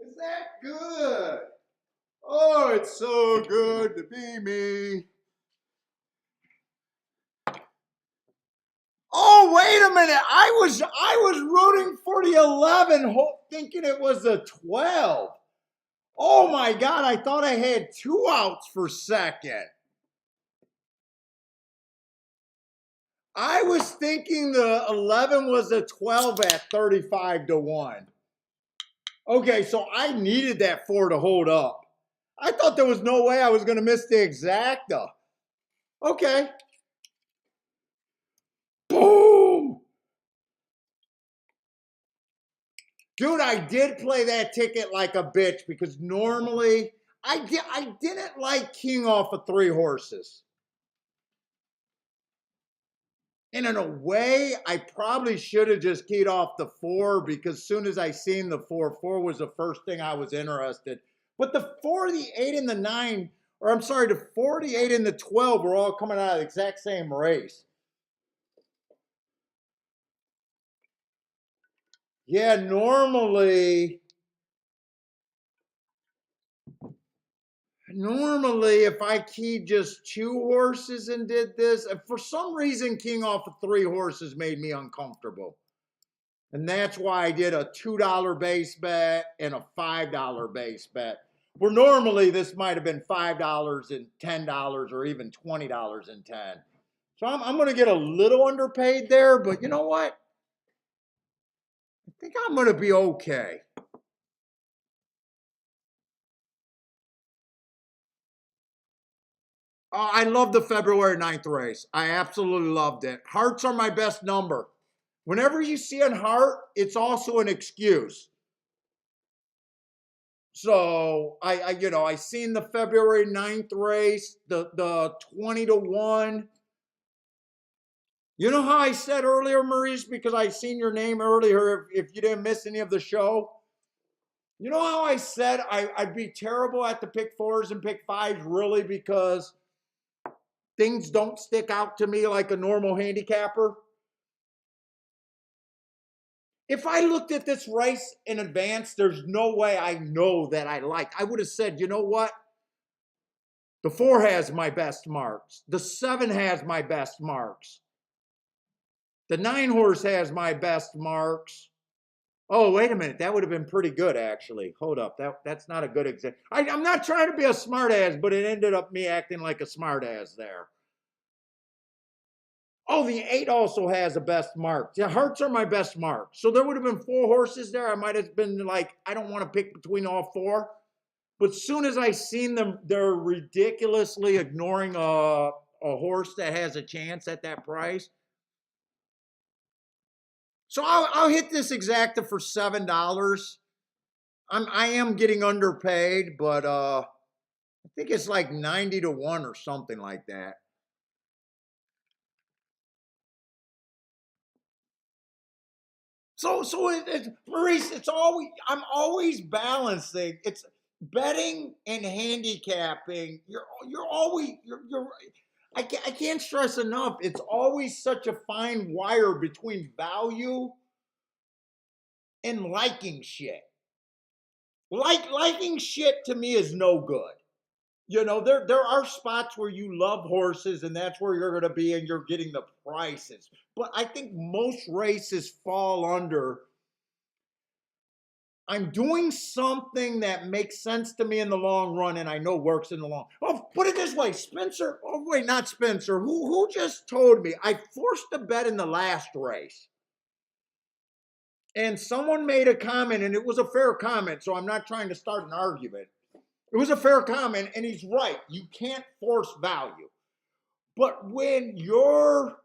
Is that good? Oh, it's so good to be me. Oh, wait a minute. I was rooting for the 11, thinking it was a 12. Oh my God, I thought I had 2 outs for second. I was thinking the 11 was a 12 at 35-1. Okay, so I needed that 4 to hold up. I thought there was no way I was going to miss the exacta. Okay. Boom! Dude, I did play that ticket like a bitch because normally I didn't like king off of 3 horses. And in a way, I probably should have just keyed off the 4 because as soon as I seen the 4 was the first thing I was interested. But the 4, the 8, and the 9, or I'm sorry, the 4, the 8, and the 12 were all coming out of the exact same race. Yeah, normally if I keyed just 2 horses and did this, for some reason keying off of 3 horses made me uncomfortable. And that's why I did a $2 base bet and a $5 base bet. Where normally this might have been $5 and $10 or even $20 and 10. So I'm going to get a little underpaid there, but you know what? I think I'm going to be okay. I love the February 9th race. I absolutely loved it. Hearts are my best number. Whenever you see a heart, it's also an excuse. So I seen the February 9th race, the 20-1. You know how I said earlier, Maurice, because I seen your name earlier, if you didn't miss any of the show. You know how I said I'd be terrible at the pick 4s and pick 5s, really, because things don't stick out to me like a normal handicapper? If I looked at this race in advance, there's no way I know that I would have said, you know what? The 4 has my best marks. The 7 has my best marks. The 9 horse has my best marks. Oh, wait a minute. That would have been pretty good, actually. Hold up. That's not a good example. I'm not trying to be a smart ass, but it ended up me acting like a smart ass there. Oh, the 8 also has a best mark. The hearts are my best mark. So there would have been 4 horses there. I might have been like, I don't want to pick between all 4. But soon as I seen them, they're ridiculously ignoring a horse that has a chance at that price. So I'll hit this exacta for $7. I am getting underpaid, but I think it's like 90-1 or something like that. So Maurice, I'm always balancing. It's betting and handicapping. You're always I can't stress enough. It's always such a fine wire between value and liking shit. Liking shit to me is no good. There are spots where you love horses and that's where you're going to be and you're getting the prices. But I think most races fall under, I'm doing something that makes sense to me in the long run and I know works in the long. Oh, put it this way, Spencer. Oh, wait, not Spencer. Who just told me I forced a bet in the last race? And someone made a comment, and it was a fair comment, so I'm not trying to start an argument. It was a fair comment, and he's right. You can't force value. But when your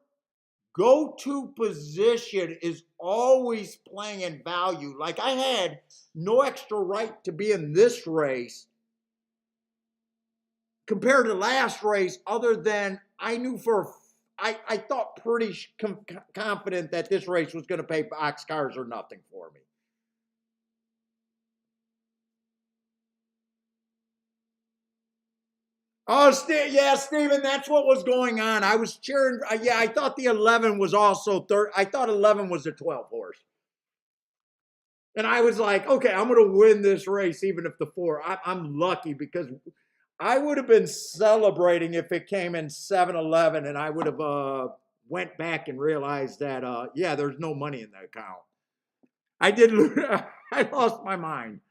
go-to position is always playing in value, like I had no extra right to be in this race compared to last race, other than I knew I thought pretty confident that this race was going to pay boxcars or nothing for me. Oh, yeah, Steven, that's what was going on. I was cheering. Yeah, I thought the 11 was also third. I thought 11 was the 12 horse. And I was like, okay, I'm going to win this race, even if the 4. I'm lucky because I would have been celebrating if it came in 7-11 and I would have went back and realized that, yeah, there's no money in the account. I did lose. I lost my mind.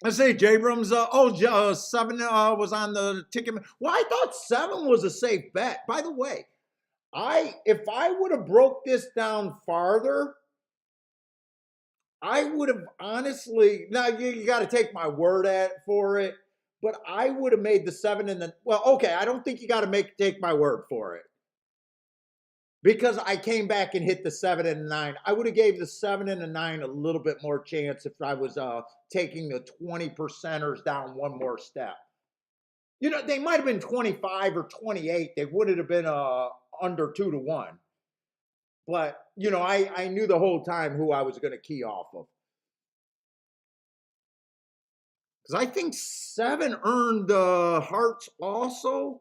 Let's say Jabrams. 7 was on the ticket. Well, I thought 7 was a safe bet. By the way, if I would have broke this down farther, I would have honestly. Now you got to take my word for it, but I would have made the 7 and the. Well, okay, I don't think you got to take my word for it. Because I came back and hit the 7 and the 9. I would have gave the 7 and the 9 a little bit more chance if I was taking the 20 percenters down one more step. You know, they might have been 25 or 28. They wouldn't have been under 2-1. But, you know, I knew the whole time who I was going to key off of. Because I think 7 earned hearts also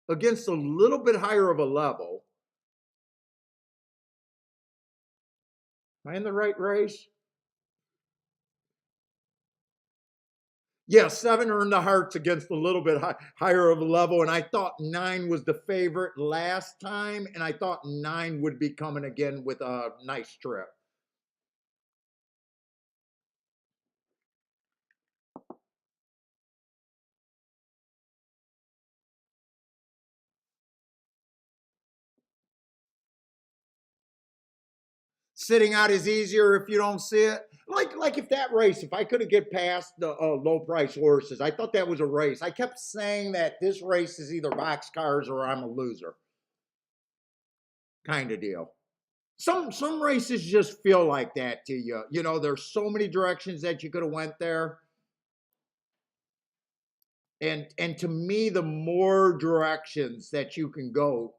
against a little bit higher of a level. Am I in the right race? Yeah, 7 earned the hearts against a little bit higher of a level. And I thought 9 was the favorite last time. And I thought 9 would be coming again with a nice trip. Sitting out is easier if you don't see it. Like if that race, if I could have get past the low price horses, I thought that was a race. I kept saying that this race is either boxcars or I'm a loser, kind of deal. Some races just feel like that to you. You know, there's so many directions that you could have went there. And to me, the more directions that you can go,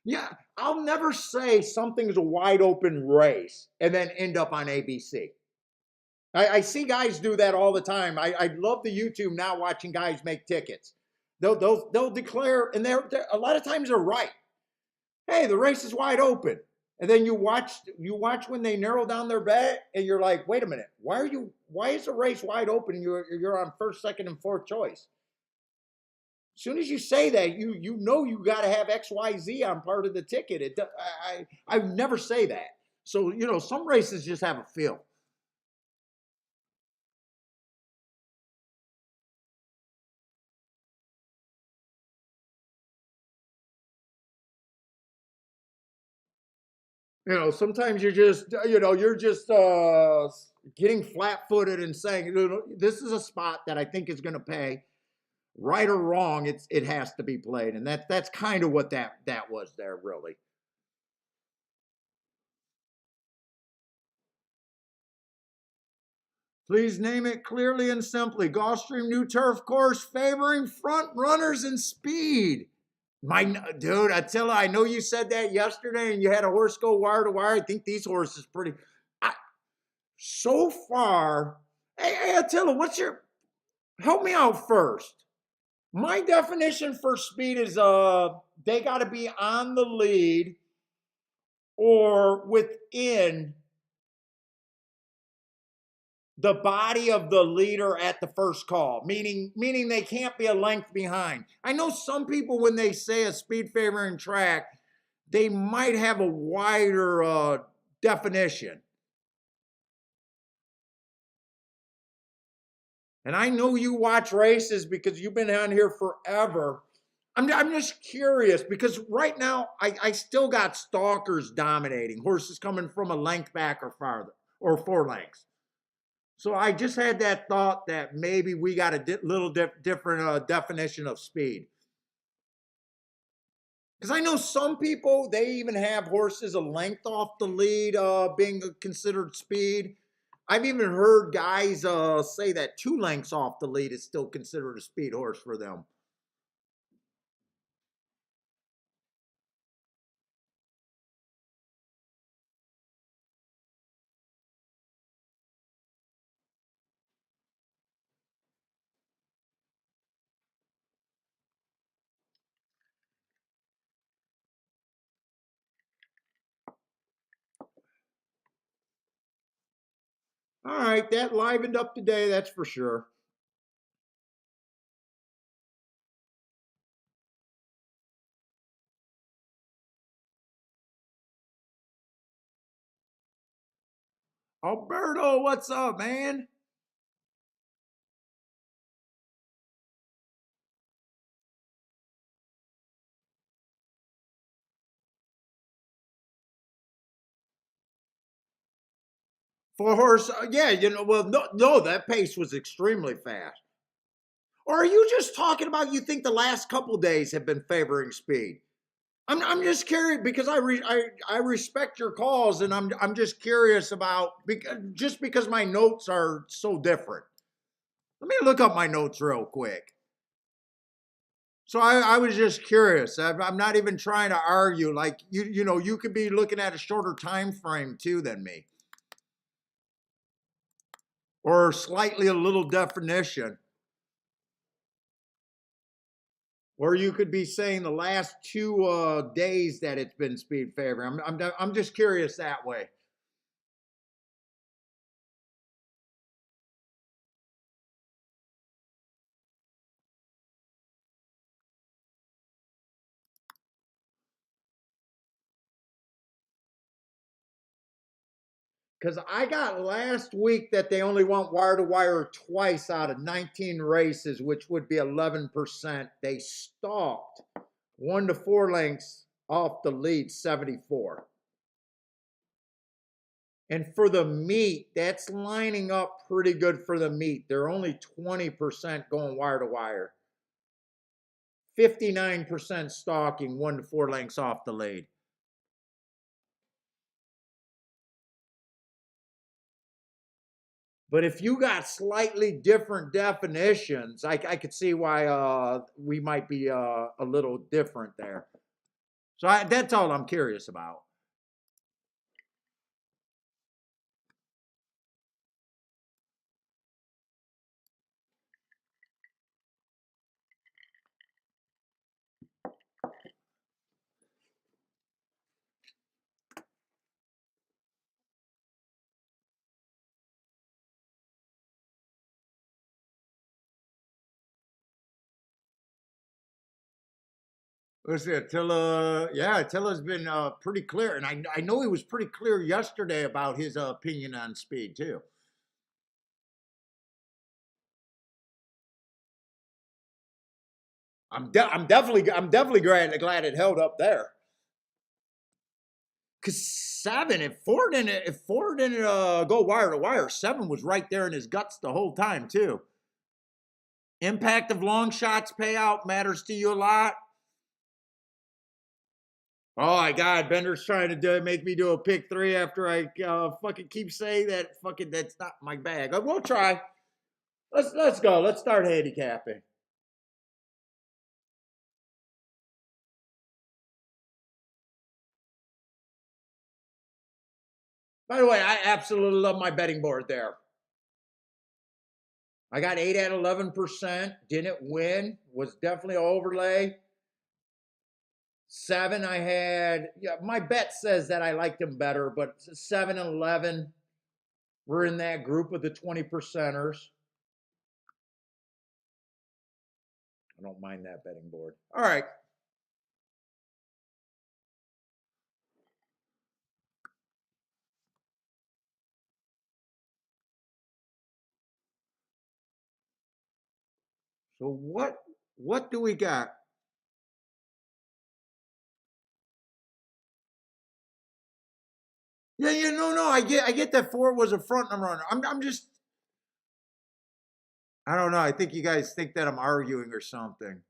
yeah, I'll never say something's a wide open race and then end up on ABC. I see guys do that all the time. I love the YouTube now watching guys make tickets. They'll declare, and they're a lot of times they're right. Hey, the race is wide open. And then you watch when they narrow down their bet, and you're like, wait a minute, why is the race wide open? And you're on first, second, and fourth choice. As soon as you say that, you know you got to have XYZ on part of the ticket. I never say that. So you know some races just have a feel. You know, sometimes you're just getting flat-footed and saying, you know, this is a spot that I think is going to pay. Right or wrong, it has to be played, and that's kind of what that was there, really. Please name it clearly and simply. Gulfstream new turf course favoring front runners in speed. My dude, Attila, I know you said that yesterday, and you had a horse go wire to wire. I think these horses pretty. I, so far, hey, Attila, what's your? Help me out first. My definition for speed is they got to be on the lead or within the body of the leader at the first call, meaning they can't be a length behind. I know some people when they say a speed favoring track, they might have a wider definition. And I know you watch races because you've been on here forever. I'm just curious because right now I still got stalkers dominating, horses coming from a length back or farther or 4 lengths. So I just had that thought that maybe we got a little different definition of speed. Because I know some people, they even have horses a length off the lead being considered speed. I've even heard guys say that 2 lengths off the lead is still considered a speed horse for them. All right, that livened up today, that's for sure. Alberto, what's up, man? For horse, yeah, you know, well, no, that pace was extremely fast. Or are you just talking about you think the last couple days have been favoring speed? I'm just curious because I respect your calls and I'm just curious about because my notes are so different. Let me look up my notes real quick. So I was just curious. I'm not even trying to argue. Like you could be looking at a shorter time frame too than me, or slightly a little definition, or you could be saying the last 2 days that it's been speed favor. I'm just curious that way. Because I got last week that they only went wire to wire twice out of 19 races, which would be 11%. They stalked 1 to 4 lengths off the lead, 74. And for the meet, that's lining up pretty good for the meet. They're only 20% going wire to wire, 59% stalking 1 to 4 lengths off the lead. But if you got slightly different definitions, I could see why we might be a little different there. So that's all I'm curious about. Listen, Attila's been pretty clear, and I know he was pretty clear yesterday about his opinion on speed too. I'm definitely glad it held up there. Cause seven, if four didn't go wire to wire, seven was right there in his guts the whole time too. Impact of long shots payout matters to you a lot. Oh my God, Bender's trying to make me do a pick three after I fucking keep saying that fucking that's not my bag. We'll try. Let's go. Let's start handicapping. By the way, I absolutely love my betting board there. I got 8 at 11%. Didn't win. Was definitely an overlay. 7, I had. Yeah, my bet says that I liked him better, but 7 and 11 were in that group of the 20 percenters. I don't mind that betting board. All right. So what do we got? Yeah, no. I get that four was a front and runner. I'm just I don't know. I think you guys think that I'm arguing or something.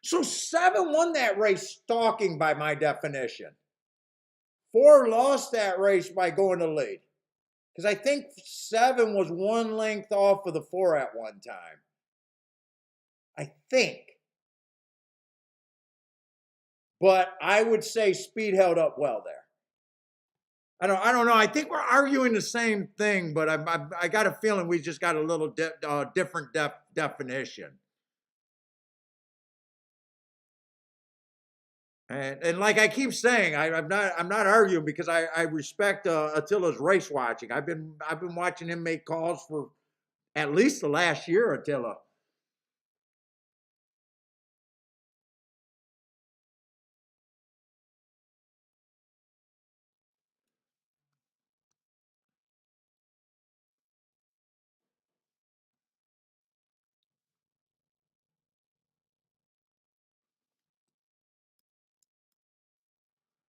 So 7 won that race stalking by my definition. 4 lost that race by going to lead. Because I think 7 was 1 length off of the 4 at one time. I think. But I would say speed held up well there. I don't know. I think we're arguing the same thing, but I got a feeling we just got a little different definition. And like I keep saying, I'm not arguing because I respect Attila's race watching. I've been watching him make calls for at least the last year, Attila.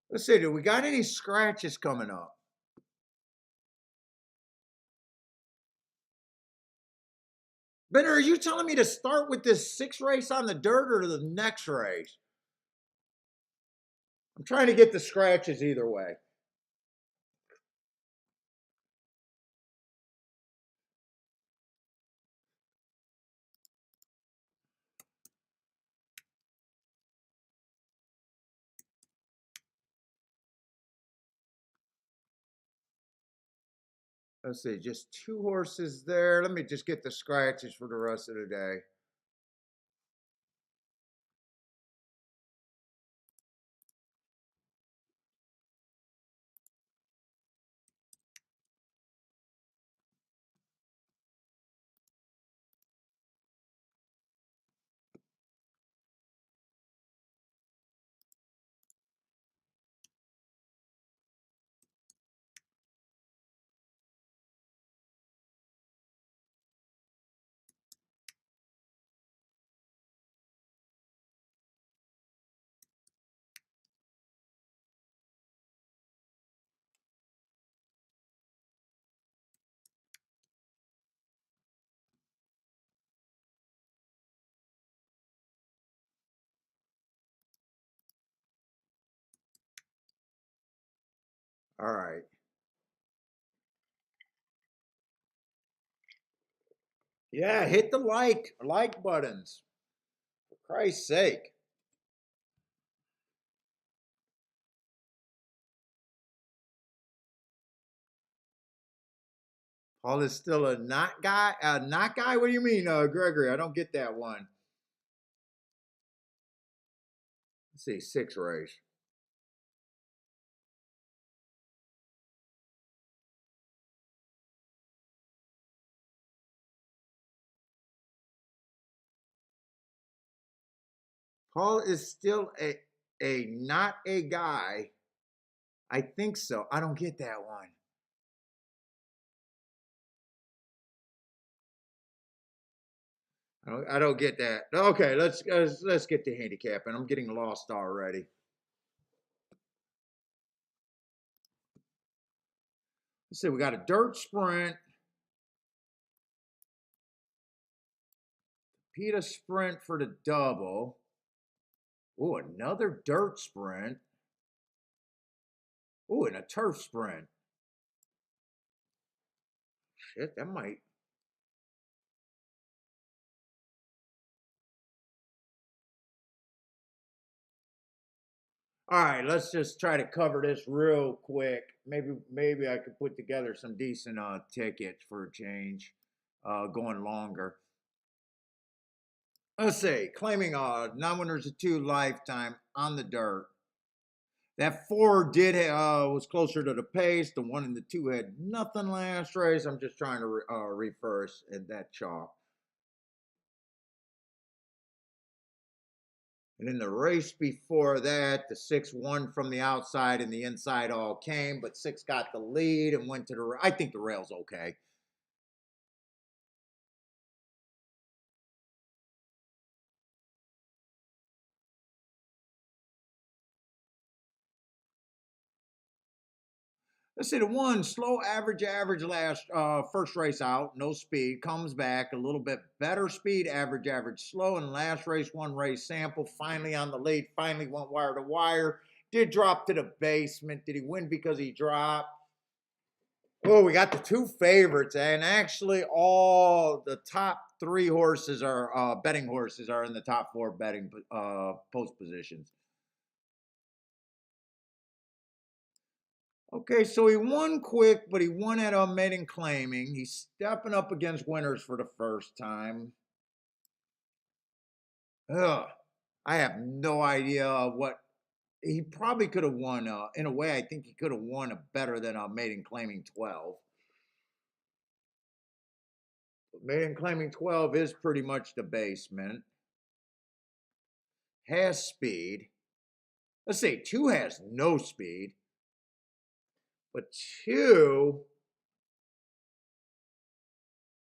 Let's see, do we got any scratches coming up? Benner, are you telling me to start with this 6 race on the dirt or the next race? I'm trying to get the scratches either way. Let's see, just 2 horses there. Let me just get the scratches for the rest of the day. All right. Yeah, hit the like buttons. For Christ's sake. Paul is still a not guy. Not guy? What do you mean, Gregory? I don't get that one. Let's see, 6 race. Paul is still a not a guy. I think so. I don't get that one. I don't get that. Okay, let's get to handicapping. I'm getting lost already. Let's see. We got a dirt sprint, Peta sprint for the double. Oh, another dirt sprint. Oh, and a turf sprint. Shit, that might. All right, let's just try to cover this real quick. Maybe I could put together some decent tickets for a change, going longer. Let's see, claiming non-winners of 2 lifetime on the dirt. That 4 did was closer to the pace. The 1 and the 2 had nothing last race. I'm just trying to reverse at that chalk. And in the race before that, the 6 won from the outside and the inside all came, but 6 got the lead and went to the. I think the rail's okay. Let's see, the 1 slow average last first race out, no speed, comes back a little bit better speed, average slow, and last race 1 race sample, finally on the lead, finally went wire to wire, did drop to the basement. Did he win because he dropped? Oh, we got the 2 favorites, and actually all the top 3 horses are betting horses are in the top 4 betting post positions. Okay, so he won quick, but he won at maiden claiming. He's stepping up against winners for the first time. Ugh, I have no idea what he probably could have won. In a way, I think he could have won a better than maiden claiming 12. But maiden claiming 12 is pretty much the basement. Has speed. Let's say 2 has no speed, but 2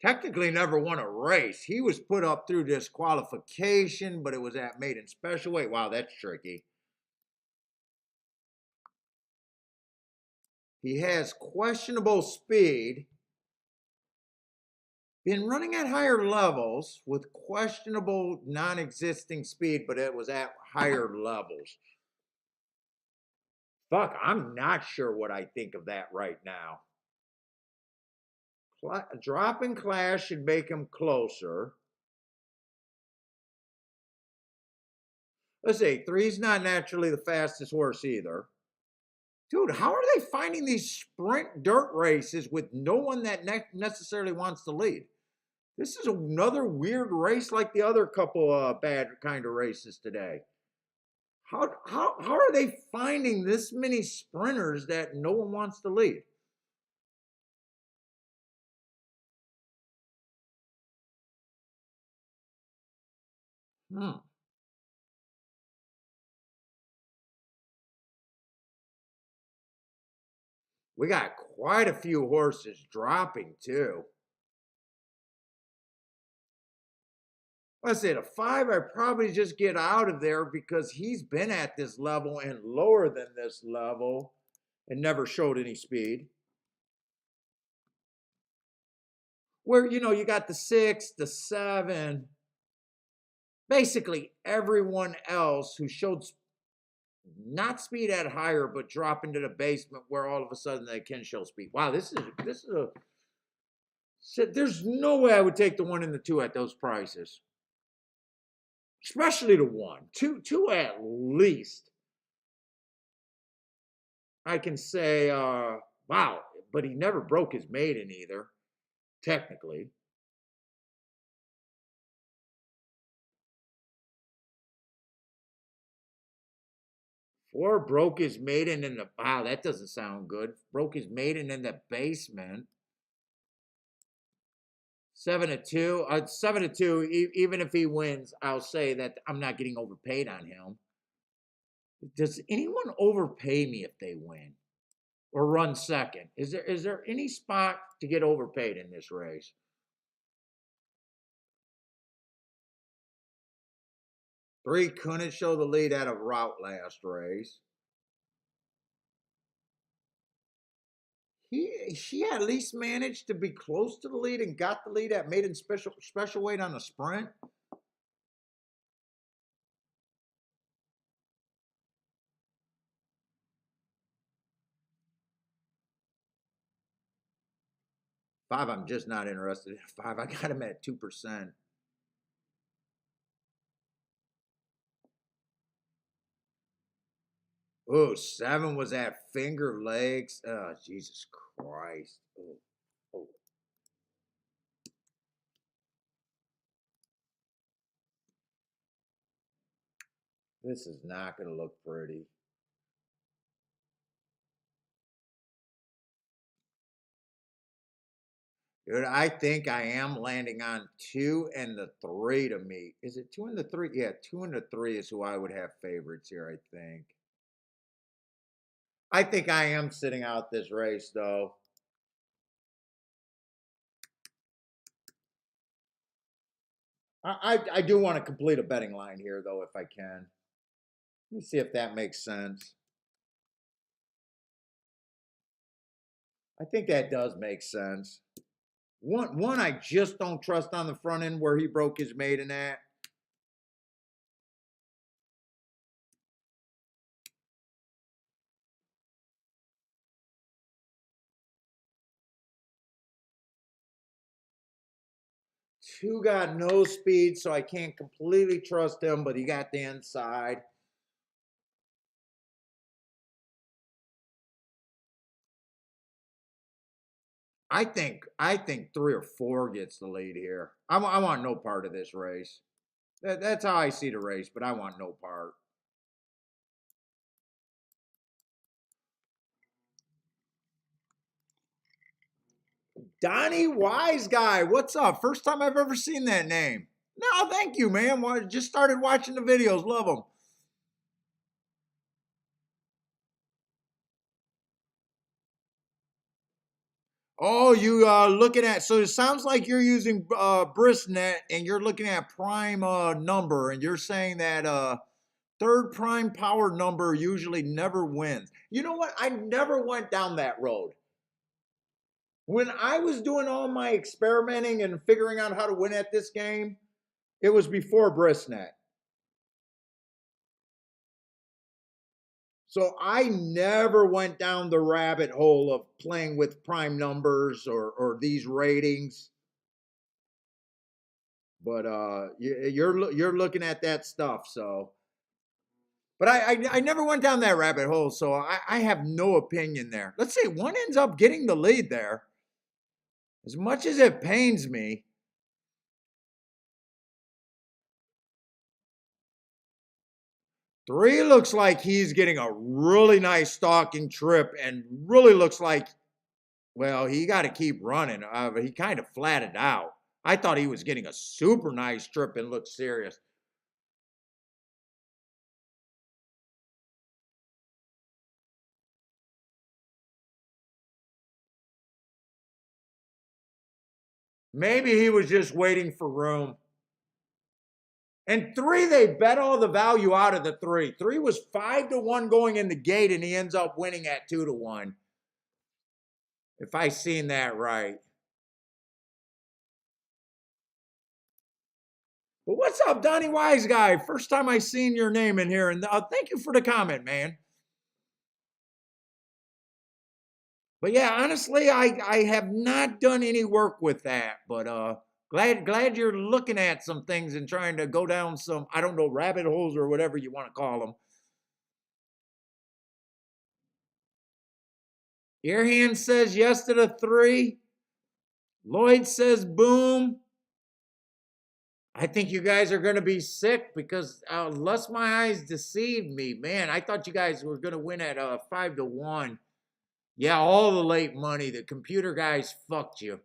technically never won a race. He was put up through disqualification, but it was at maiden special weight. Wow, that's tricky. He has questionable speed. Been running at higher levels with questionable non-existing speed, but it was at higher levels. Fuck, I'm not sure what I think of that right now. Drop in class should make him closer. Let's see, three's not naturally the fastest horse either. Dude, how are they finding these sprint dirt races with no one that necessarily wants to lead? This is another weird race like the other couple bad kind of races today. How are they finding this many sprinters that no one wants to lead? Hmm. We got quite a few horses dropping too. Let's say the five, I probably just get out of there because he's been at this level and lower than this level and never showed any speed. Where, you got the six, the seven, basically everyone else who showed not speed at higher, but drop into the basement where all of a sudden they can show speed. Wow, this is a. There's no way I would take the one and the two at those prices, especially the one, two at least. I can say, wow, but he never broke his maiden either, technically. Four broke his maiden in the, wow, that doesn't sound good. Broke his maiden in the basement. 7-2. 7-2. Even if he wins, I'll say that I'm not getting overpaid on him. Does anyone overpay me if they win or run second? Is there any spot to get overpaid in this race? Three couldn't show the lead out of route last race. She at least managed to be close to the lead and got the lead at maiden special weight on the sprint. Five, I'm just not interested in. Five, I got him at 2%. Oh, seven was at Finger Lakes. Oh, Jesus Christ. Oh, oh. This is not going to look pretty. Dude, I think I am landing on two and the three to meet. Is it two and the three? Yeah, two and the three is who I would have favorites here, I think. I think I am sitting out this race, though. I do want to complete a betting line here, though, if I can. Let me see if that makes sense. I think that does make sense. One I just don't trust on the front end where he broke his maiden at. Two got no speed, so I can't completely trust him, but he got the inside. I think three or four gets the lead here. I want no part of this race. That's how I see the race, but I want no part. Donnie Wise Guy, what's up? First time I've ever seen that name. No, thank you, man. Just started watching the videos. Love them. Oh, you looking at, so it sounds like you're using Brisnet and you're looking at prime number and you're saying that third prime power number usually never wins. You know what? I never went down that road. When I was doing all my experimenting and figuring out how to win at this game, it was before Brisnet. So I never went down the rabbit hole of playing with prime numbers or these ratings. But you're looking at that stuff, so. But I never went down that rabbit hole, so I have no opinion there. Let's say one ends up getting the lead there. As much as it pains me, three looks like he's getting a really nice stalking trip and really looks like, well, he got to keep running. He kind of flatted out. I thought he was getting a super nice trip and looked serious. Maybe he was just waiting for room. And three, they bet all the value out of the three. Three was 5-1 going in the gate, and he ends up winning at 2-1. If I seen that right. But what's up, Donnie Wise Guy? First time I seen your name in here, and thank you for the comment, man. But yeah, honestly, I have not done any work with that, but glad you're looking at some things and trying to go down some, I don't know, rabbit holes or whatever you want to call them. Earhand says yes to the three. Lloyd says boom. I think you guys are going to be sick because unless my eyes deceived me, man, I thought you guys were going to win at 5-1. Yeah, all the late money. The computer guys fucked you.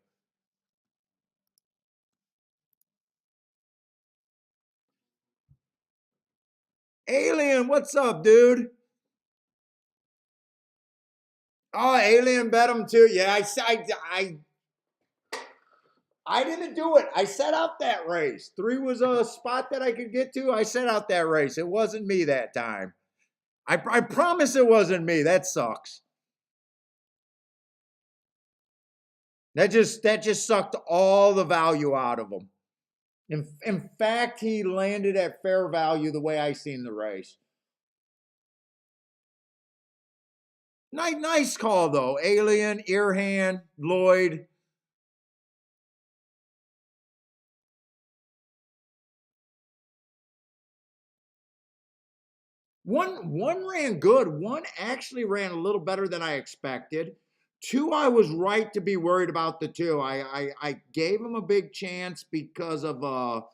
Alien, what's up, dude? Oh, Alien bet him too. Yeah, I didn't do it. I set out that race. Three was a spot that I could get to. I set out that race. It wasn't me that time. I promise it wasn't me. That sucks. That just sucked all the value out of him. In fact, he landed at fair value the way I seen the race. Nice call though. Alien, Earhand, Lloyd. One ran good. One actually ran a little better than I expected. Two, I was right to be worried about the two. I gave him a big chance because of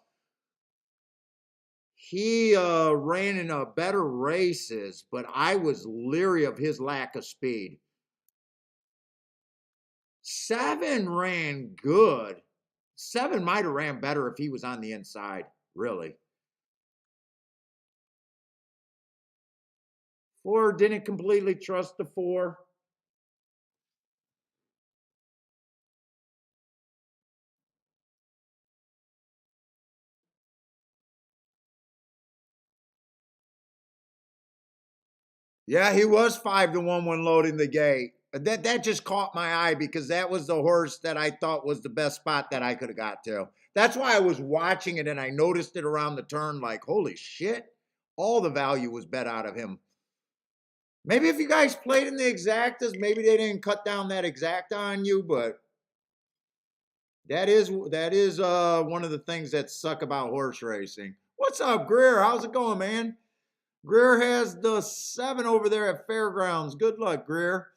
he ran in a better races, but I was leery of his lack of speed. Seven ran good. Seven might have ran better if he was on the inside, really. Four didn't completely trust the four. Yeah, he was 5-1 when loading the gate. That just caught my eye because that was the horse that I thought was the best spot that I could have got to. That's why I was watching it and I noticed it around the turn like, holy shit, all the value was bet out of him. Maybe if you guys played in the exactas, maybe they didn't cut down that exacta on you, but that is one of the things that suck about horse racing. What's up, Greer? How's it going, man? Greer has the 7 over there at Fairgrounds. Good luck, Greer.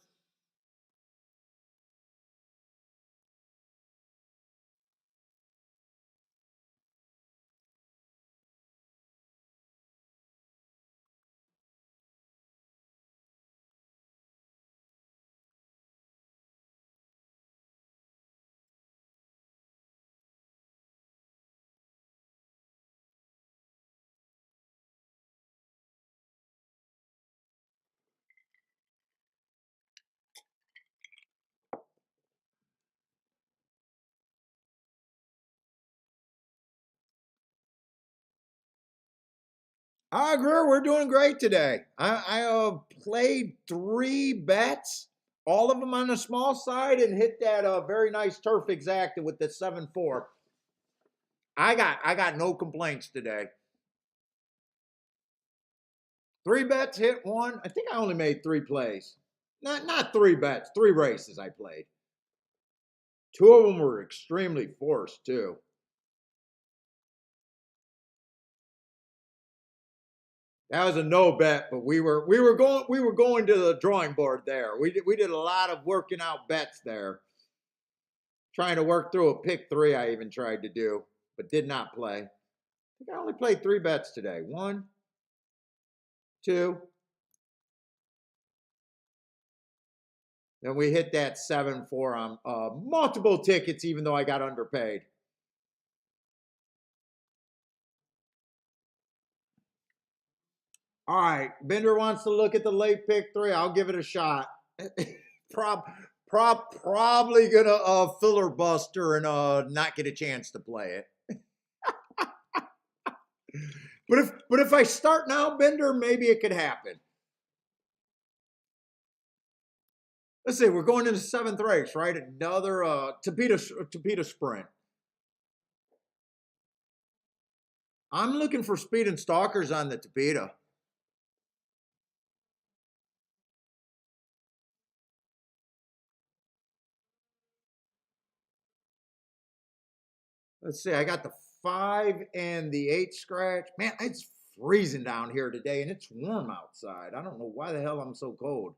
Greer, we're doing great today. I played 3 bets all of them on the small side and hit that very nice turf exacta with the 7-4. I got no complaints today. 3 bets hit one. I think I only made 3 plays. Not 3 bets, 3 races I played. 2 of them were extremely forced too. That was a no bet, but we were going to the drawing board there. We did a lot of working out bets there. Trying to work through a pick 3 I even tried to do, but did not play. I think I only played 3 bets today. 1, 2. Then we hit that 7-4 on multiple tickets, even though I got underpaid. All right, Bender wants to look at the late pick 3. I'll give it a shot. Probably gonna filibuster and not get a chance to play it. But if I start now, Bender, maybe it could happen. Let's see, we're going into 7th race, right? Another Tapeta sprint. I'm looking for speed and stalkers on the Tapeta. Let's see, I got the 5 and the 8 scratch. Man, it's freezing down here today, and it's warm outside. I don't know why the hell I'm so cold.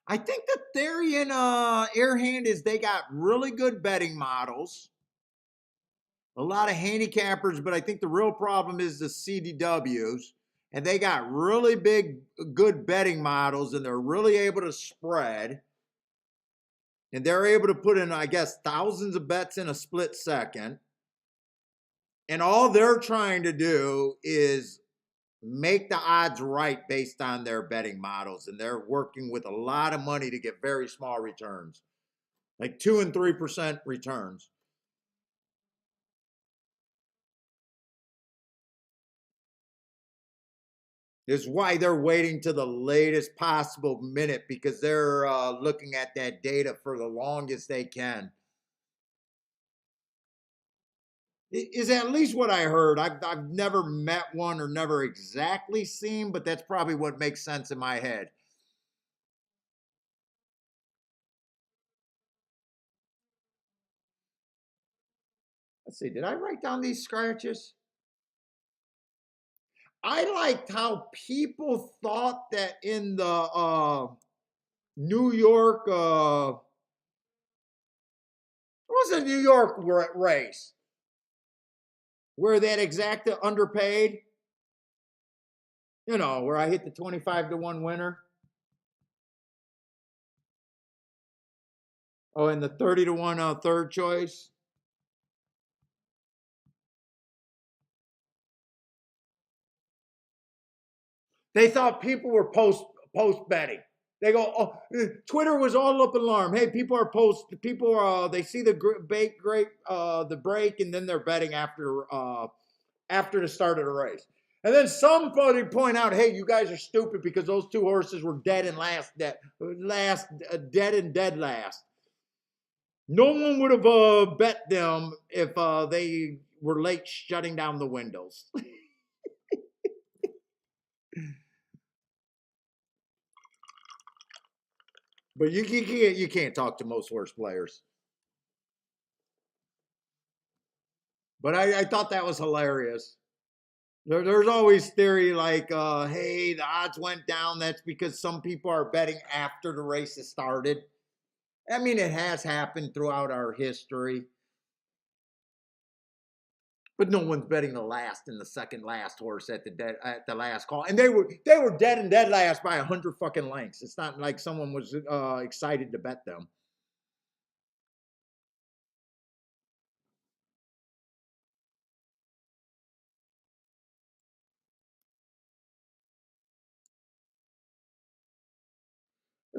I think the theory in Airhand is they got really good betting models. A lot of handicappers, but I think the real problem is the CDWs. And they got really good betting models, and they're really able to spread. And they're able to put in, I guess, thousands of bets in a split second. And all they're trying to do is make the odds right based on their betting models. And they're working with a lot of money to get very small returns, like 2 and 3% returns. Is why they're waiting to the latest possible minute, because they're looking at that data for the longest they can. Is at least what I heard. I've never met one or never exactly seen, but that's probably what makes sense in my head. Let's see, did I write down these scratches? I liked how people thought that in the New York, what was the New York race? Where that exacta underpaid? You know, where I hit the 25 to 1 winner. Oh, and the 30 to 1 third choice. They thought people were post betting. They go, oh, Twitter was all up in alarm. Hey, people are they see the the break, and then they're betting after the start of the race. And then somebody point out, hey, you guys are stupid because those 2 horses were dead and dead last. No one would have bet them if they were late shutting down the windows. But you can't talk to most horse players. But I thought that was hilarious. There's always theory like, hey, the odds went down. That's because some people are betting after the race has started. I mean, it has happened throughout our history. But no one's betting the last and the second last horse at the last call, and they were dead and dead last by 100 fucking lengths. It's not like someone was excited to bet them.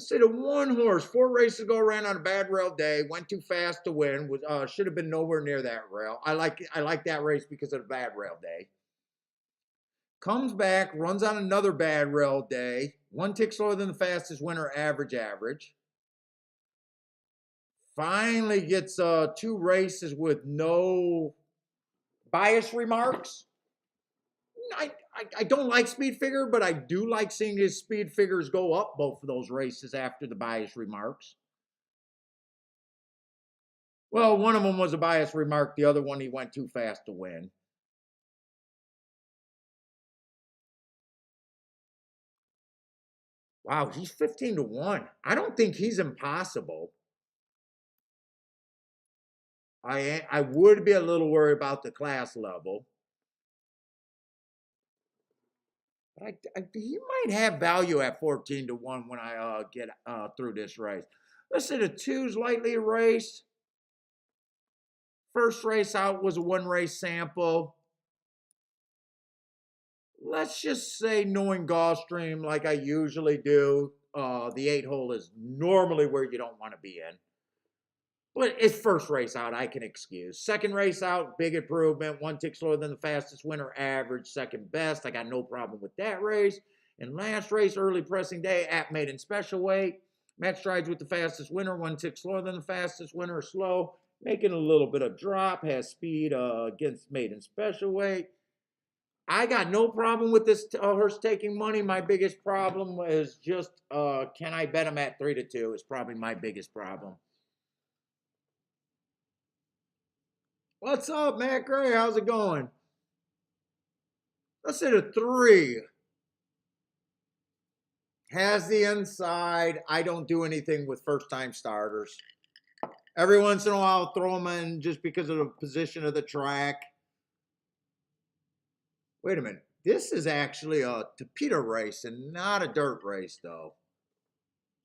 Let's say the one horse, 4 races ago, ran on a bad rail day, went too fast to win, was should have been nowhere near that rail. I like that race because of the bad rail day. Comes back, runs on another bad rail day, 1 tick slower than the fastest winner, average. Finally gets 2 races with no bias remarks. I don't like speed figure, but I do like seeing his speed figures go up both of those races after the bias remarks. Well, one of them was a bias remark. The other one, he went too fast to win. Wow, he's 15-1. I don't think he's impossible. I would be a little worried about the class level. But he might have value at 14-1 when I get through this race. Let's say the 2's lightly raced. First race out was a 1 race sample. Let's just say, knowing Gulfstream like I usually do, the 8-hole is normally where you don't want to be in. But it's first race out, I can excuse. Second race out, big improvement. 1 tick slower than the fastest winner, average, second best. I got no problem with that race. And last race, early pressing day at maiden special weight. Match strides with the fastest winner, 1 tick slower than the fastest winner, slow. Making a little bit of drop, has speed against maiden special weight. I got no problem with this horse taking money. My biggest problem is just, can I bet him at 3-2? It's probably my biggest problem. What's up, Matt Gray? How's it going? Let's say the 3 has the inside. I don't do anything with first-time starters. Every once in a while, I'll throw them in just because of the position of the track. Wait a minute. This is actually a Tapeta race and not a dirt race, though.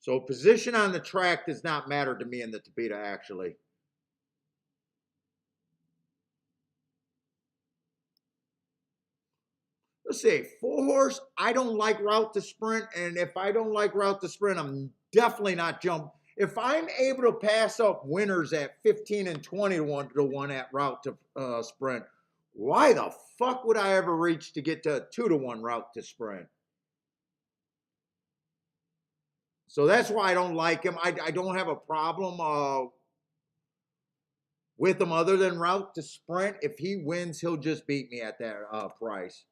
So position on the track does not matter to me in the Tapeta, actually. Let's see, 4-horse, I don't like route to sprint, and if I don't like route to sprint, I'm definitely not jump. If I'm able to pass up winners at 15 and 20-1 at route to sprint, why the fuck would I ever reach to get to a 2-1 route to sprint? So that's why I don't like him. I don't have a problem with him other than route to sprint. If he wins, he'll just beat me at that price.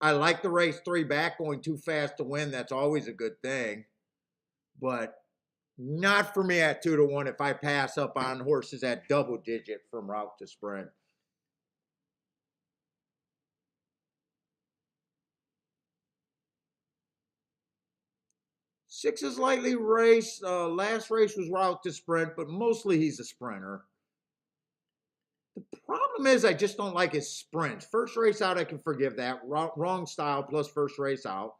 I like the race 3 back, going too fast to win. That's always a good thing. But not for me at 2-1 if I pass up on horses at double digit from route to sprint. Six is lightly raced. Last race was route to sprint, but mostly he's a sprinter. The problem is I just don't like his sprints. First race out, I can forgive that. Wrong style plus first race out.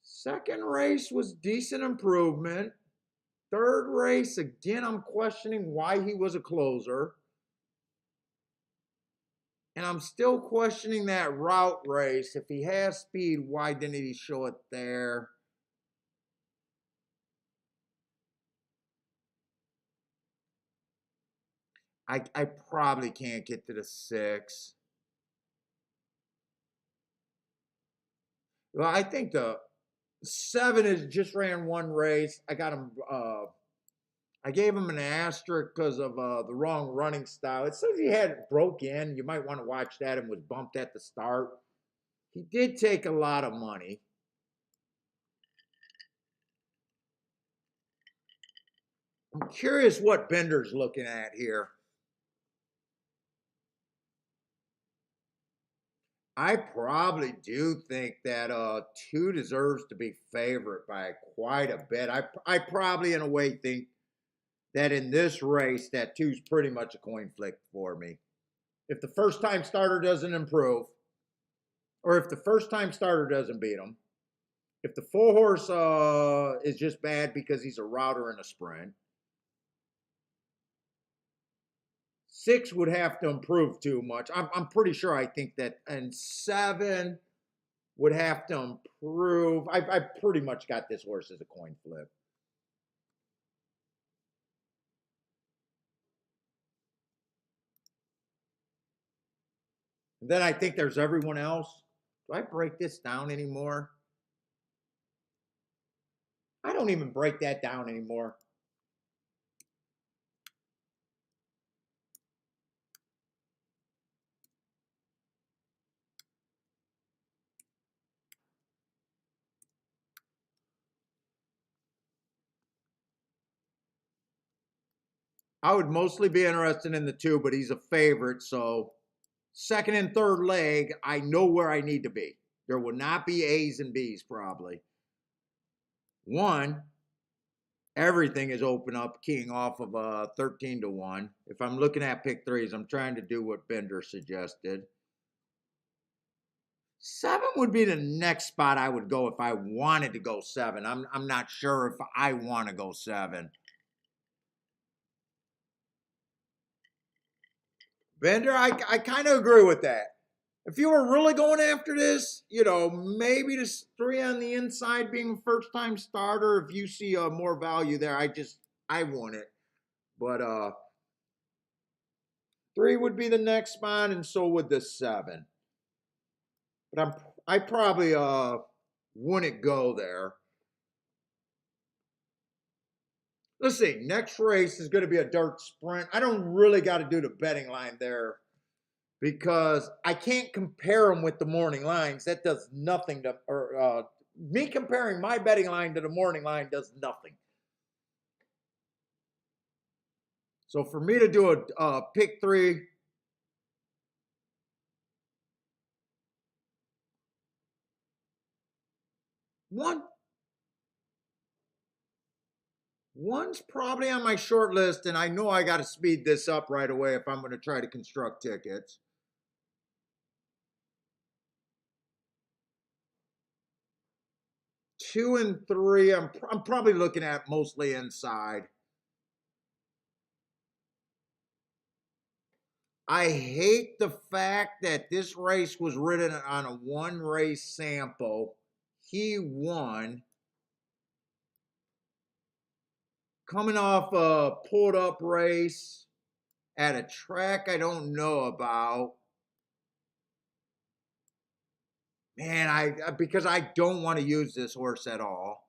Second race was decent improvement. Third race, again, I'm questioning why he was a closer. And I'm still questioning that route race. If he has speed, why didn't he show it there? I probably can't get to the 6. Well, I think the 7 is just ran 1 race. I got him. I gave him an asterisk because of the wrong running style. It says he had broke in. You might want to watch that and was bumped at the start. He did take a lot of money. I'm curious what Bender's looking at here. I probably do think that 2 deserves to be favorite by quite a bit. I probably in a way think that in this race that 2's pretty much a coin flick for me. If the first time starter doesn't improve, or if the first time starter doesn't beat him, if the 4-horse is just bad because he's a router in a sprint, 6 would have to improve too much. I'm pretty sure I think that, and 7, would have to improve. I pretty much got this horse as a coin flip. And then I think there's everyone else. Do I break this down anymore? I don't even break that down anymore. I would mostly be interested in the 2, but he's a favorite. So second and third leg, I know where I need to be. There will not be A's and B's probably. 1, everything is open up, keying off of 13-1. If I'm looking at pick 3s, I'm trying to do what Bender suggested. 7 would be the next spot I would go if I wanted to go 7. I'm not sure if I want to go 7. Bender, I kind of agree with that. If you were really going after this, maybe this 3 on the inside being a first time starter, if you see more value there, I want it. But 3 would be the next spot, and so would the 7. But I probably wouldn't go there. Let's see. Next race is going to be a dirt sprint. I don't really got to do the betting line there because I can't compare them with the morning lines. That does nothing to, or me comparing my betting line to the morning line does nothing. So for me to do a pick 3, one's probably on my short list, and I know I got to speed this up right away if I'm going to try to construct tickets. 2 and 3, I'm probably looking at mostly inside. I hate the fact that this race was ridden on a 1 race sample. He won. Coming off a pulled up race at a track I don't know about. Man, because I don't want to use this horse at all.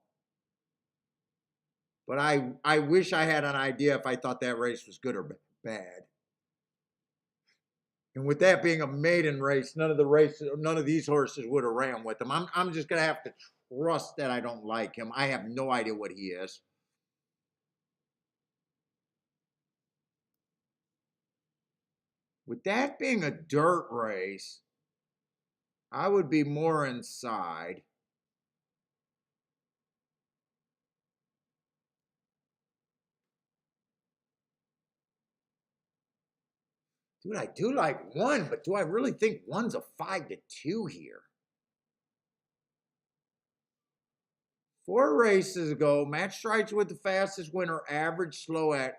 But I wish I had an idea if I thought that race was good or bad. And with that being a maiden race, none of these horses would have ran with him. I'm just gonna have to trust that I don't like him. I have no idea what he is. With that being a dirt race, I would be more inside. Dude, I do like 1, but do I really think 1's a 5-2 here? 4 races ago, Match Strikes with the fastest winner, average slow at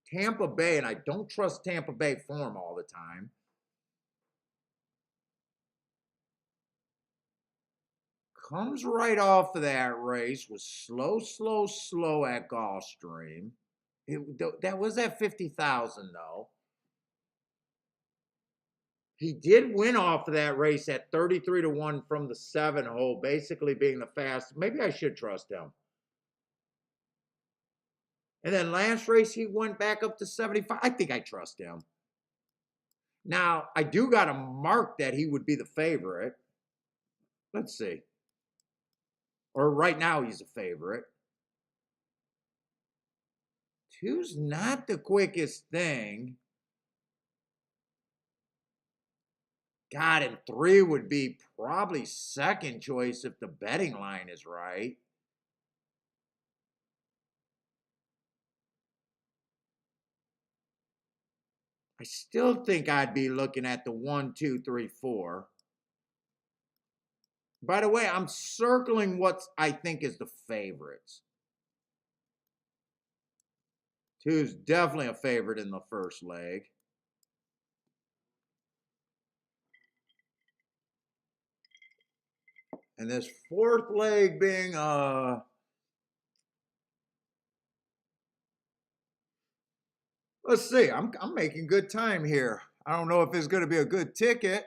Tampa Bay, and I don't trust Tampa Bay form all the time. Comes right off of that race, was slow at Gulfstream. That was at 50,000 though. He did win off of that race at 33-1 from the 7 hole, basically being the fastest. Maybe I should trust him. And then last race, he went back up to 75. I think I trust him. Now, I do got to mark that he would be the favorite. Let's see. Or right now, he's a favorite. 2's not the quickest thing. God, and 3 would be probably second choice if the betting line is right. I still think I'd be looking at the 1, 2, 3, 4. By the way, I'm circling what I think is the favorites. 2's definitely a favorite in the first leg. And this fourth leg being let's see. I'm making good time here. I don't know if it's going to be a good ticket.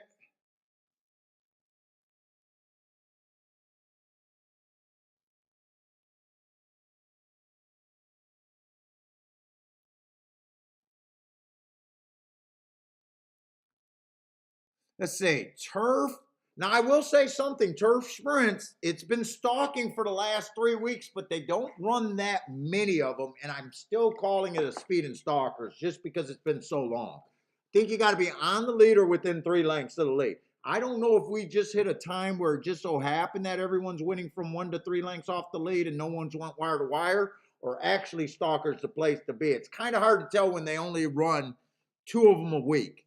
Let's see. Turf. Now, I will say something. Turf sprints, it's been stalking for the last 3 weeks, but they don't run that many of them. And I'm still calling it a speed and stalkers just because it's been so long. I think you got to be on the lead or within 3 lengths of the lead. I don't know if we just hit a time where it just so happened that everyone's winning from 1 to 3 lengths off the lead and no one's went wire to wire, or actually stalkers the place to be. It's kind of hard to tell when they only run 2 of them a week.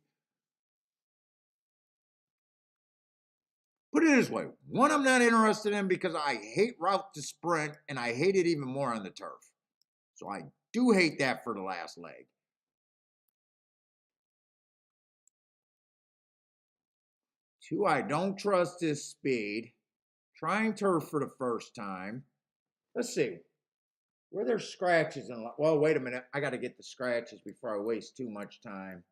Put it this way. One, I'm not interested in because I hate route to sprint and I hate it even more on the turf. So I do hate that for the last leg. 2, I don't trust his speed. Trying turf for the first time. Let's see. Were there scratches? Well, wait a minute. I got to get the scratches before I waste too much time.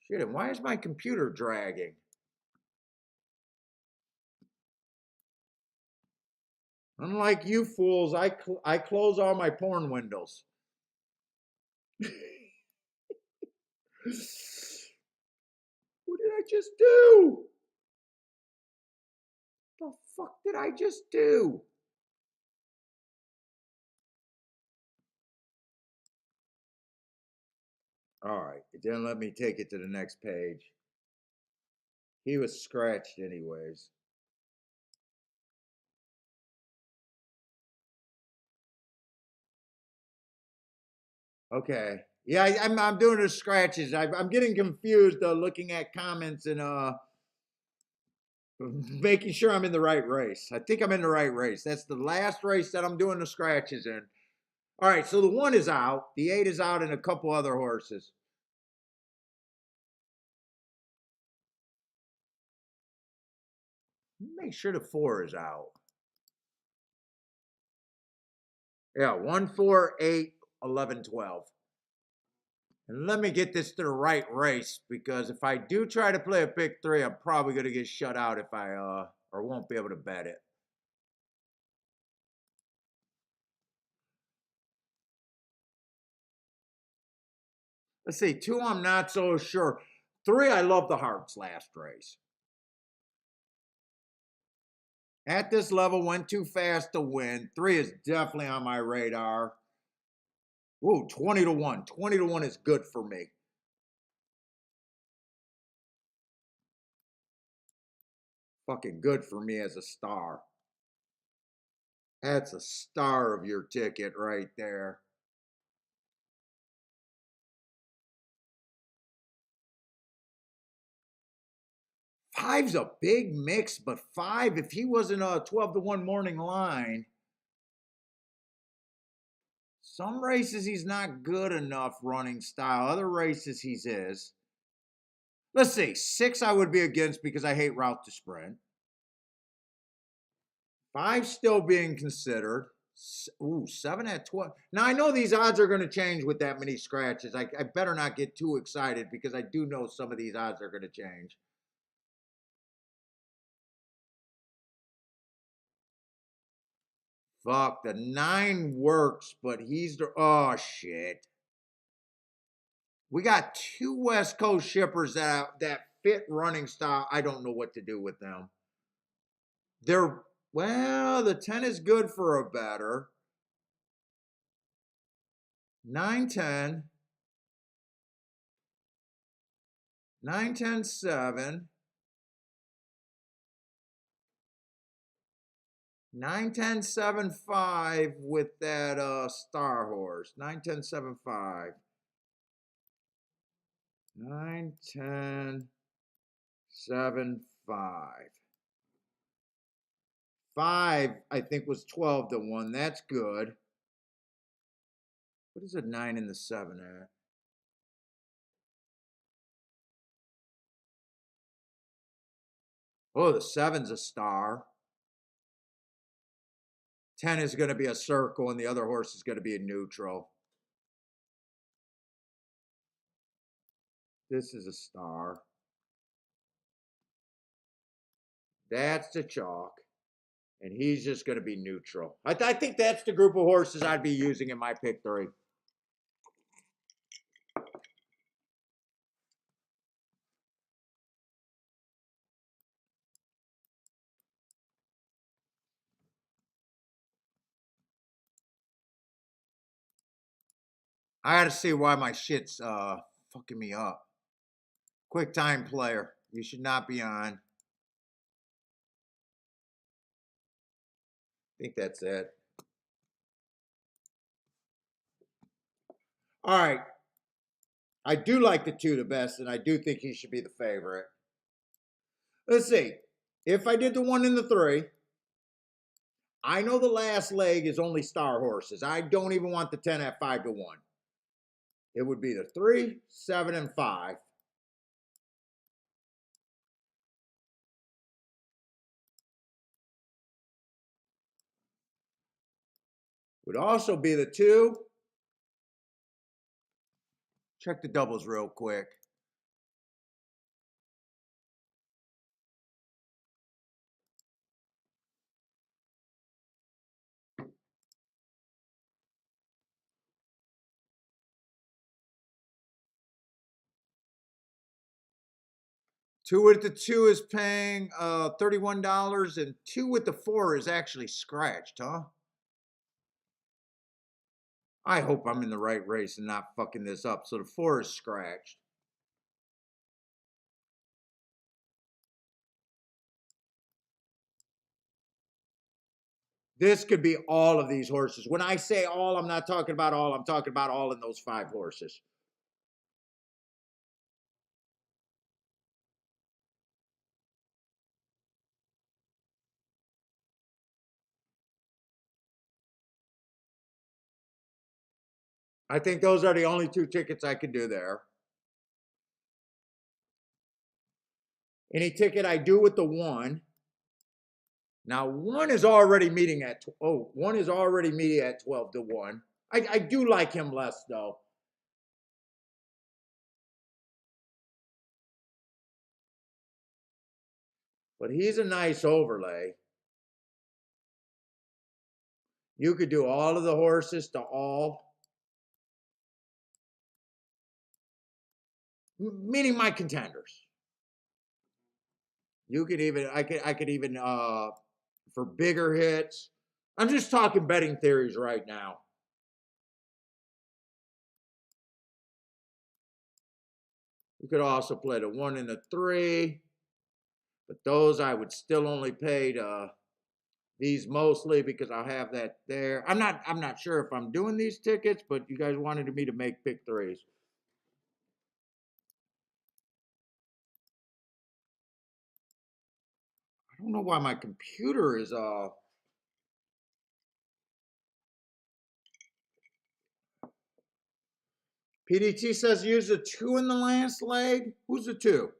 Shit, and why is my computer dragging? Unlike you fools, I close all my porn windows. What did I just do? The fuck did I just do? All right, it didn't let me take it to the next page. He was scratched anyways. Okay. Yeah, I'm doing the scratches. I'm getting confused looking at comments and making sure I'm in the right race. I think I'm in the right race. That's the last race that I'm doing the scratches in. All right, so the 1 is out, the 8 is out, and a couple other horses. Make sure the 4 is out. Yeah, 1, 4, 8, 11, 12. And let me get this to the right race, because if I do try to play a pick 3, I'm probably going to get shut out if I or won't be able to bet it. Let's see, 2, I'm not so sure. 3, I love the Hearts last race. At this level, went too fast to win. 3 is definitely on my radar. Ooh, 20 to 1. 20 to 1 is good for me. Fucking good for me as a star. That's a star of your ticket right there. Five's a big mix, but 5, if he wasn't a 12 to 1 morning line, some races he's not good enough running style. Other races he's is. Let's see. 6 I would be against because I hate route to sprint. 5 still being considered. Ooh, 7 at 12. Now I know these odds are going to change with that many scratches. I better not get too excited because I do know some of these odds are going to change. Fuck, the 9 works, but he's the, oh shit. We got 2 West Coast shippers that fit running style. I don't know what to do with them. They're, well, the 10 is good for a better. 9, 10. 9, 10, 7. 9, 10, 7, 5 with that star horse. 9, 10, 7, 5. 9, 10, 7, 5. 5, I think, was 12 to 1. That's good. What is a 9 and the 7 at? Oh, the 7's a star. 10 is going to be a circle, and the other horse is going to be a neutral. This is a star. That's the chalk. And he's just going to be neutral. I think that's the group of horses I'd be using in my pick 3. I got to see why my shit's fucking me up. Quick time player. You should not be on. I think that's it. All right. I do like the 2 the best, and I do think he should be the favorite. Let's see. If I did the 1 and the 3, I know the last leg is only star horses. I don't even want the 10 at 5 to 1. It would be the 3, 7, and 5. Would also be the 2. Check the doubles real quick. Two with the 2 is paying $31, and 2 with the 4 is actually scratched, huh? I hope I'm in the right race and not fucking this up. So the 4 is scratched. This could be all of these horses. When I say all, I'm not talking about all. I'm talking about all in those 5 horses. I think those are the only 2 tickets I could do there. Any ticket I do with the 1. Now, 1 is already meeting at 1 is already meeting at 12 to 1. I do like him less though. But he's a nice overlay. You could do all of the horses to all. Meaning my contenders. You could even, I could even, for bigger hits. I'm just talking betting theories right now. You could also play the 1 and the 3, but those I would still only pay to these mostly because I'll have that there. I'm not sure if I'm doing these tickets, but you guys wanted me to make pick 3s. I don't know why my computer is PDT says use a 2 in the last leg. Who's the 2?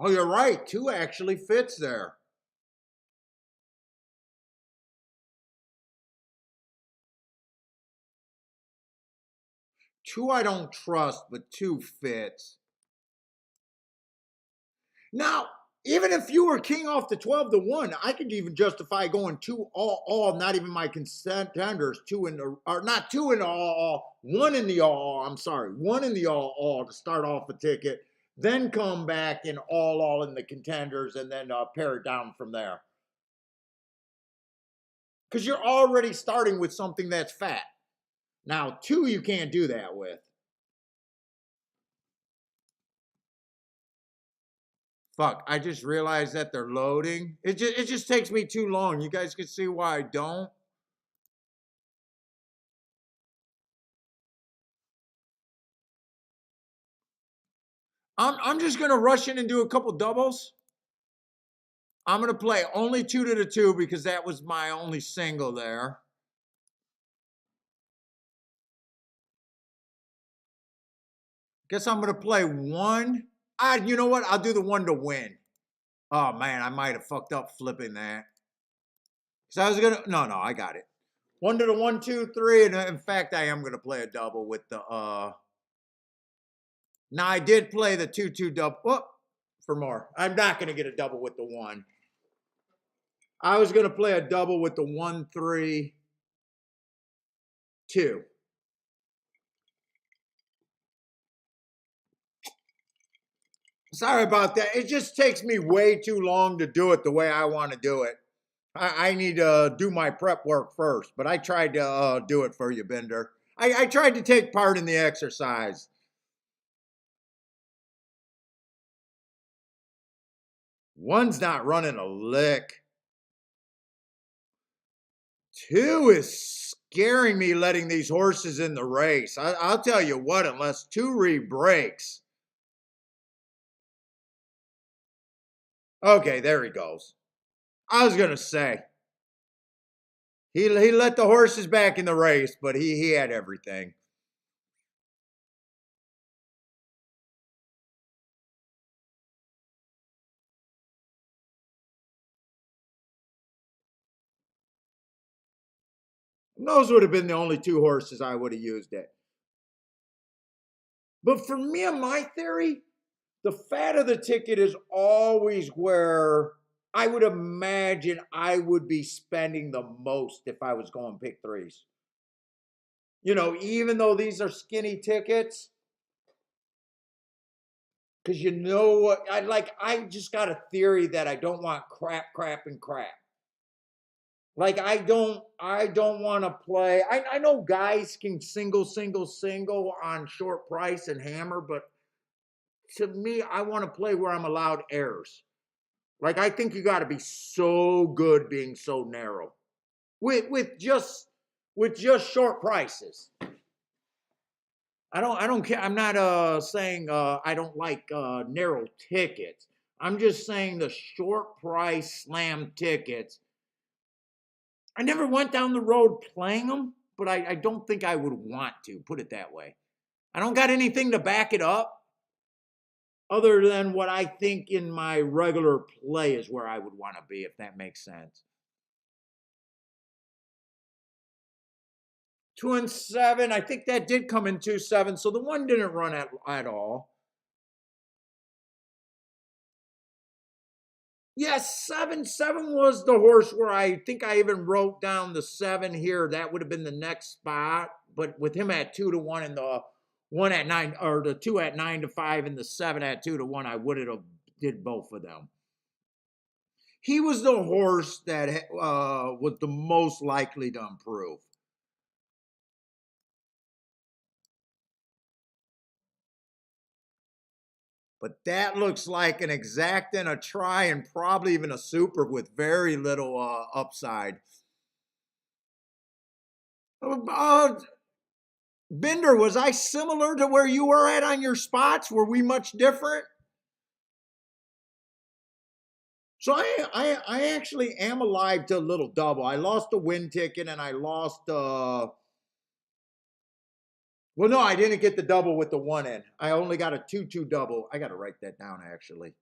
Oh, you're right. 2 actually fits there. Two I don't trust, but 2 fits. Now, even if you were king off the 12 to 1, I could even justify going 2 all, not even my contenders, 2 in the, or not 2 in the all, 1 in the all, I'm sorry, 1 in the all to start off a ticket, then come back in all in the contenders, and then pare it down from there. Because you're already starting with something that's fat. Now, 2 you can't do that with. Fuck, I just realized that they're loading. It just takes me too long. You guys can see why I don't. I'm just gonna rush in and do a couple doubles. I'm gonna play only 2 to the 2 because that was my only single there. Guess I'm going to play one. You know what? I'll do the one to win. Oh, man, I might have fucked up flipping that. Because I was going to, no, I got it. One to the 1, 2, 3. And in fact, I am going to play a double with the, now I did play the 2, 2 double. Oh, for more. I'm not going to get a double with the 1. I was going to play a double with the 1, 3, 2. Sorry about that. It just takes me way too long to do it the way I want to do it. I need to do my prep work first, but I tried to do it for you, Bender. I tried to take part in the exercise. One's not running a lick. 2 is scaring me letting these horses in the race. I'll tell you what, unless 2 re-breaks. Okay, there he goes. I was going to say. He let the horses back in the race, but he had everything. And those would have been the only 2 horses I would have used it. But for me and my theory, the fat of the ticket is always where I would imagine I would be spending the most if I was going pick 3s. You know, even though these are skinny tickets, because you know what, I just got a theory that I don't want crap. Like I don't want to play. I know guys can single on short price and hammer, but to me, I want to play where I'm allowed errors. Like I think you got to be so good being so narrow with just short prices. I don't care. I'm not saying I don't like narrow tickets. I'm just saying the short price slam tickets. I never went down the road playing them, but I don't think I would want to, put it that way. I don't got anything to back it up other than what I think in my regular play is where I would want to be, if that makes sense. 2 and 7, I think that did come in 2-7, so the 1 didn't run at all. Yes, 7-7 was the horse where I think I even wrote down the 7 here. That would have been the next spot. But with him at 2-1 and the 1 at 9, or the 2 at 9-5 and the 7 at 2-1, I would have did both of them. He was the horse that was the most likely to improve. But that looks like an exact and a try and probably even a super with very little upside. Bender, was I similar to where you were at on your spots? Were we much different? So I actually am alive to a little double. I lost a win ticket and I lost well, no, I didn't get the double with the 1 in. I only got a 2-2 double. I got to write that down, actually.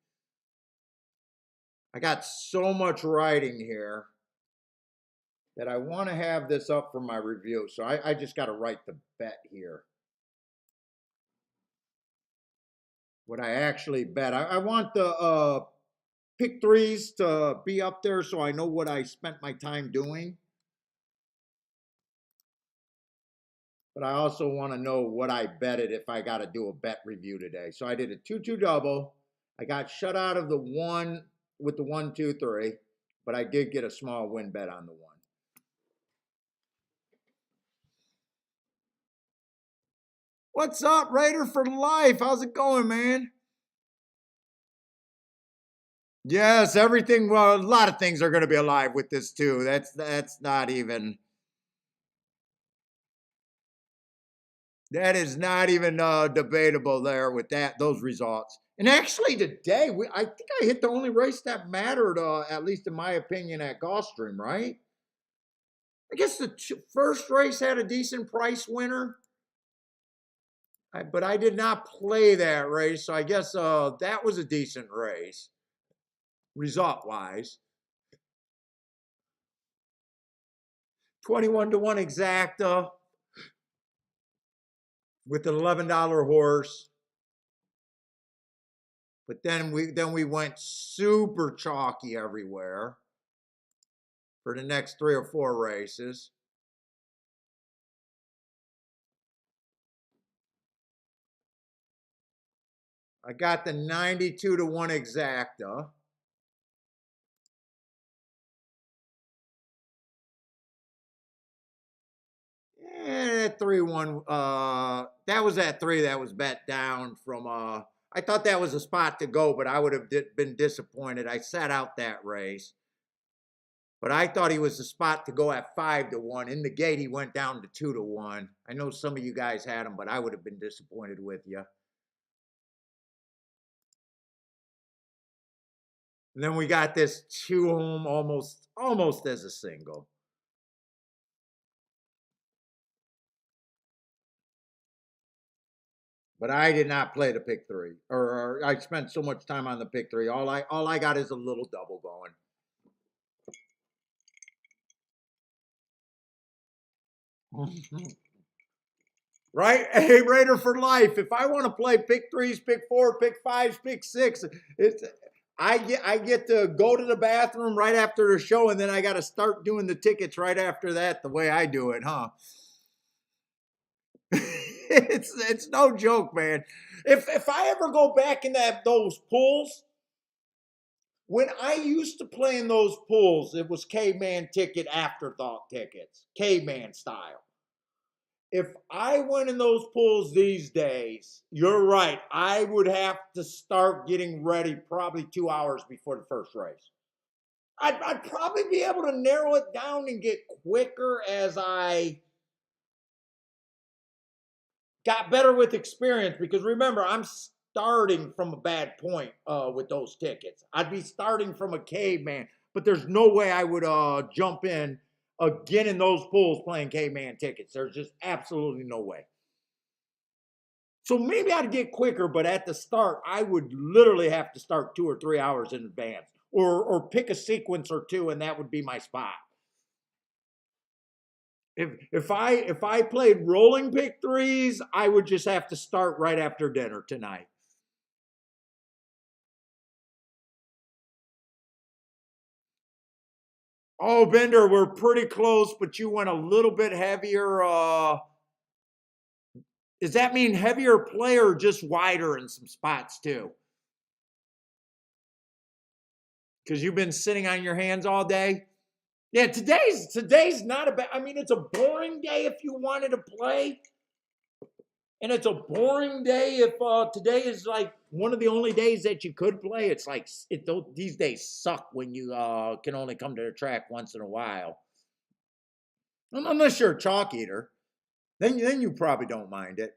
I got so much writing here that I want to have this up for my review. So I just got to write the bet here. What I actually bet. I want the pick 3s to be up there so I know what I spent my time doing. But I also want to know what I betted if I got to do a bet review today. So I did a 2-2 double. I got shut out of the 1 with the 1, 2, 3, but I did get a small win bet on the 1. What's up, Raider for life? How's it going, man? Yes, everything. Well, a lot of things are going to be alive with this too. That's not even. That is not even debatable there with those results. And actually, today I think I hit the only race that mattered, at least in my opinion, at Gulfstream, right? I guess the first race had a decent price winner. But I did not play that race, so I guess that was a decent race, result-wise. 21-1 exacta with an $11 horse. But then we went super chalky everywhere for the next 3 or 4 races. I got the 92-1 exacta. And 3-1, that was at 3 that was bet down from, I thought that was a spot to go, but I would have been disappointed. I sat out that race. But I thought he was the spot to go at 5-1. In the gate, he went down to 2-1. I know some of you guys had him, but I would have been disappointed with you. And then we got this 2-home almost as a single. But I did not play the pick 3, or I spent so much time on the pick 3. All I got is a little double going. Right? Hey, Raider for life. If I want to play pick 3s, pick 4, pick 5s, pick 6, it's I get to go to the bathroom right after the show, and then I got to start doing the tickets right after that. The way I do it, huh? It's no joke, man. If I ever go back in those pools, when I used to play in those pools, it was caveman ticket afterthought tickets, caveman style. If I went in those pools these days, you're right. I would have to start getting ready probably 2 hours before the first race. I'd probably be able to narrow it down and get quicker as I got better with experience, because remember, I'm starting from a bad point with those tickets. I'd be starting from a caveman, but there's no way I would jump in again in those pools playing caveman tickets. There's just absolutely no way. So maybe I'd get quicker, but at the start, I would literally have to start 2 or 3 hours in advance, or pick a sequence or two, and that would be my spot. If I played rolling pick 3s, I would just have to start right after dinner tonight. Oh, Bender, we're pretty close, but you went a little bit heavier. Does that mean heavier play or just wider in some spots too? Because you've been sitting on your hands all day. Yeah, today's not a bad. I mean, it's a boring day if you wanted to play, and it's a boring day if today is like one of the only days that you could play. It's like these days suck when you can only come to the track once in a while, unless you're a chalk eater. Then you probably don't mind it.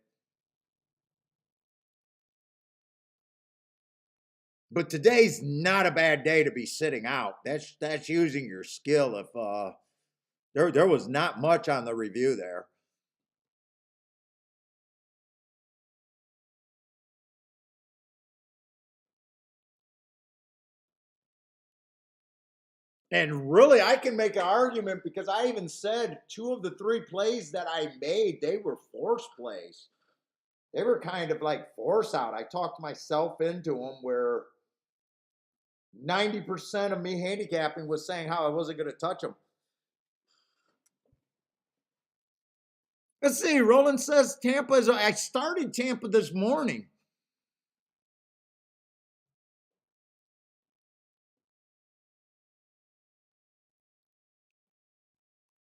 But today's not a bad day to be sitting out. That's using your skill. If there was not much on the review there. And really, I can make an argument, because I even said 2 of the 3 plays that I made, they were force plays. They were kind of like force out. I talked myself into them, where 90% of me handicapping was saying how I wasn't going to touch them. Let's see. Roland says Tampa is. I started Tampa this morning.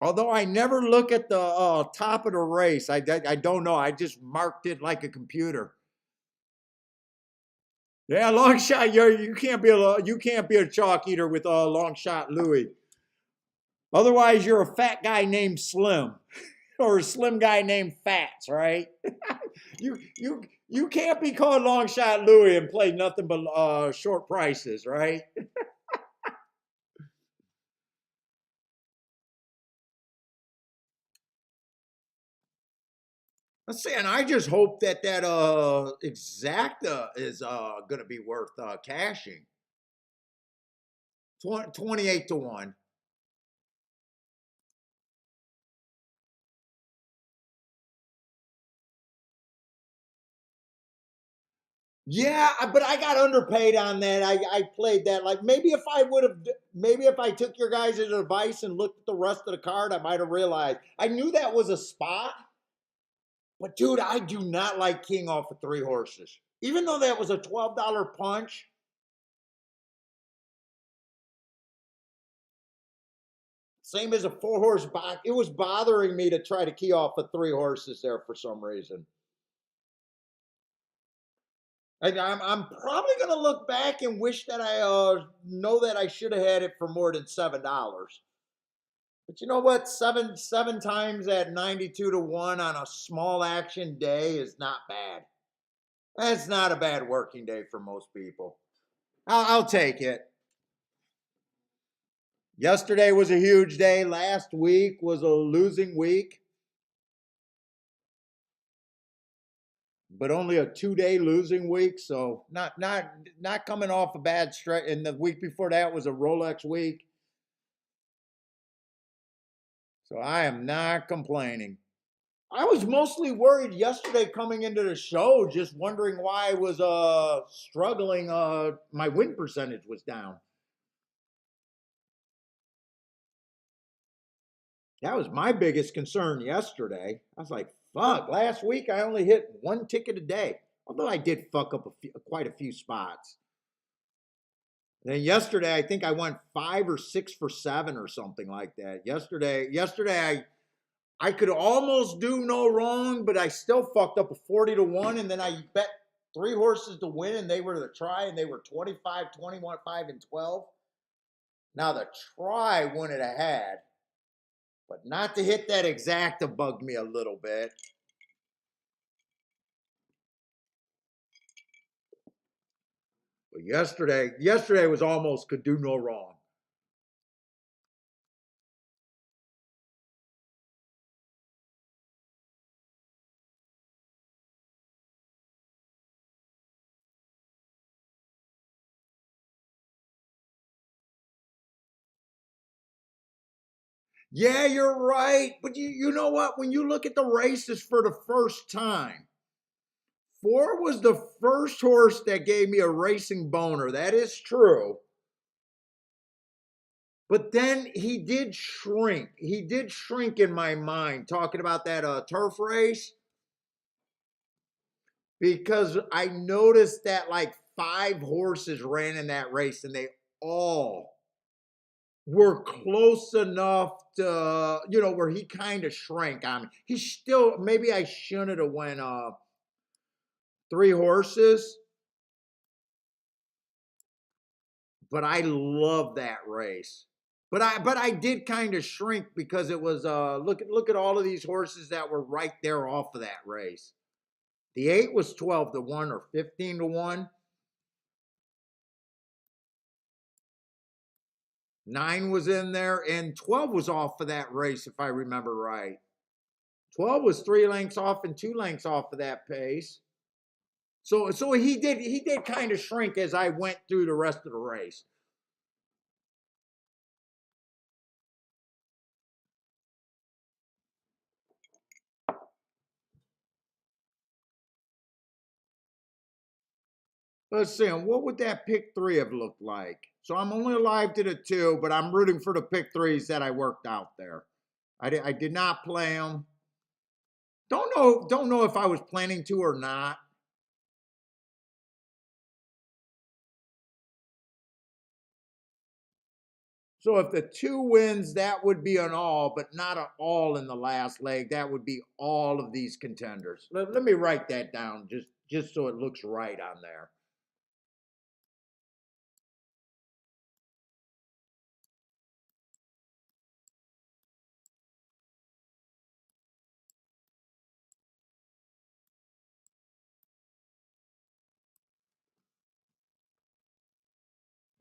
Although I never look at the top of the race. I don't know. I just marked it like a computer. Yeah, long shot. You can't be a chalk eater with a long shot Louis. Otherwise, you're a fat guy named Slim, or a slim guy named Fats, right? you can't be called long shot Louis and play nothing but short prices, right? Let's see, and I just hope that that exacta is gonna be worth cashing. 28 to 1. Yeah, but I got underpaid on that. I played that like maybe if I would have maybe if I took your guys' advice and looked at the rest of the card, I might have realized. I knew that was a spot, but dude, I do not like king off of three horses. Even though that was a $12 punch, same as a four horse box, it was bothering me to try to key off of three horses there for some reason. And I'm probably gonna look back and wish that I know that I should have had it for more than $7. But you know what? Seven times at 92 to 1 on a small action day is not bad. That's not a bad working day for most people. I'll take it. Yesterday was a huge day. Last week was a losing week, but only a 2-day losing week. So not coming off a bad stretch. And the week before that was a Rolex week. So I am not complaining. I was mostly worried yesterday coming into the show, just wondering why I was struggling. My win percentage was down. That was my biggest concern yesterday. I was like, fuck, last week I only hit one ticket a day. Although I did fuck up quite a few spots. And then yesterday, I think I went 5 or 6 for 7 or something like that. Yesterday I could almost do no wrong, but I still fucked up a 40 to 1. And then I bet three horses to win, and they were the try, and they were 25, 21, 5, and 12. Now, the try wouldn't have had, but not to hit that exacta bugged me a little bit. But yesterday was almost could do no wrong. Yeah, you're right. But you know what? When you look at the races for the first time, Four was the first horse that gave me a racing boner. That is true. But then he did shrink. He did shrink in my mind, talking about that turf race, because I noticed that like 5 horses ran in that race and they all were close enough to, where he kind of shrank on me. He still, maybe I shouldn't have went 3 horses, but I love that race. But I did kind of shrink because it was look at all of these horses that were right there off of that race. The 8 was 12 to 1 or 15 to 1. 9 was in there, and 12 was off of that race, if I remember right. 12 was 3 lengths off and 2 lengths off of that pace. So he did kind of shrink as I went through the rest of the race. Let's see, and what would that pick 3 have looked like? So I'm only alive to the 2, but I'm rooting for the pick 3s that I worked out there. I did not play them. Don't know if I was planning to or not. So if the 2 wins, that would be an all, but not an all in the last leg. That would be all of these contenders. Let me write that down just so it looks right on there.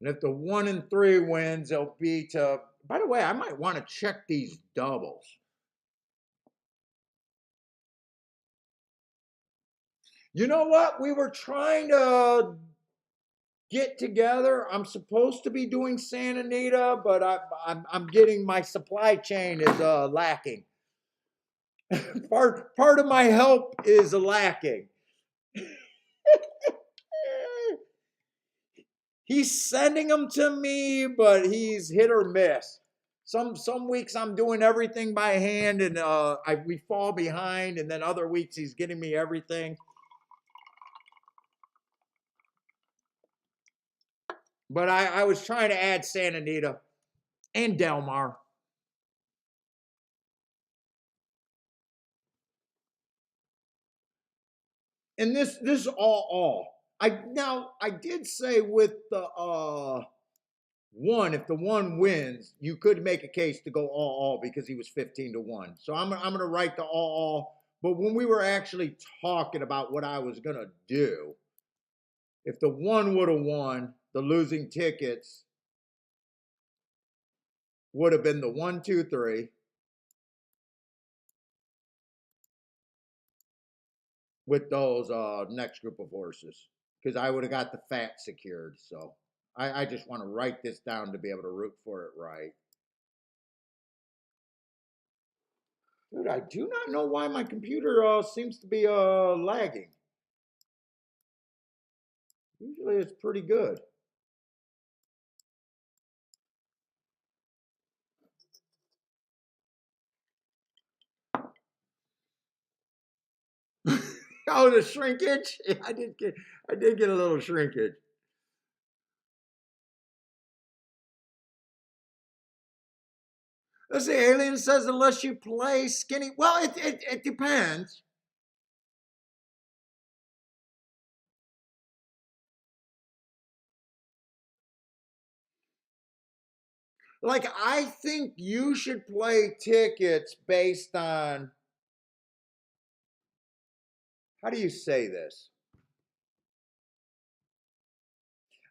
And if the 1 and 3 wins, it'll be to. By the way, I might want to check these doubles. You know what? We were trying to get together. I'm supposed to be doing Santa Anita, but I'm getting my supply chain is lacking. part of my help is lacking. He's sending them to me, but he's hit or miss. Some weeks I'm doing everything by hand, and we fall behind, and then other weeks he's getting me everything. But I was trying to add Santa Anita and Del Mar. And this is all. I did say with the one, if the one wins, you could make a case to go all because he was 15-1. So I'm gonna write the all. But when we were actually talking about what I was gonna do, if the one would have won, the losing tickets would have been the 1, 2, 3 with those next group of horses. Because I would have got the fat secured. So I just want to write this down to be able to root for it right. Dude, I do not know why my computer seems to be lagging. Usually it's pretty good. Oh, the shrinkage? I did get a little shrinkage. Let's see, Alien says unless you play skinny. Well, it depends. Like, I think you should play tickets based on, how do you say this?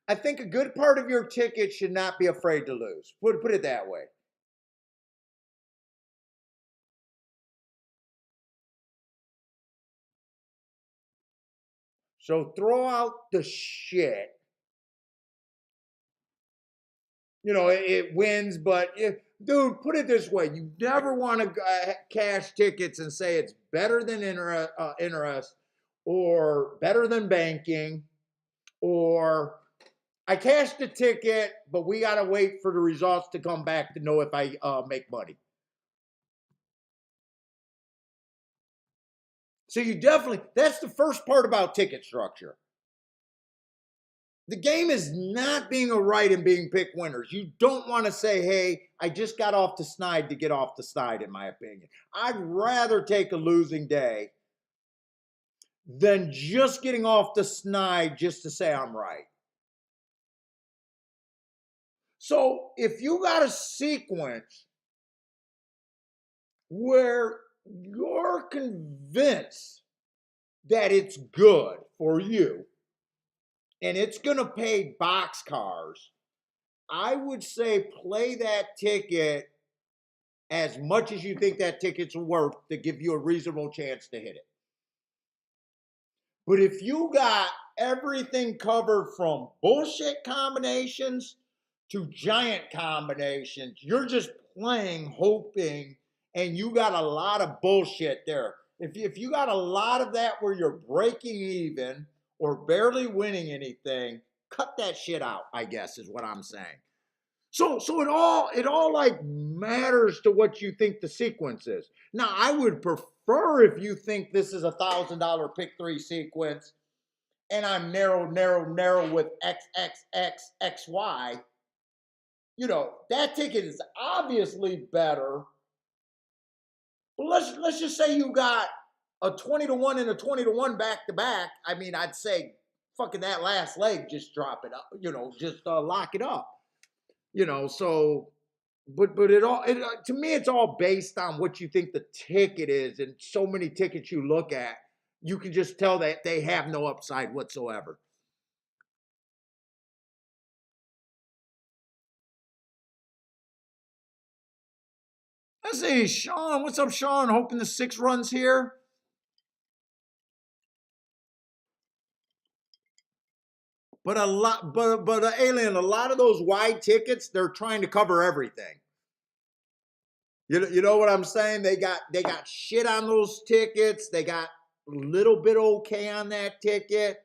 I think a good part of your ticket should not be afraid to lose. Put it that way. So throw out the shit. You know, it wins, but dude, put it this way: you never want to cash tickets and say it's better than interest, or better than banking, or I cashed the ticket, but we got to wait for the results to come back to know if I make money. So you definitely, that's the first part about ticket structure. The game is not being a right and being pick winners. You don't want to say, hey, I just got off the snide to get off the snide, in my opinion. I'd rather take a losing day than just getting off the snide just to say I'm right. So if you got a sequence where you're convinced that it's good for you and it's going to pay boxcars, I would say play that ticket as much as you think that ticket's worth to give you a reasonable chance to hit it. But if you got everything covered from bullshit combinations to giant combinations, you're just playing, hoping, and you got a lot of bullshit there. If you got a lot of that where you're breaking even or barely winning anything, cut that shit out, I guess is what I'm saying. So it all like matters to what you think the sequence is. Now, I would prefer if you think this is $1,000 pick three sequence, and I'm narrow with X X X X Y. You know that ticket is obviously better. But let's just say you got a 20-1 and a 20-1 back to back. I mean, I'd say fucking that last leg, just drop it up. You know, just lock it up. You know, so but to me it's all based on what you think the ticket is, and so many tickets you look at, you can just tell that they have no upside whatsoever. Let's see, Sean. What's up, Sean? Hoping the 6 runs here. but Alien, a lot of those wide tickets, they're trying to cover everything. You know what I'm saying? They got shit on those tickets. They got a little bit okay on that ticket,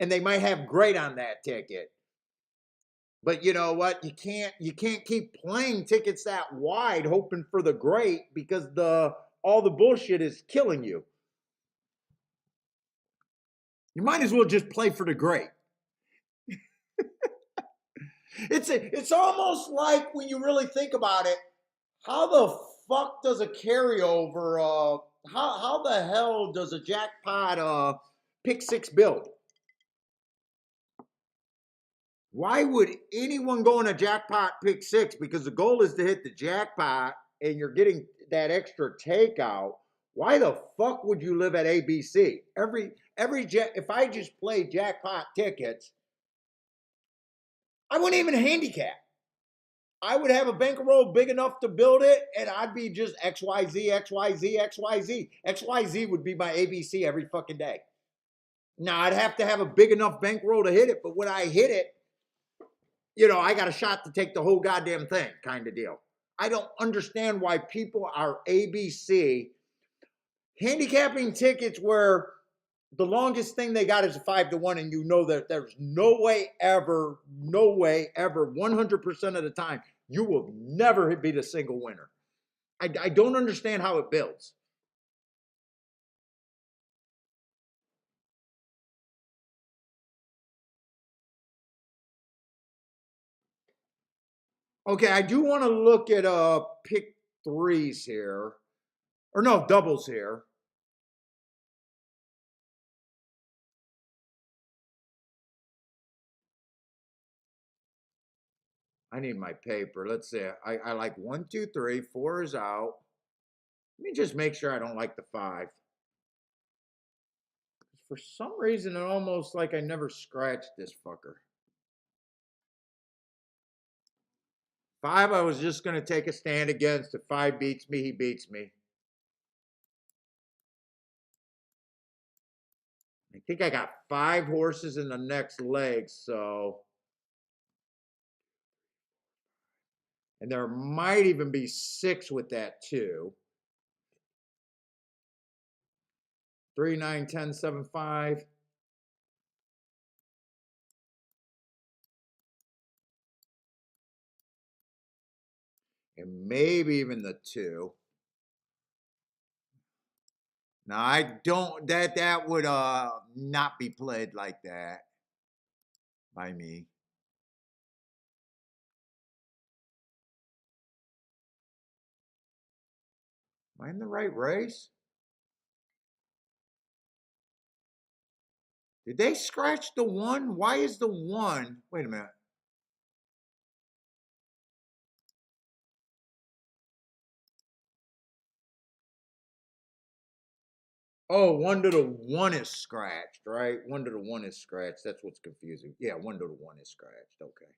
and they might have great on that ticket. But you know what? You can't keep playing tickets that wide hoping for the great, because all the bullshit is killing you. You might as well just play for the great. It's almost like, when you really think about it, how the fuck does a carryover how the hell does a jackpot pick six build? Why would anyone go in a jackpot pick six? Because the goal is to hit the jackpot and you're getting that extra takeout. Why the fuck would you live at ABC? If I just played jackpot tickets, I wouldn't even handicap. I would have a bankroll big enough to build it, and I'd be just XYZ, XYZ, XYZ. XYZ would be my ABC every fucking day. Now, I'd have to have a big enough bankroll to hit it, but when I hit it, I got a shot to take the whole goddamn thing, kind of deal. I don't understand why people are ABC handicapping tickets where the longest thing they got is a 5-1, and you know that there's no way ever, 100% of the time, you will never beat a single winner. I don't understand how it builds. Okay, I do want to look at pick threes here. Or no, doubles here. I need my paper. Let's see. I like 1, 2, 3. 4 is out. Let me just make sure I don't like the 5. For some reason, it almost like I never scratched this fucker. 5, I was just going to take a stand against. If 5 beats me, he beats me. I think I got 5 horses in the next leg, so. And there might even be 6 with that too. 3, 9, 10, 7, 5. And maybe even the 2. Now I don't that would not be played like that by me. Am I in the right race? Did they scratch the 1? Why is the 1? Wait a minute. Oh, 1 to the 1 is scratched, right? 1 to the 1 is scratched. That's what's confusing. Yeah, 1 to the 1 is scratched. Okay.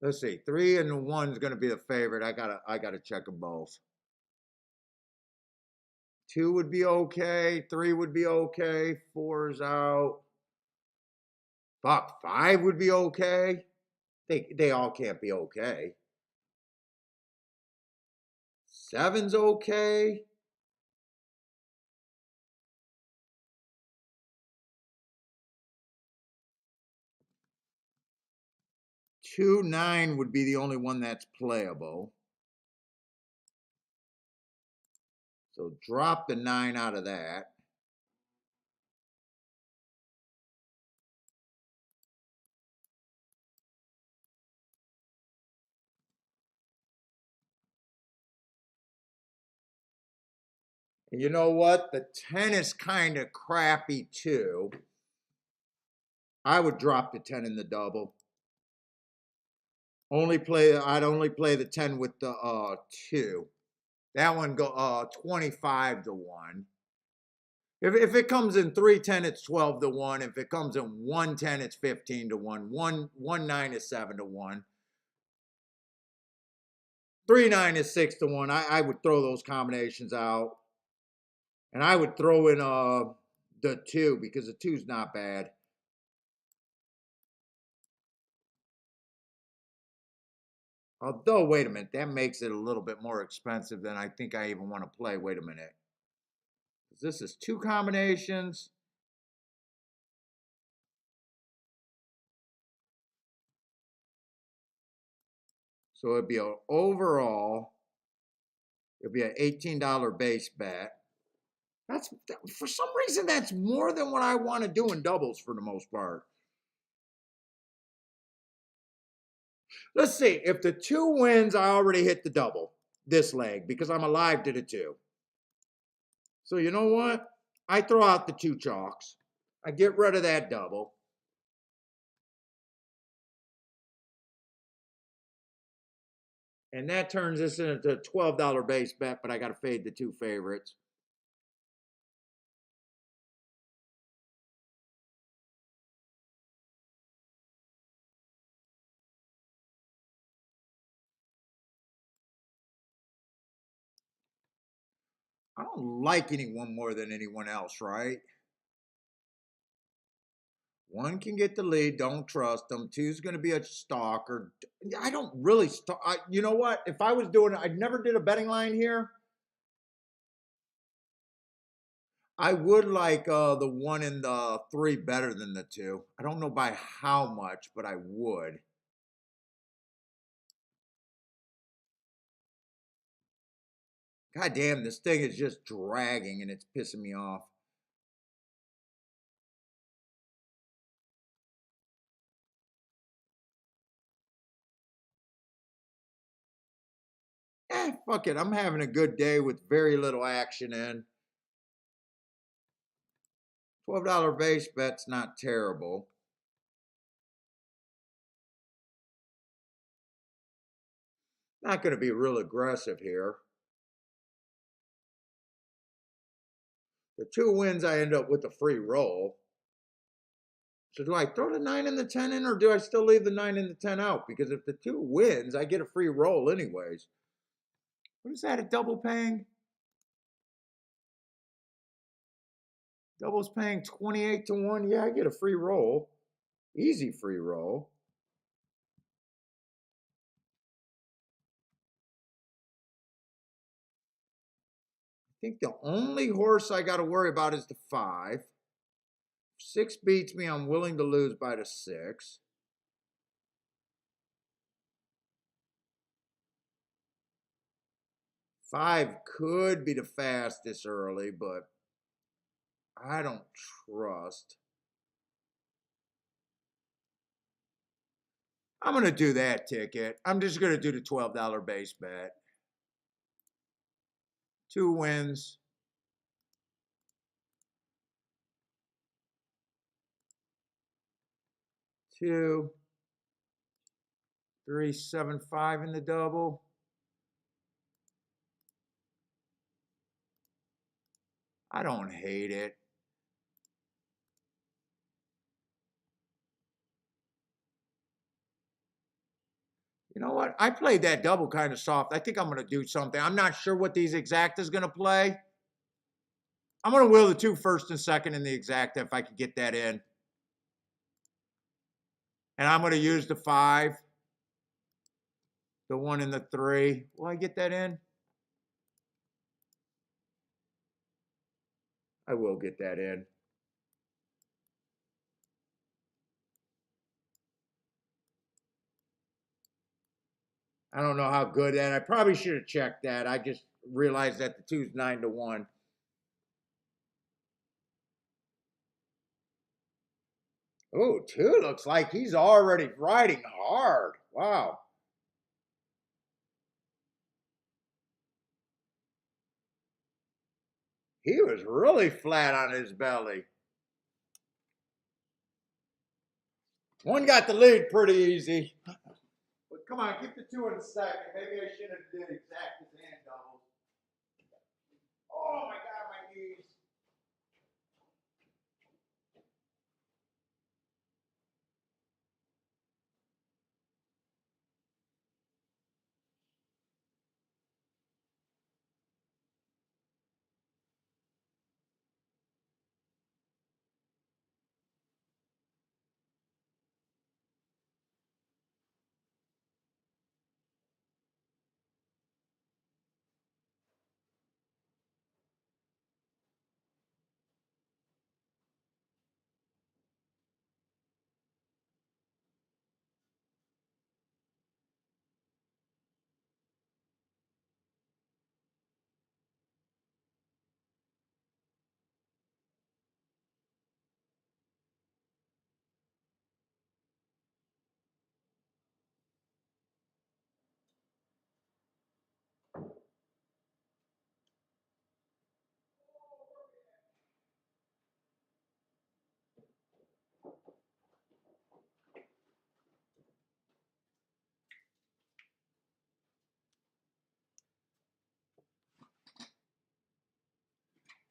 Let's see. 3 and the 1 is going to be the favorite. I gotta check them both. 2 would be okay. 3 would be okay. 4 is out. Fuck, 5 would be okay. They all can't be okay. 7's okay. 2, 9 would be the only one that's playable. So drop the 9 out of that. And you know what? The 10 is kind of crappy too. I would drop the 10 in the double. I'd only play the 10 with the 2. That one go 25 to 1. If it comes in 3-10, it's 12 to 1. If it comes in 1-10, it's 15 to 1. 1-9 is 7 to 1. 3-9 is 6 to 1. I would throw those combinations out. And I would throw in the 2, because the 2's not bad. Although, wait a minute, that makes it a little bit more expensive than I think I even want to play. Wait a minute. This is two combinations. So it'd be an overall, it'd be an $18 base bet. That's for some reason that's more than what I want to do in doubles for the most part. Let's see. If the two wins, I already hit the double this leg because I'm alive to the two. So you know what? I throw out the two chalks. I get rid of that double. And that turns this into a $12 base bet, but I got to fade the two favorites. I don't like anyone more than anyone else, right? One can get the lead, don't trust them. Two's going to be a stalker. I don't really you know what? If I was doing, I never did a betting line here. I would like the one and the three better than the two. I don't know by how much, but I would. God damn, this thing is just dragging and it's pissing me off. Fuck it. I'm having a good day with very little action in. $12 base bet's not terrible. Not going to be real aggressive here. The two wins, I end up with a free roll. So do I throw the 9 and the 10 in, or do I still leave the 9 and the 10 out? Because if the two wins, I get a free roll anyways. What is that, a double paying? Double's paying 28 to 1. Yeah, I get a free roll. Easy free roll. I think the only horse I got to worry about is the 5. If 6 beats me, I'm willing to lose by the 6. Five could be the fastest early, but I don't trust. I'm going to do that ticket. I'm just going to do the $12 base bet. 2 wins. 2, 3, 7, 5 in the double. I don't hate it. You know what? I played that double kind of soft. I think I'm going to do something. I'm not sure what these exactas is going to play. I'm going to wheel the 2 first and second in the exacta if I could get that in. And I'm going to use the 5, the 1 and the 3. Will I get that in? I will get that in. I don't know how good that. I probably should have checked that. I just realized that the 2's 9 to 1. Oh, 2 looks like he's already riding hard. Wow. He was really flat on his belly. 1 got the lead pretty easy. But come on, keep the 2 in second. Maybe I should have did exact as hand doubles. Oh my God, my knees.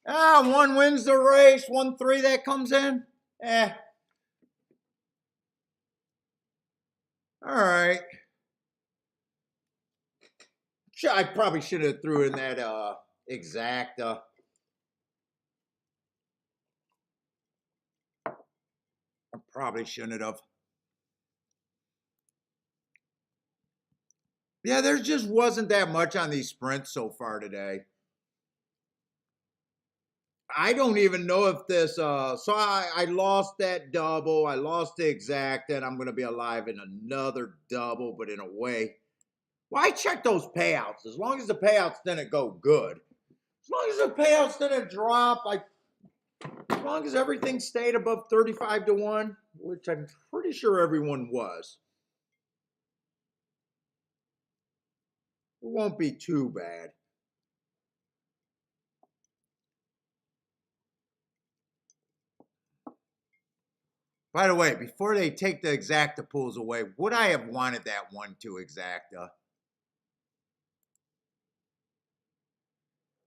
One wins the race, 1-3 that comes in. Eh. All right. I probably should have threw in that exact. I probably shouldn't have. Yeah, there just wasn't that much on these sprints so far today. I don't even know if this so I lost that double, I lost the exact, and I'm gonna be alive in another double, but in a way. Well, I check those payouts. As long as the payouts didn't go good. As long as the payouts didn't drop, as long as everything stayed above 35-1, which I'm pretty sure everyone was, it won't be too bad. By the way, before they take the exacta pools away, would I have wanted that 1-2 exacta?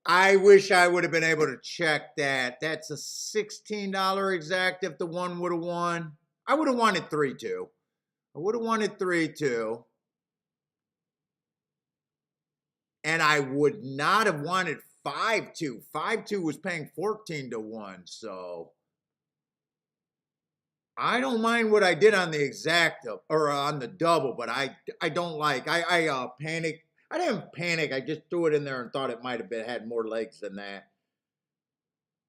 I wish I would have been able to check that. That's a $16 exact if the one would have won. I would have wanted 3-2. I would have wanted 3-2. And I would not have wanted 5-2. 5-2 was paying 14-1. So I don't mind what I did on the exact or on the double, but I don't like. I panicked. I didn't panic. I just threw it in there and thought it might have had more legs than that.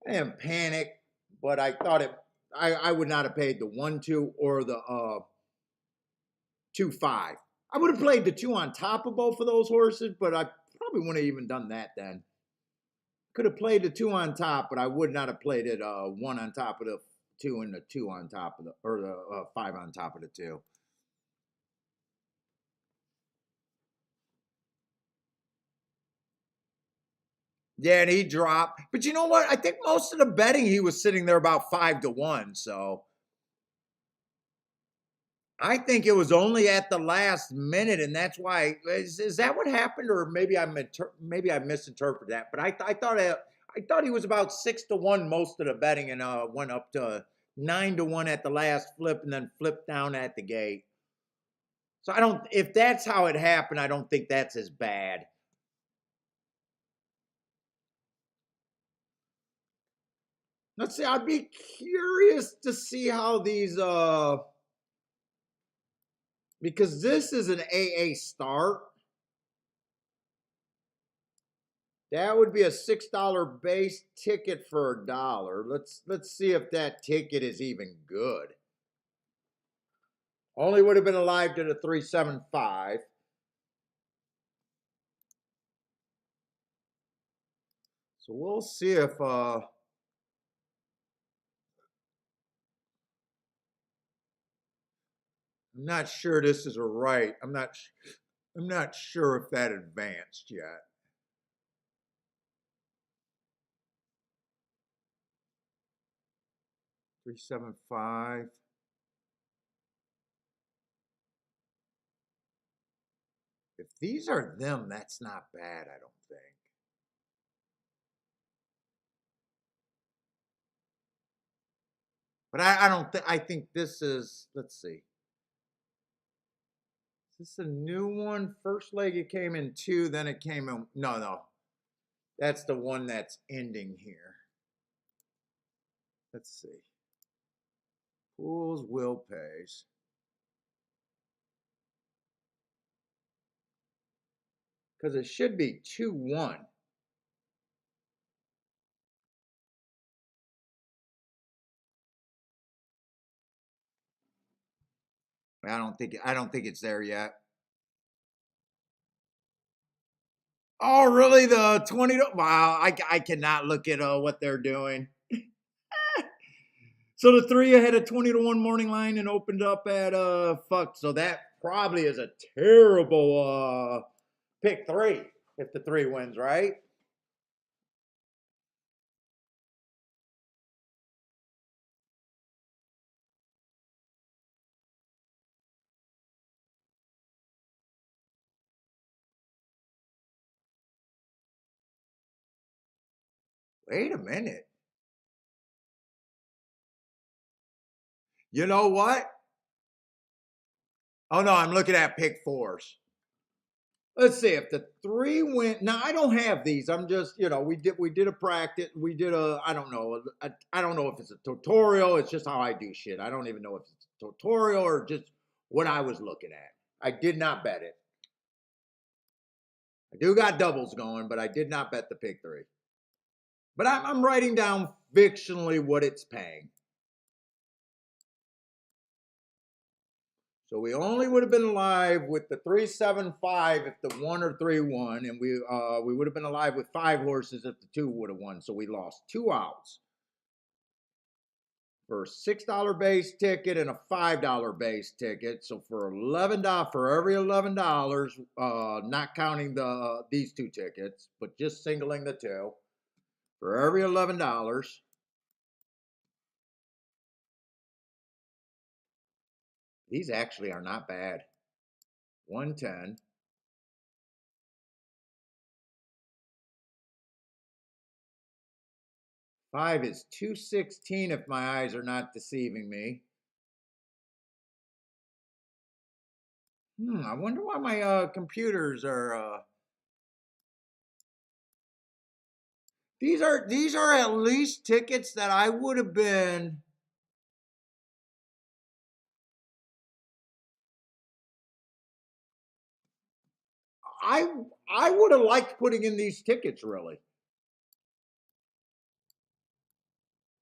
I didn't panic, but I thought I would not have paid the 1-2 or the 2-5. I would have played the 2 on top of both of those horses, but I probably wouldn't have even done that then. Could have played the 2 on top, but I would not have played it 1 on top of the 2 and the 2 on top of the or the 5 on top of the 2. Yeah, and he dropped. But you know what? I think most of the betting he was sitting there about 5-1. So I think it was only at the last minute, and that's why. Is that what happened, or maybe I misinterpreted that? But I thought he was about 6-1 most of the betting, and went up to 9-1 at the last flip, and then flipped down at the gate. So I don't. If that's how it happened, I don't think that's as bad. Let's see. I'd be curious to see how these because this is an AA start. That would be a $6 base ticket for $1. Let's see if that ticket is even good. Only would have been alive to the 375. So we'll see if I'm not sure this is a right. I'm not sure if that advanced yet. $375. If these are them, that's not bad, I don't think. But I don't think I think this is, let's see. Is this a new one? First leg it came in 2, then it came in. No. That's the one that's ending here. Let's see. Pools will pays. Because it should be 2-1. I don't think it's there yet. Oh, really? The 20? Wow, I cannot look at what they're doing. So the 3 had a 20-1 morning line and opened up at fuck. So that probably is a terrible pick 3 if the 3 wins, right? Wait a minute. You know what? Oh no, I'm looking at pick fours. Let's see if the three went. Now I don't have these. I'm just, we did a practice. We did a, I don't know. I don't know if it's a tutorial. It's just how I do shit. I don't even know if it's a tutorial or just what I was looking at. I did not bet it. I do got doubles going, but I did not bet the pick three. But I'm writing down fictionally what it's paying. So we only would have been alive with the 375 if the 1 or 3 won, and we would have been alive with 5 horses if the 2 would have won. So we lost 2 outs for a $6 base ticket and a $5 base ticket. So for $11, for every $11, not counting these 2 tickets, but just singling the 2, for every $11. These actually are not bad. 110. 5 is 216 if my eyes are not deceiving me. I wonder why my computers are. These are at least tickets that I would have been. I I would have liked putting in these tickets really.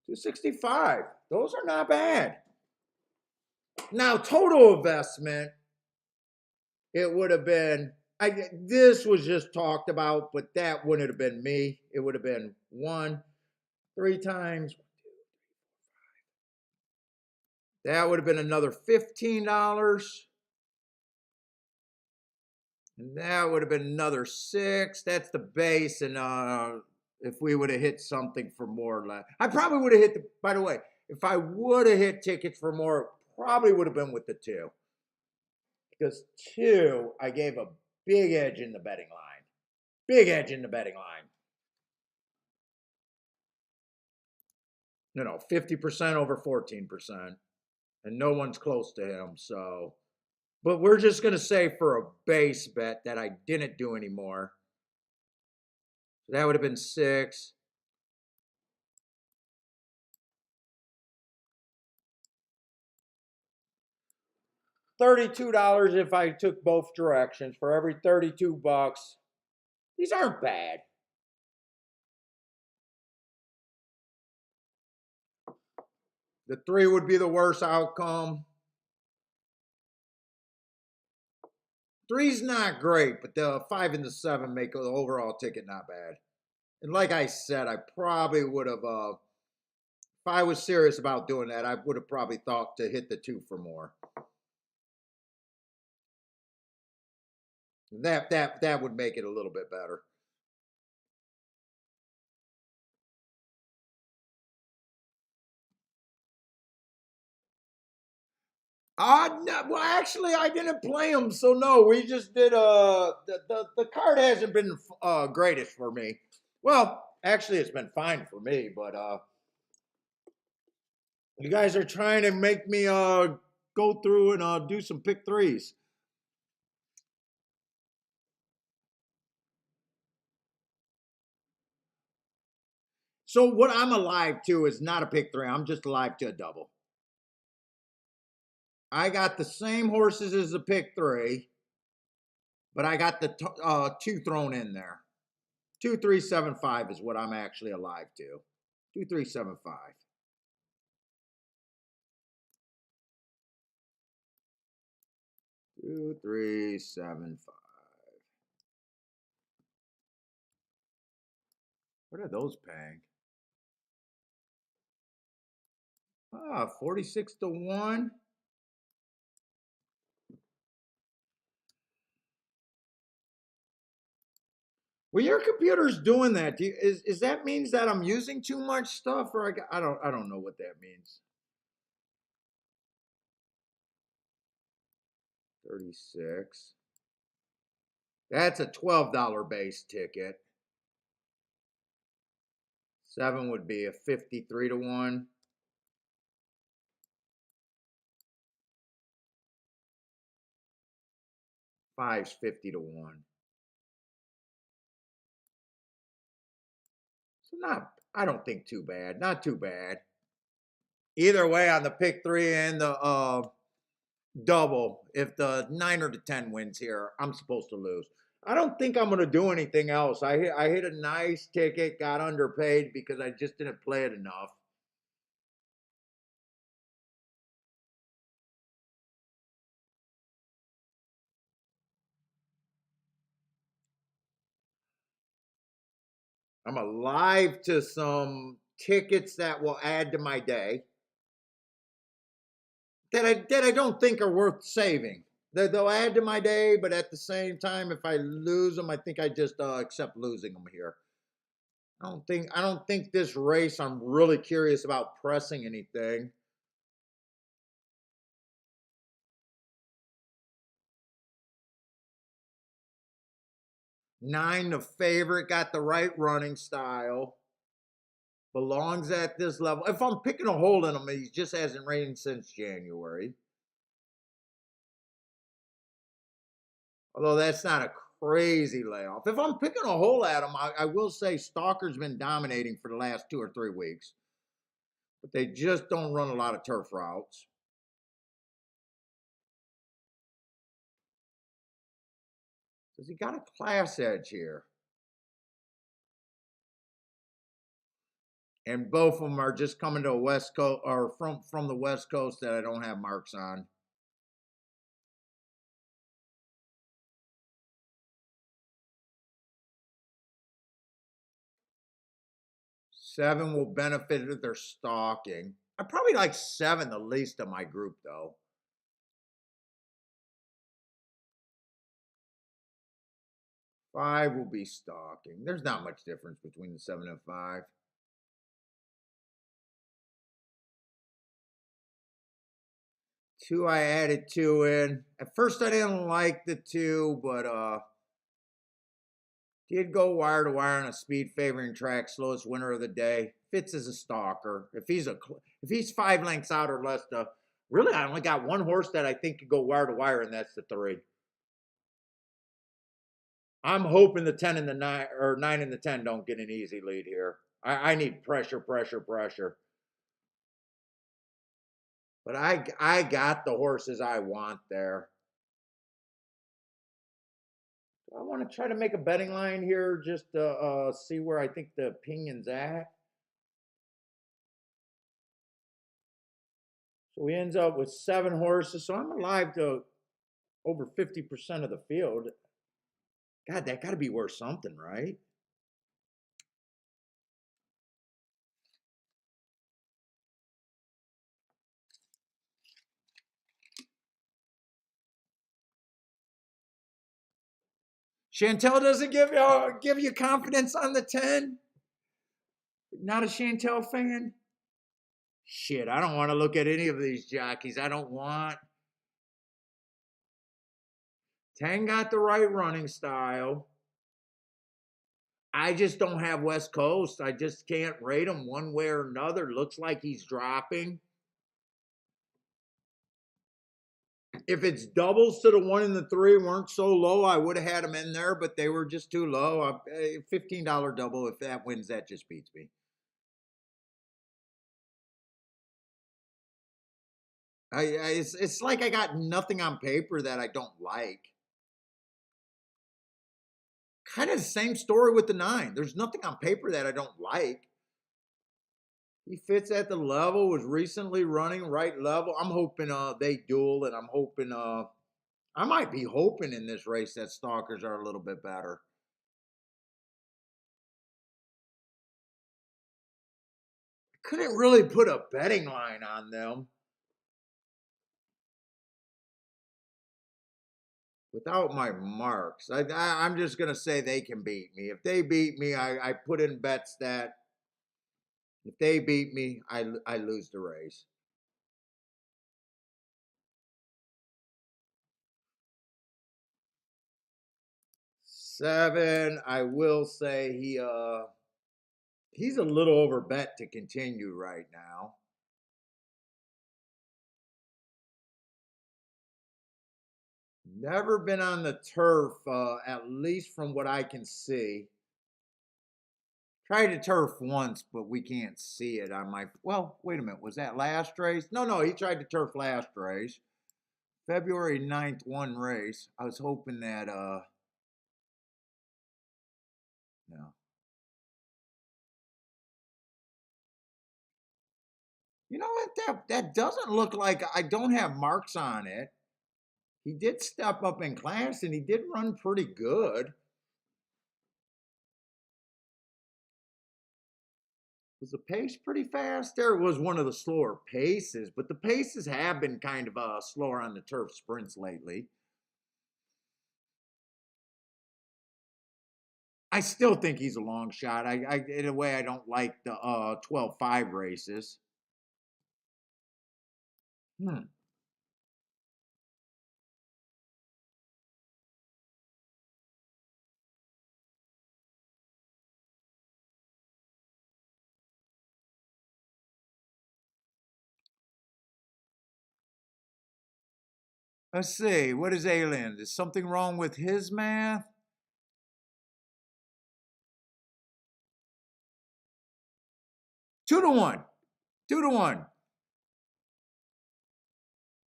265. Those are not bad. Now total investment, it would have been. This was just talked about, but that wouldn't have been me. It would have been 3 times. That would have been another $15. And that would have been another 6. That's the base. And if we would have hit something for more, I probably would have hit by the way, if I would have hit tickets for more, probably would have been with the 2. Because 2, I gave a big edge in the betting line. Big edge in the betting line. 50% over 14%. And no one's close to him. So, but we're just going to say for a base bet that I didn't do anymore. So that would have been 6. $32 if I took both directions for every $32. These aren't bad. The 3 would be the worst outcome. 3's not great, but the 5 and the 7 make the overall ticket not bad. And like I said, I probably would have, if I was serious about doing that, I would have probably thought to hit the 2 for more. That would make it a little bit better. No, well, actually, I didn't play them, so no. We just did. The card hasn't been greatest for me. Well, actually, it's been fine for me, but you guys are trying to make me go through and do some pick threes. So what I'm alive to is not a pick 3. I'm just alive to a double. I got the same horses as the pick 3, but I got the 2 thrown in there. 2375 is what I'm actually alive to. 2375. 2375. What are those paying? 46 to 1. When your computer's doing that, is that means that I'm using too much stuff, or I don't know what that means. 36. That's a $12 base ticket. 7 would be a 53 to 1. 5's 50 to 1. So I don't think too bad. Not too bad. Either way on the pick 3 and the double, if the 9 or the 10 wins here, I'm supposed to lose. I don't think I'm going to do anything else. I hit a nice ticket, got underpaid because I just didn't play it enough. I'm alive to some tickets that will add to my day that I don't think are worth saving. They'll add to my day, but at the same time, if I lose them, I think I just accept losing them here. I don't think this race. I'm really curious about pressing anything. 9, the favorite, got the right running style. Belongs at this level. If I'm picking a hole in him, he just hasn't rained since January. Although that's not a crazy layoff. If I'm picking a hole at him, I will say Stalker's been dominating for the last 2 or 3 weeks. But they just don't run a lot of turf routes. Does he got a class edge here? And both of them are just coming to a West Coast or from the West Coast that I don't have marks on. Seven will benefit if they're stalking. I probably like 7 the least of my group though. 5 will be stalking. There's not much difference between the 7 and 5. 2, I added 2 in. At first I didn't like the 2, but did go wire to wire on a speed favoring track, slowest winner of the day. Fits as a stalker. If he's 5 lengths out or less, really I only got one horse that I think could go wire to wire, and that's the 3. I'm hoping the 10 and the 9 or 9 and the 10 don't get an easy lead here. I need pressure, pressure, pressure. But I got the horses I want there. I want to try to make a betting line here just to see where I think the opinion's at. So he ends up with 7 horses. So I'm alive to over 50% of the field. God, that got to be worth something, right? Chantel doesn't give you confidence on the 10. Not a Chantel fan. Shit, I don't want to look at any of these jockeys. I don't want. 10 got the right running style. I just don't have West Coast. I just can't rate him one way or another. Looks like he's dropping. If it's doubles to the 1 and the 3 weren't so low, I would have had him in there, but they were just too low. $15 double. If that wins, that just beats me. It's like I got nothing on paper that I don't like. Kind of the same story with the 9. There's nothing on paper that I don't like. He fits at the level, was recently running right level. I'm hoping they duel, and I'm hoping I might be hoping in this race that Stalkers are a little bit better. I couldn't really put a betting line on them without my marks. I'm just gonna say they can beat me. If they beat me, I put in bets that if they beat me, I lose the race. Seven, I will say He's a little over bet to continue right now. Never been on the turf, at least from what I can see. Tried to turf once, but we can't see it on my. Well, wait a minute. Was that last race? No, he tried to turf last race. February 9th, one race. I was hoping that, no. You know what? That doesn't look like I don't have marks on it. He did step up in class and he did run pretty good. Was the pace pretty fast? There was one of the slower paces, but the paces have been kind of slower on the turf sprints lately. I still think he's a long shot. In a way, I don't like the 12-5 races. Hmm. Let's see. What is Alien? Is something wrong with his math? Two to one. 2 to 1.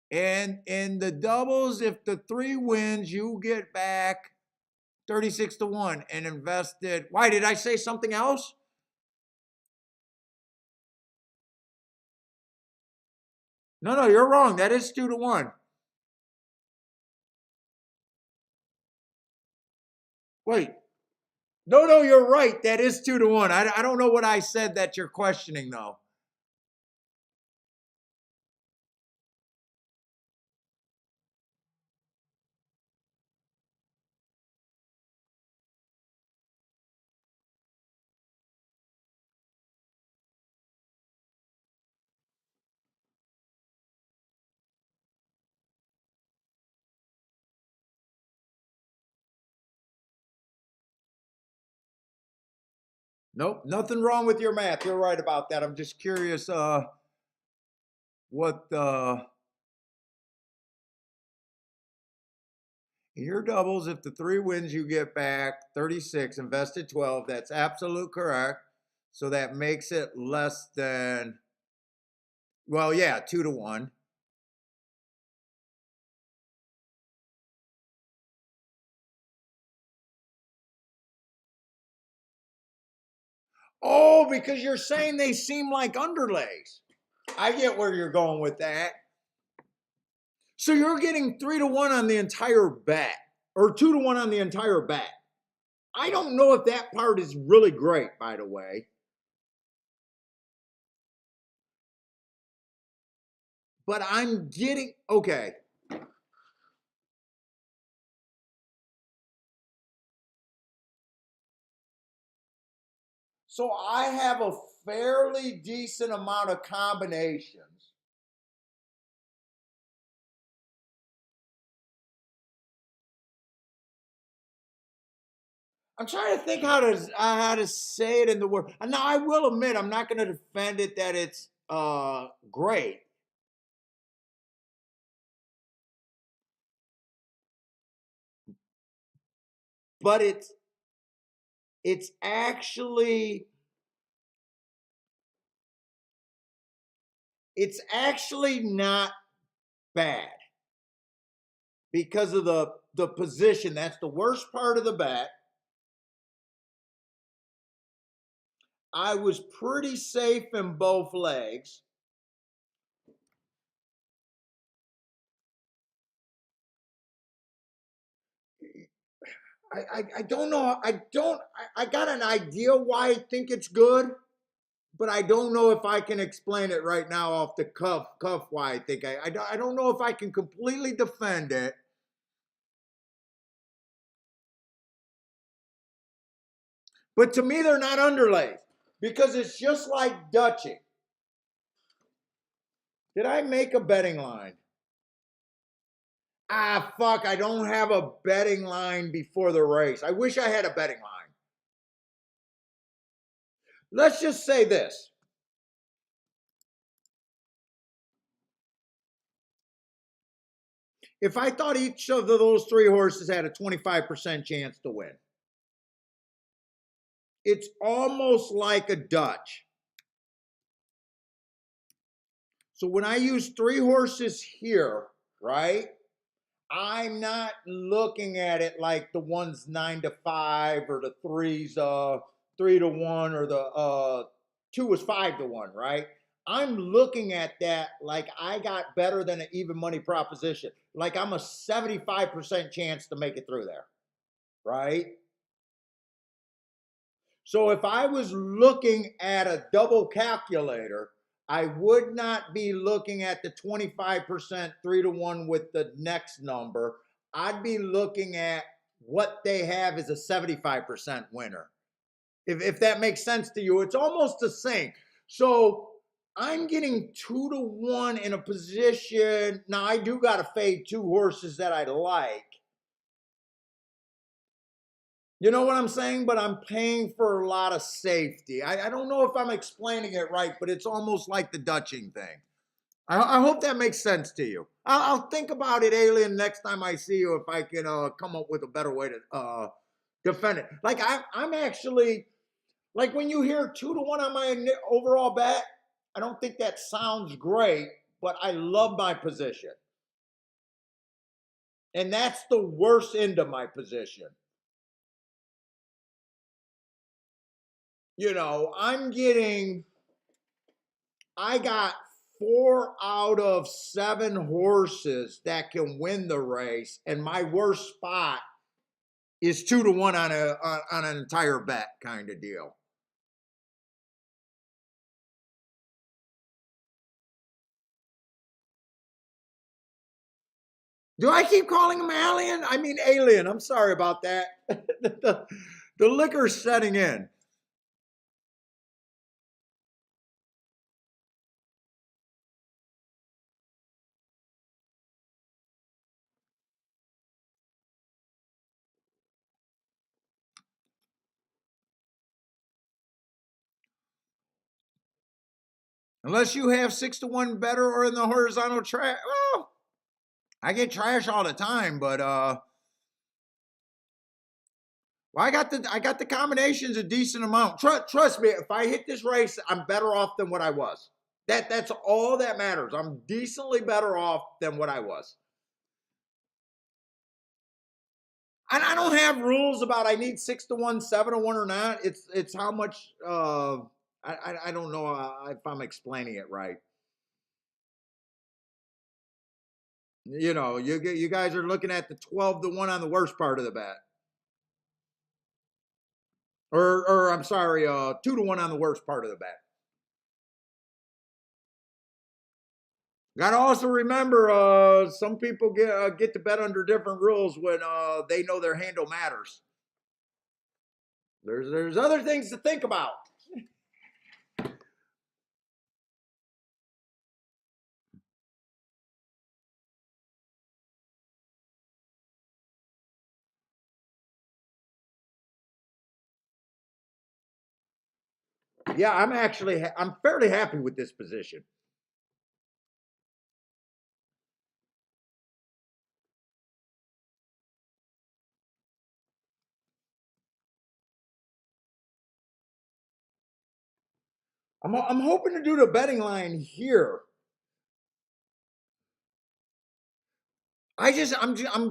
And in the doubles, if the 3 wins, you get back 36 to 1 and invested. Why did I say something else? No, you're wrong. That is 2 to 1. Wait. No, you're right. That is 2 to 1. I don't know what I said that you're questioning, though. Nope, nothing wrong with your math. You're right about that. I'm just curious what in your doubles, if the 3 wins, you get back 36, invested 12. That's absolute correct. So that makes it less than, well, yeah, 2 to 1. Oh, because you're saying they seem like underlays. I get where you're going with that. So you're getting 3 to 1 on the entire bet, or 2 to 1 on the entire bet. I don't know if that part is really great, by the way. But I'm getting, okay. So I have a fairly decent amount of combinations. I'm trying to think how to say it in the word. Now I will admit I'm not going to defend it that it's great, but it's actually not bad because of the position. That's the worst part of the bet. I was pretty safe in both legs. I don't know. I got an idea why I think it's good, but I don't know if I can explain it right now off the cuff why I think I don't know if I can completely defend it. But to me, they're not underlays because it's just like Dutching. Did I make a betting line? Ah, fuck, I don't have a betting line before the race. I wish I had a betting line. let's just say this. If I thought each of those three horses had a 25% chance to win, it's almost like a Dutch. So when I use three horses here, right, I'm not looking at it like the one's 9-5 or the three's 3-1 or the two is 5-1, right? I'm looking at that like I got better than an even money proposition. Like I'm a 75% chance to make it through there, right? So if I was looking at a double calculator, I would not be looking at the 25% 3-1 with the next number. I'd be looking at what they have as a 75% winner. If that makes sense to you, it's almost the same. So I'm getting 2-1 in a position. Now I do got to fade two horses that I like. You know what I'm saying? But I'm paying for a lot of safety. I don't know if I'm explaining it right, but it's almost like the Dutching thing. I hope that makes sense to you. I'll think about it, Alien, next time I see you, if I can come up with a better way to defend it. Like I'm actually, like when you hear 2-1 on my overall bet, I don't think that sounds great, but I love my position. And that's the worst end of my position. You know, I got 4 out of 7 horses that can win the race, and my worst spot is 2-1 on an entire bet kind of deal. Do I keep calling him Alien? I mean Alien. I'm sorry about that. The liquor's setting in. Unless you have 6-1 better or in the horizontal track. Well, I get trash all the time, but well, I got the combinations a decent amount. Trust me, if I hit this race, I'm better off than what I was. That's all that matters. I'm decently better off than what I was. And I don't have rules about I need 6-1, 7-1 or not. It's how much. I don't know if I'm explaining it right. You know, you guys are looking at the 12-1 on the worst part of the bet, or I'm sorry, 2-1 on the worst part of the bet. Got to also remember, some people get to bet under different rules when they know their handle matters. There's other things to think about. Yeah, I'm fairly happy with this position. I'm hoping to do the betting line here. I'm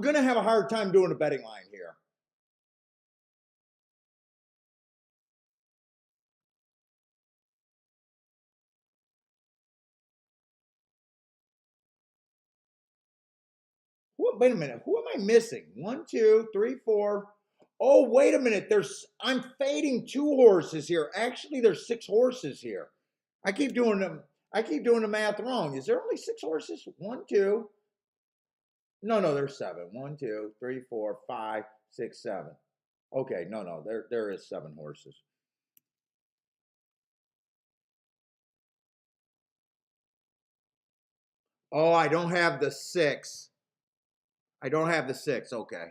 gonna have a hard time doing a betting line here. Wait a minute. Who am I missing? One, two, three, four. Oh, wait a minute. I'm fading 2 horses here. Actually, there's 6 horses here. I keep doing them. I keep doing the math wrong. Is there only 6 horses? One, two. No, there's 7. One, two, three, four, five, six, 7. Okay, no, there is 7 horses. Oh, I don't have the 6. I don't have the 6. Okay.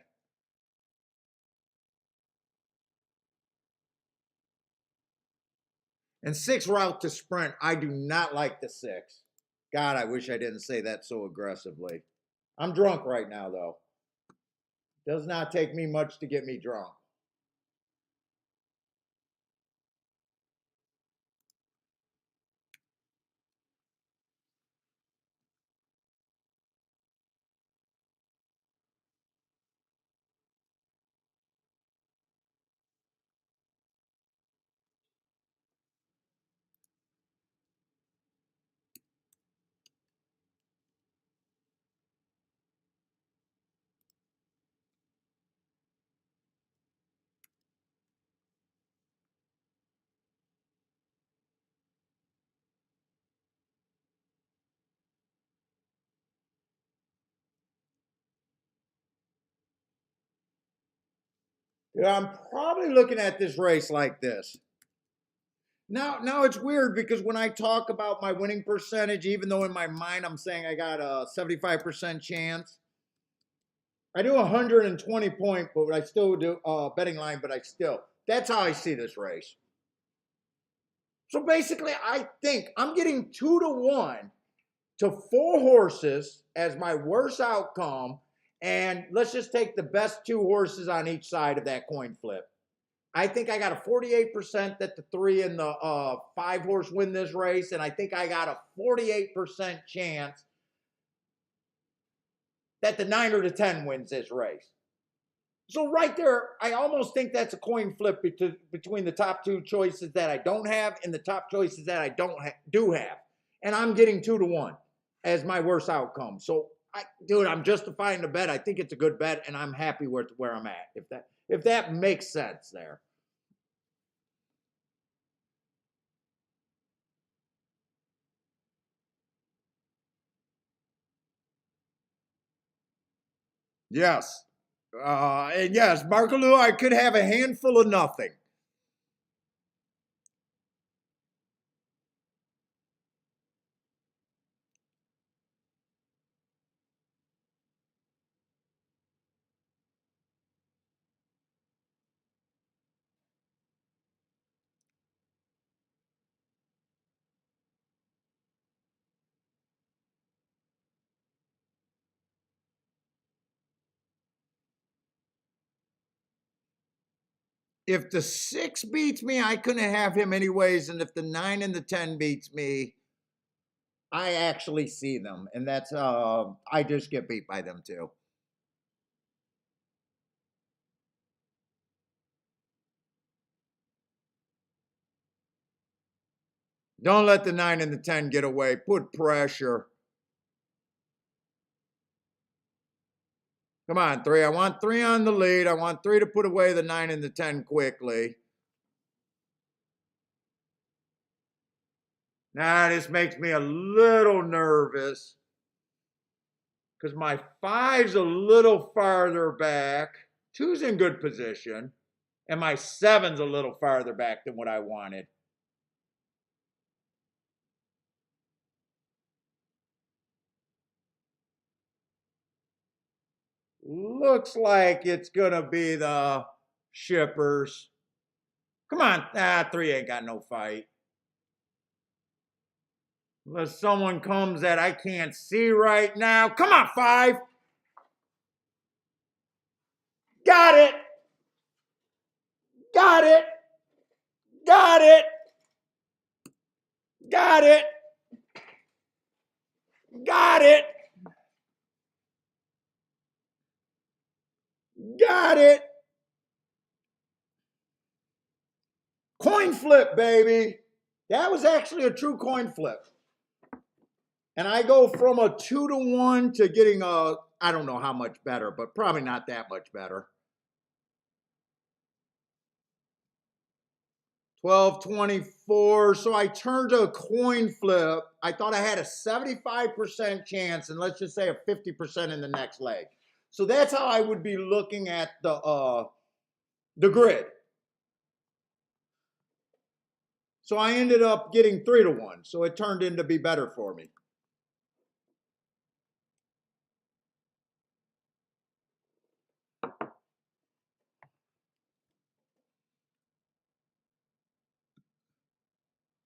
And 6 route to sprint. I do not like the 6. God, I wish I didn't say that so aggressively. I'm drunk right now, though. Does not take me much to get me drunk. Dude, I'm probably looking at this race like this. Now it's weird because when I talk about my winning percentage, even though in my mind I'm saying I got a 75% chance, I do 120 point, but I still do betting line, but I still, that's how I see this race. So basically, I think I'm getting 2-1 to 4 horses as my worst outcome. And let's just take the best 2 horses on each side of that coin flip. I think I got a 48% that the 3 and the 5 horse win this race. And I think I got a 48% chance that the 9 or the 10 wins this race. So right there, I almost think that's a coin flip between the top 2 choices that I don't have and the top choices that I do have. And I'm getting 2-1 as my worst outcome. So, dude, I'm justifying the bet. I think it's a good bet, and I'm happy with where I'm at. If that makes sense there. Yes. And yes, Markaloo, I could have a handful of nothing. If the 6 beats me, I couldn't have him anyways. And if the 9 and the 10 beats me, I actually see them. And that's, I just get beat by them too. Don't let the 9 and the 10 get away. Put pressure. Come on, 3. I want 3 on the lead. I want 3 to put away the 9 and the 10 quickly. Now, this makes me a little nervous because my 5's a little farther back. 2's in good position. And my 7's a little farther back than what I wanted. Looks like it's going to be the shippers. Come on. 3 ain't got no fight. Unless someone comes that I can't see right now. Come on, 5. Got it. Got it. Got it. Got it. Got it. Got it. Coin flip, baby. That was actually a true coin flip. And I go from a 2-1 to getting a, I don't know how much better, but probably not that much better. 12-24. So I turned a coin flip. I thought I had a 75% chance, and let's just say a 50% in the next leg. So that's how I would be looking at the grid. So I ended up getting 3-1. So it turned in to be better for me.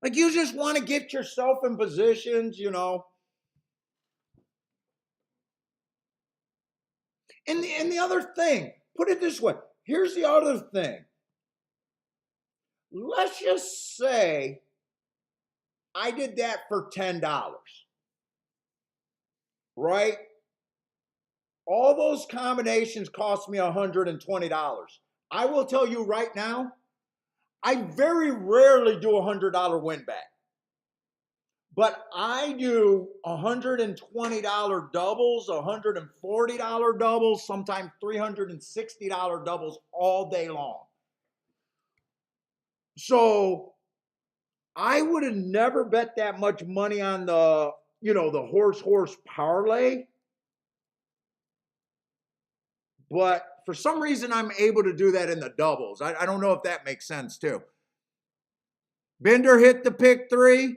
Like you just want to get yourself in positions, you know. And the other thing, put it this way. Here's the other thing. Let's just say I did that for $10, right? All those combinations cost me $120. I will tell you right now, I very rarely do $100 win back. But I do $120 doubles, $140 doubles, sometimes $360 doubles all day long. So I would have never bet that much money on the, the horse parlay. But for some reason, I'm able to do that in the doubles. I don't know if that makes sense too. Bender hit the pick 3.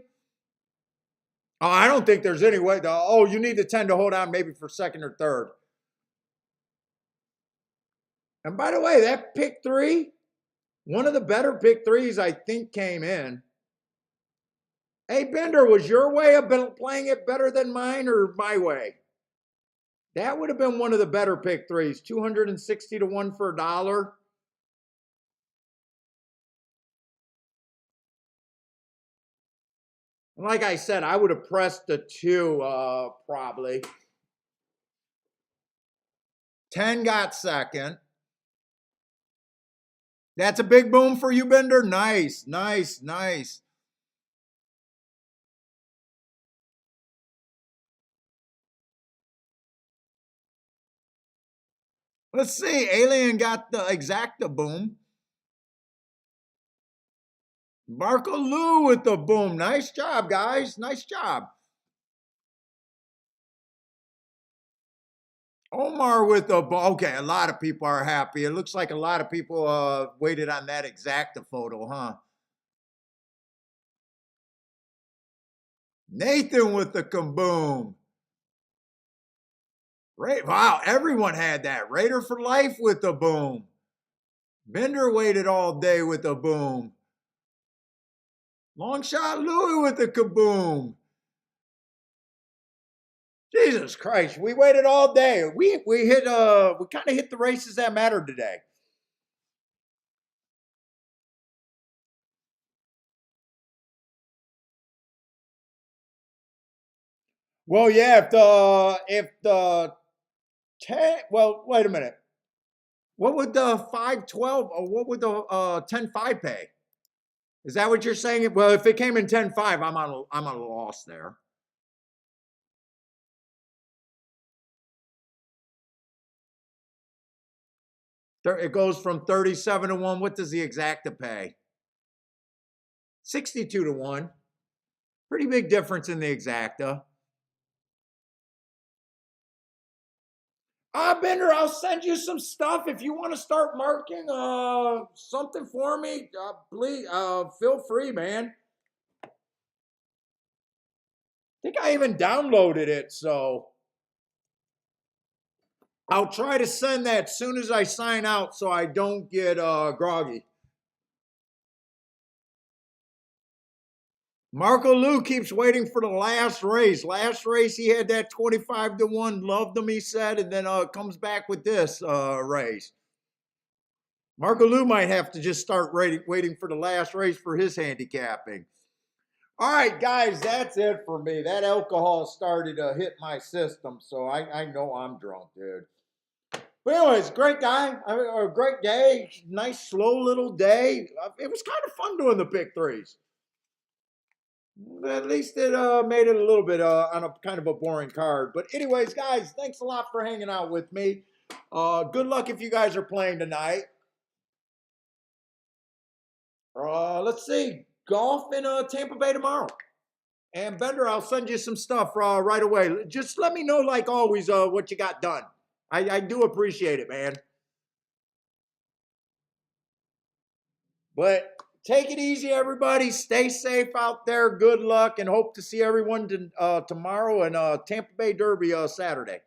Oh, I don't think there's any way. You need the 10 to hold on maybe for second or third. And by the way, that pick 3, one of the better pick 3s I think came in. Hey, Bender, was your way of playing it better than mine or my way? That would have been one of the better pick 3s. 260 to 1 for $1. And like I said, I would have pressed the 2 probably. 10 got second. That's a big boom for you, Bender. Nice, nice, nice. Let's see. Alien got the exacta boom. Marco Lou with the boom. Nice job, guys. Nice job. Omar with the boom. Okay, a lot of people are happy. It looks like a lot of people waited on that exacta photo, huh? Nathan with the kaboom. Wow, everyone had that. Raider for life with the boom. Bender waited all day with the boom. Long shot Louie with the kaboom. Jesus Christ, we waited all day. We kind of hit the races that mattered today. Well, yeah, if the 10, well, wait a minute. What would the 512 or what would the 10-5 pay? Is that what you're saying? Well, if it came in 10-5, I'm on a loss there. It goes from 37 to 1. What does the exacta pay? 62 to 1. Pretty big difference in the exacta. Bender, I'll send you some stuff if you want to start marking something for me. Please, feel free, man. I think I even downloaded it, so I'll try to send that as soon as I sign out so I don't get groggy. Marco Lou keeps waiting for the last race. Last race, he had that 25 to 1. Loved him, he said, and then comes back with this race. Marco Lou might have to just start waiting for the last race for his handicapping. All right, guys, that's it for me. That alcohol started to hit my system, so I know I'm drunk, dude. But anyways, great guy. A great day. Nice, slow little day. It was kind of fun doing the pick 3s. At least it made it a little bit on a kind of a boring card. But anyways, guys, thanks a lot for hanging out with me. Good luck if you guys are playing tonight. Let's see. Golf in Tampa Bay tomorrow. And Bender, I'll send you some stuff right away. Just let me know, like always, what you got done. I do appreciate it, man. But take it easy, everybody. Stay safe out there. Good luck, and hope to see everyone tomorrow and Tampa Bay Derby Saturday.